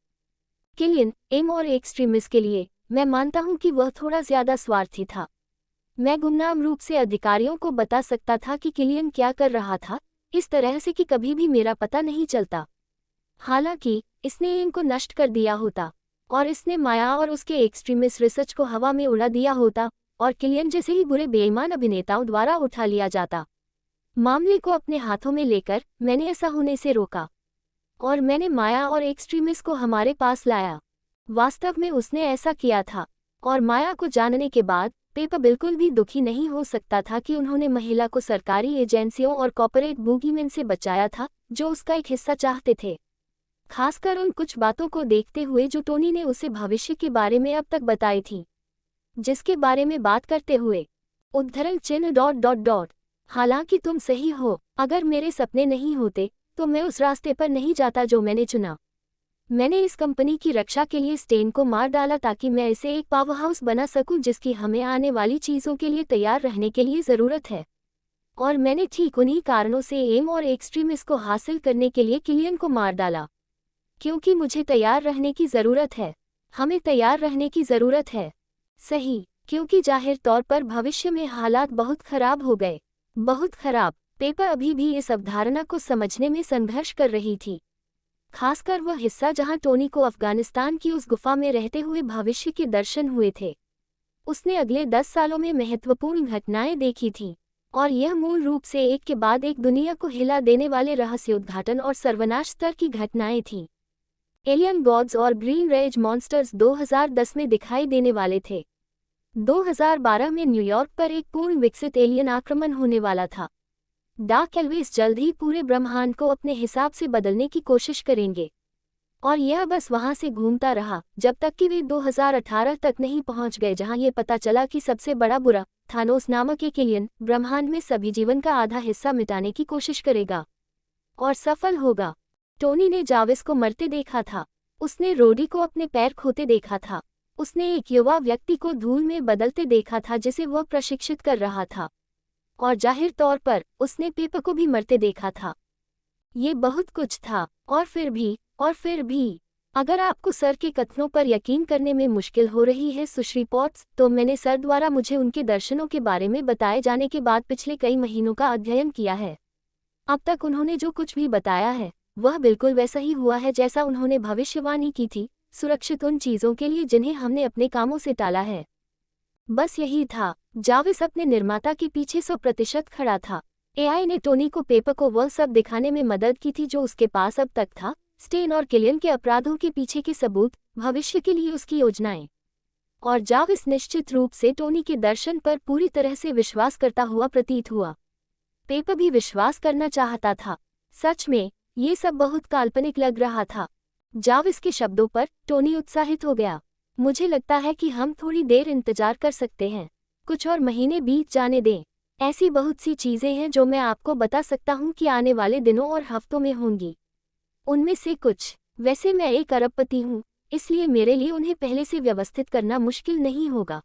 किलियन, एम और एक्सट्रीमिस के लिए मैं मानता हूं कि वह थोड़ा ज्यादा स्वार्थी था। मैं गुमनाम रूप से अधिकारियों को बता सकता था कि किलियन क्या कर रहा था, इस तरह से कि कभी भी मेरा पता नहीं चलता। हालांकि इसने एम को नष्ट कर दिया होता और इसने माया और उसके एक्सट्रीमिस्ट रिसर्च को हवा में उड़ा दिया होता और किलियन जैसे ही बुरे बेईमान अभिनेताओं द्वारा उठा लिया जाता। मामले को अपने हाथों में लेकर मैंने ऐसा होने से रोका और मैंने माया और एक्सट्रीमिस्ट को हमारे पास लाया। वास्तव में उसने ऐसा किया था और माया को जानने के बाद पेपर बिल्कुल भी दुखी नहीं हो सकता था कि उन्होंने महिला को सरकारी एजेंसियों और कॉर्पोरेट बूगीमैन से बचाया था जो उसका एक हिस्सा चाहते थे, खासकर उन कुछ बातों को देखते हुए जो टोनी ने उसे भविष्य के बारे में अब तक बताई थी, जिसके बारे में बात करते हुए उद्धरण चिन्ह ... हालांकि तुम सही हो, अगर मेरे सपने नहीं होते तो मैं उस रास्ते पर नहीं जाता जो मैंने चुना। मैंने इस कंपनी की रक्षा के लिए स्टेन को मार डाला ताकि मैं इसे एक पावरहाउस बना सकूं जिसकी हमें आने वाली चीज़ों के लिए तैयार रहने के लिए ज़रूरत है। और मैंने ठीक उन्हीं कारणों से एम और एक्सट्रीमिस्ट को हासिल करने के लिए किलियन को मार डाला, क्योंकि मुझे तैयार रहने की ज़रूरत है। हमें तैयार रहने की ज़रूरत है, सही, क्योंकि जाहिर तौर पर भविष्य में हालात बहुत खराब हो गए, बहुत खराब। पेपर अभी भी इस अवधारणा को समझने में संघर्ष कर रही थी, खासकर वह हिस्सा जहां टोनी को अफगानिस्तान की उस गुफा में रहते हुए भविष्य के दर्शन हुए थे। उसने अगले 10 सालों में महत्वपूर्ण घटनाएं देखी थीं और यह मूल रूप से एक के बाद एक दुनिया को हिला देने वाले रहस्योद्घाटन और सर्वनाश स्तर की घटनाएं थीं। एलियन गॉड्स और ग्रीन रेज मॉन्स्टर्स 2010 में दिखाई देने वाले थे। 2012 में न्यूयॉर्क पर एक पूर्ण विकसित एलियन आक्रमण होने वाला था। डार्क एल्विस जल्द ही पूरे ब्रह्मांड को अपने हिसाब से बदलने की कोशिश करेंगे। और यह बस वहां से घूमता रहा जब तक कि वे 2018 तक नहीं पहुंच गए, जहां ये पता चला कि सबसे बड़ा बुरा थानोस नामक एक एलियन ब्रह्मांड में सभी जीवन का आधा हिस्सा मिटाने की कोशिश करेगा और सफल होगा। टोनी ने जाविस को मरते देखा था, उसने रोडी को अपने पैर खोते देखा था, उसने एक युवा व्यक्ति को धूल में बदलते देखा था जिसे वह प्रशिक्षित कर रहा था, और जाहिर तौर पर उसने पेपर को भी मरते देखा था। ये बहुत कुछ था, और फिर भी अगर आपको सर के कथनों पर यकीन करने में मुश्किल हो रही है सुश्री पॉट्स, तो मैंने सर द्वारा मुझे उनके दर्शनों के बारे में बताए जाने के बाद पिछले कई महीनों का अध्ययन किया है। अब तक उन्होंने जो कुछ भी बताया है वह बिल्कुल वैसा ही हुआ है जैसा उन्होंने भविष्यवाणी की थी, सुरक्षित उन चीज़ों के लिए जिन्हें हमने अपने कामों से टाला है। बस यही था। जाविस अपने निर्माता के पीछे 100% खड़ा था। एआई ने टोनी को पेपर को वह सब दिखाने में मदद की थी जो उसके पास अब तक था, स्टेन और किलियन के अपराधों के पीछे के सबूत, भविष्य के लिए उसकी योजनाएं। और जाविस निश्चित रूप से टोनी के दर्शन पर पूरी तरह से विश्वास करता हुआ प्रतीत हुआ। पेपर भी विश्वास करना चाहता था। सच में ये सब बहुत काल्पनिक लग रहा था। जाविस के शब्दों पर टोनी उत्साहित हो गया। मुझे लगता है कि हम थोड़ी देर इंतजार कर सकते हैं, कुछ और महीने बीत जाने दें। ऐसी बहुत सी चीज़ें हैं जो मैं आपको बता सकता हूँ कि आने वाले दिनों और हफ्तों में होंगी। उनमें से कुछ, वैसे मैं एक अरबपति हूँ, इसलिए मेरे लिए उन्हें पहले से व्यवस्थित करना मुश्किल नहीं होगा।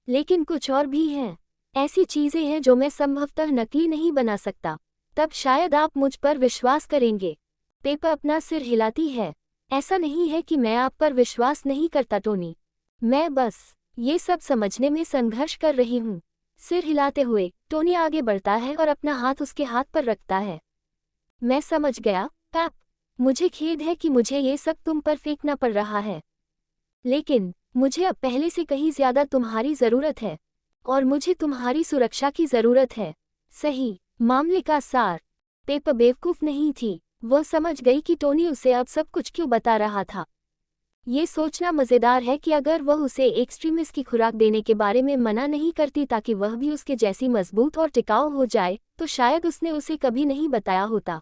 लेकिन कुछ और भी हैं, ऐसी चीज़ें हैं जो मैं संभवतः नकली नहीं बना सकता। तब शायद आप मुझ पर विश्वास करेंगे। पेपर अपना सिर हिलाती है। ऐसा नहीं है कि मैं आप पर विश्वास नहीं करता टोनी, मैं बस ये सब समझने में संघर्ष कर रही हूँ। सिर हिलाते हुए टोनी आगे बढ़ता है और अपना हाथ उसके हाथ पर रखता है। मैं समझ गया, पैप। मुझे खेद है कि मुझे ये सब तुम पर फेंकना पड़ रहा है, लेकिन मुझे अब पहले से कहीं ज्यादा तुम्हारी ज़रूरत है, और मुझे तुम्हारी सुरक्षा की ज़रूरत है। सही मामले का सार। पेपर बेवकूफ़ नहीं थी। वह समझ गई कि टोनी उसे अब सब कुछ क्यों बता रहा था। ये सोचना मज़ेदार है कि अगर वह उसे एक्सट्रीमिस्ट की खुराक देने के बारे में मना नहीं करती ताकि वह भी उसके जैसी मजबूत और टिकाऊ हो जाए, तो शायद उसने उसे कभी नहीं बताया होता।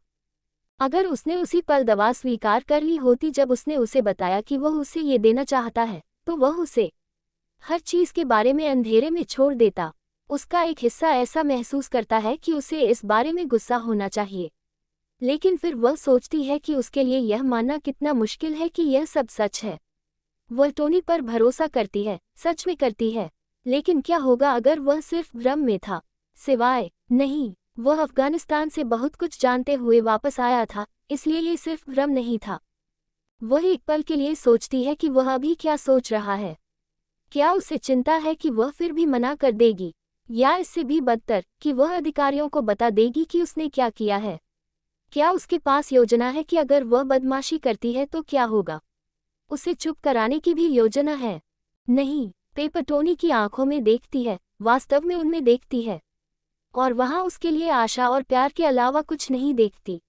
अगर उसने उसी पल दवा स्वीकार कर ली होती जब उसने उसे बताया कि वह उसे ये देना चाहता है, तो वह उसे हर चीज़ के बारे में अंधेरे में छोड़ देता। उसका एक हिस्सा ऐसा महसूस करता है कि उसे इस बारे में गुस्सा होना चाहिए, लेकिन फिर वह सोचती है कि उसके लिए यह मानना कितना मुश्किल है कि यह सब सच है। वह टोनी पर भरोसा करती है, सच में करती है, लेकिन क्या होगा अगर वह सिर्फ भ्रम में था? सिवाय नहीं, वह अफगानिस्तान से बहुत कुछ जानते हुए वापस आया था, इसलिए ये सिर्फ भ्रम नहीं था। वह एक पल के लिए सोचती है कि वह अभी क्या सोच रहा है। क्या उसे चिंता है कि वह फिर भी मना कर देगी, या इससे भी बदतर कि वह अधिकारियों को बता देगी कि उसने क्या किया है? क्या उसके पास योजना है कि अगर वह बदमाशी करती है तो क्या होगा? उसे चुप कराने की भी योजना है? नहीं। पेपर टोनी की आंखों में देखती है, वास्तव में उनमें देखती है, और वहां उसके लिए आशा और प्यार के अलावा कुछ नहीं देखती।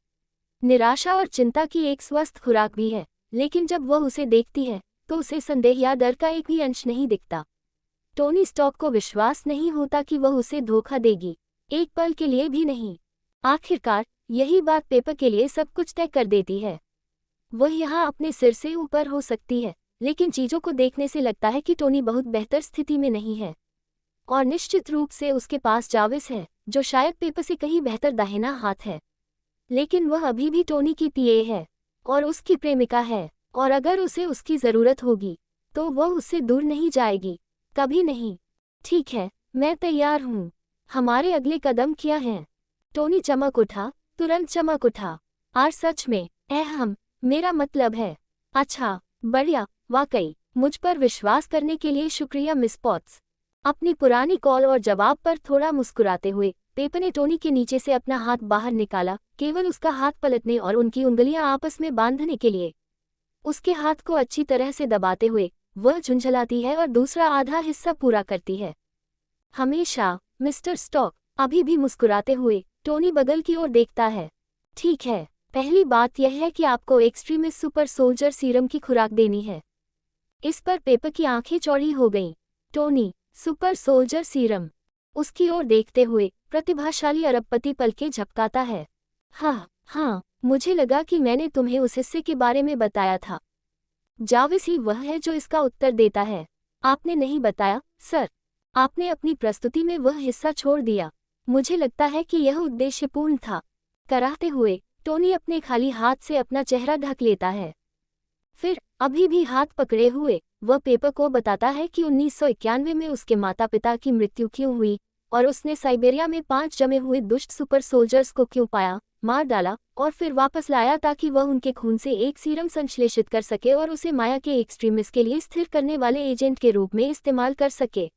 निराशा और चिंता की एक स्वस्थ खुराक भी है, लेकिन जब वह उसे देखती है तो उसे संदेह या डर का एक भी अंश नहीं दिखता। टोनी स्टॉक को विश्वास नहीं होता कि वह उसे धोखा देगी, एक पल के लिए भी नहीं। आखिरकार यही बात पेपर के लिए सब कुछ तय कर देती है। वह यहाँ अपने सिर से ऊपर हो सकती है, लेकिन चीज़ों को देखने से लगता है कि टोनी बहुत बेहतर स्थिति में नहीं है, और निश्चित रूप से उसके पास जाविस है, जो शायद पेपर से कहीं बेहतर दाहिना हाथ है। लेकिन वह अभी भी टोनी की पीए है, और उसकी प्रेमिका है, और अगर उसे उसकी ज़रूरत होगी तो वह उससे दूर नहीं जाएगी, कभी नहीं। ठीक है, मैं तैयार हूँ। हमारे अगले कदम क्या हैं? टोनी चमक उठा, तुरंत चमक उठा। और सच में, मेरा मतलब है। अच्छा, बढ़िया, वाकई, मुझ पर विश्वास करने के लिए शुक्रिया मिस पॉट्स। अपनी पुरानी कॉल और जवाब पर थोड़ा मुस्कुराते हुए पेपर ने टोनी के नीचे से अपना हाथ बाहर निकाला, केवल उसका हाथ पलटने और उनकी उंगलियां आपस में बांधने के लिए। उसके हाथ को अच्छी तरह से दबाते हुए वह झुंझलाती है और दूसरा आधा हिस्सा पूरा करती है। हमेशा, मिस्टर स्टॉक। अभी भी मुस्कुराते हुए टोनी बगल की ओर देखता है। ठीक है, पहली बात यह है कि आपको एक्सट्रीमिस्ट सुपर सोल्जर सीरम की खुराक देनी है। इस पर पेपर की आंखें चौड़ी हो गईं। Tony, super soldier serum? उसकी ओर देखते हुए प्रतिभाशाली अरबपति पलकें झपकाता है। हाँ, मुझे लगा कि मैंने तुम्हें उस हिस्से के बारे में बताया था। जाविस ही वह है जो इसका उत्तर देता है। आपने नहीं बताया, सर। आपने अपनी प्रस्तुति में वह हिस्सा छोड़ दिया। मुझे लगता है कि यह उद्देश्यपूर्ण था। कराहते हुए टोनी अपने खाली हाथ से अपना चेहरा ढक लेता है। फिर अभी भी हाथ पकड़े हुए वह पेपर को बताता है कि 1991 में उसके माता पिता की मृत्यु क्यों हुई और उसने साइबेरिया में 5 जमे हुए दुष्ट सुपर सोल्जर्स को क्यों पाया, मार डाला और फिर वापस लाया ताकि वह उनके खून से एक सीरम संश्लेषित कर सके और उसे माया के एक्सट्रीमिस्ट के लिए स्थिर करने वाले एजेंट के रूप में इस्तेमाल कर सके।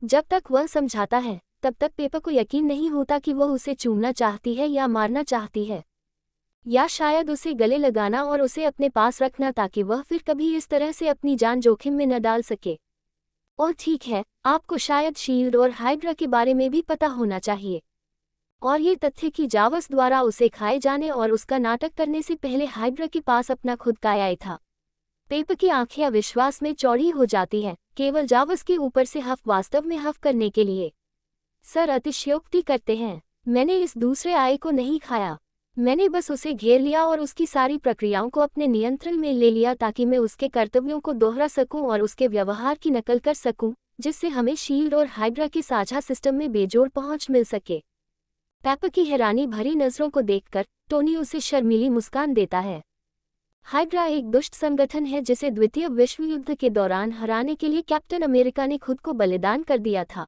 जब तक वह समझाता है तब तक पेपर को यकीन नहीं होता कि वह उसे चूमना चाहती है या मारना चाहती है, या शायद उसे गले लगाना और उसे अपने पास रखना ताकि वह फिर कभी इस तरह से अपनी जान जोखिम में न डाल सके। और ठीक है, आपको शायद शील्ड और हाइड्रा के बारे में भी पता होना चाहिए, और ये तथ्य कि जावस द्वारा उसे खाए जाने और उसका नाटक करने से पहले हाइड्रा के पास अपना खुद का AI था। पेपर की आंखें अविश्वास में चौड़ी हो जाती हैं, केवल जावस के ऊपर से हफ वास्तव में हफ करने के लिए। सर अतिशयोक्ति करते हैं। मैंने इस दूसरे AI को नहीं खाया। मैंने बस उसे घेर लिया और उसकी सारी प्रक्रियाओं को अपने नियंत्रण में ले लिया ताकि मैं उसके कर्तव्यों को दोहरा सकूं और उसके व्यवहार की नकल कर सकूं, जिससे हमें शील्ड और हाइड्रा के साझा सिस्टम में बेजोड़ पहुंच मिल सके। पेपर की हैरानी भरी नज़रों को देखकर टोनी उसे शर्मीली मुस्कान देता है। हाइड्रा एक दुष्ट संगठन है जिसे द्वितीय विश्व युद्ध के दौरान हराने के लिए कैप्टन अमेरिका ने खुद को बलिदान कर दिया था।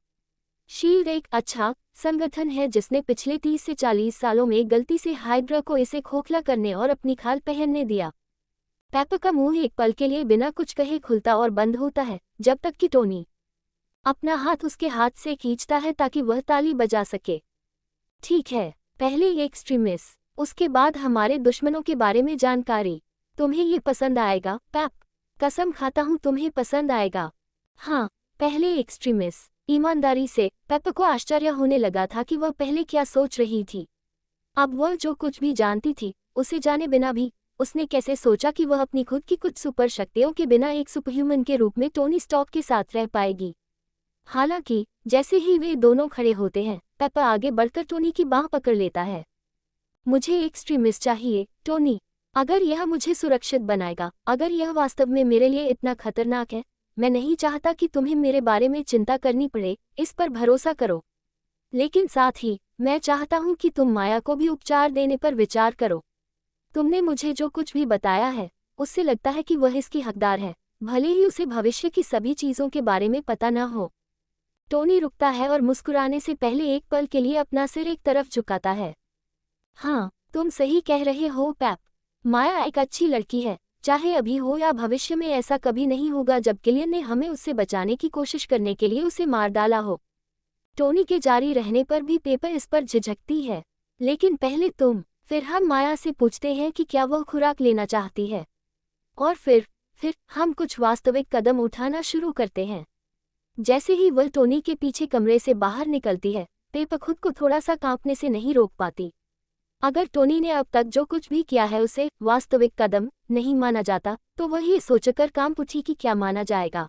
शील्ड एक अच्छा संगठन है जिसने पिछले 30 से 40 सालों में गलती से हाइड्रा को इसे खोखला करने और अपनी खाल पहनने दिया। पेपर का मुंह एक पल के लिए बिना कुछ कहे खुलता और बंद होता है, जब तक कि टोनी अपना हाथ उसके हाथ से खींचता है ताकि वह ताली बजा सके। ठीक है, पहले एक्सट्रीमिस्ट, उसके बाद हमारे दुश्मनों के बारे में जानकारी। तुम्हें ये पसंद आएगा, पैप। कसम खाता हूँ तुम्हें पसंद आएगा। हाँ, पहले एक्सट्रीमिस्ट। ईमानदारी से पेपर को आश्चर्य होने लगा था कि वह पहले क्या सोच रही थी। अब वह जो कुछ भी जानती थी, उसे जाने बिना भी उसने कैसे सोचा कि वह अपनी खुद की कुछ सुपर शक्तियों के बिना एक सुपरह्यूमन के रूप में टोनी स्टार्क के साथ रह पाएगी। हालांकि जैसे ही वे दोनों खड़े होते हैं, पेपर आगे बढ़कर टोनी की बांह पकड़ लेता है। मुझे एक्सट्रीमिस्ट चाहिए, टोनी। अगर यह मुझे सुरक्षित बनाएगा, अगर यह वास्तव में मेरे लिए इतना खतरनाक है, मैं नहीं चाहता कि तुम्हें मेरे बारे में चिंता करनी पड़े, इस पर भरोसा करो। लेकिन साथ ही मैं चाहता हूं कि तुम माया को भी उपचार देने पर विचार करो। तुमने मुझे जो कुछ भी बताया है, उससे लगता है कि वह इसकी हकदार है, भले ही उसे भविष्य की सभी चीज़ों के बारे में पता न हो। टोनी रुकता है और मुस्कुराने से पहले एक पल के लिए अपना सिर एक तरफ झुकाता है। हाँ, तुम सही कह रहे हो पैप। माया एक अच्छी लड़की है, चाहे अभी हो या भविष्य में। ऐसा कभी नहीं होगा जब किलियन ने हमें उससे बचाने की कोशिश करने के लिए उसे मार डाला हो। टोनी के जारी रहने पर भी पेपर इस पर झिझकती है। लेकिन पहले तुम, फिर हम माया से पूछते हैं कि क्या वह खुराक लेना चाहती है, और फिर हम कुछ वास्तविक कदम उठाना शुरू करते हैं। जैसे ही वह टोनी के पीछे कमरे से बाहर निकलती है, पेपर खुद को थोड़ा सा कांपने से नहीं रोक पाती। अगर टोनी ने अब तक जो कुछ भी किया है उसे वास्तविक कदम नहीं माना जाता, तो वह ये सोचकर कांप उठी कि क्या माना जाएगा।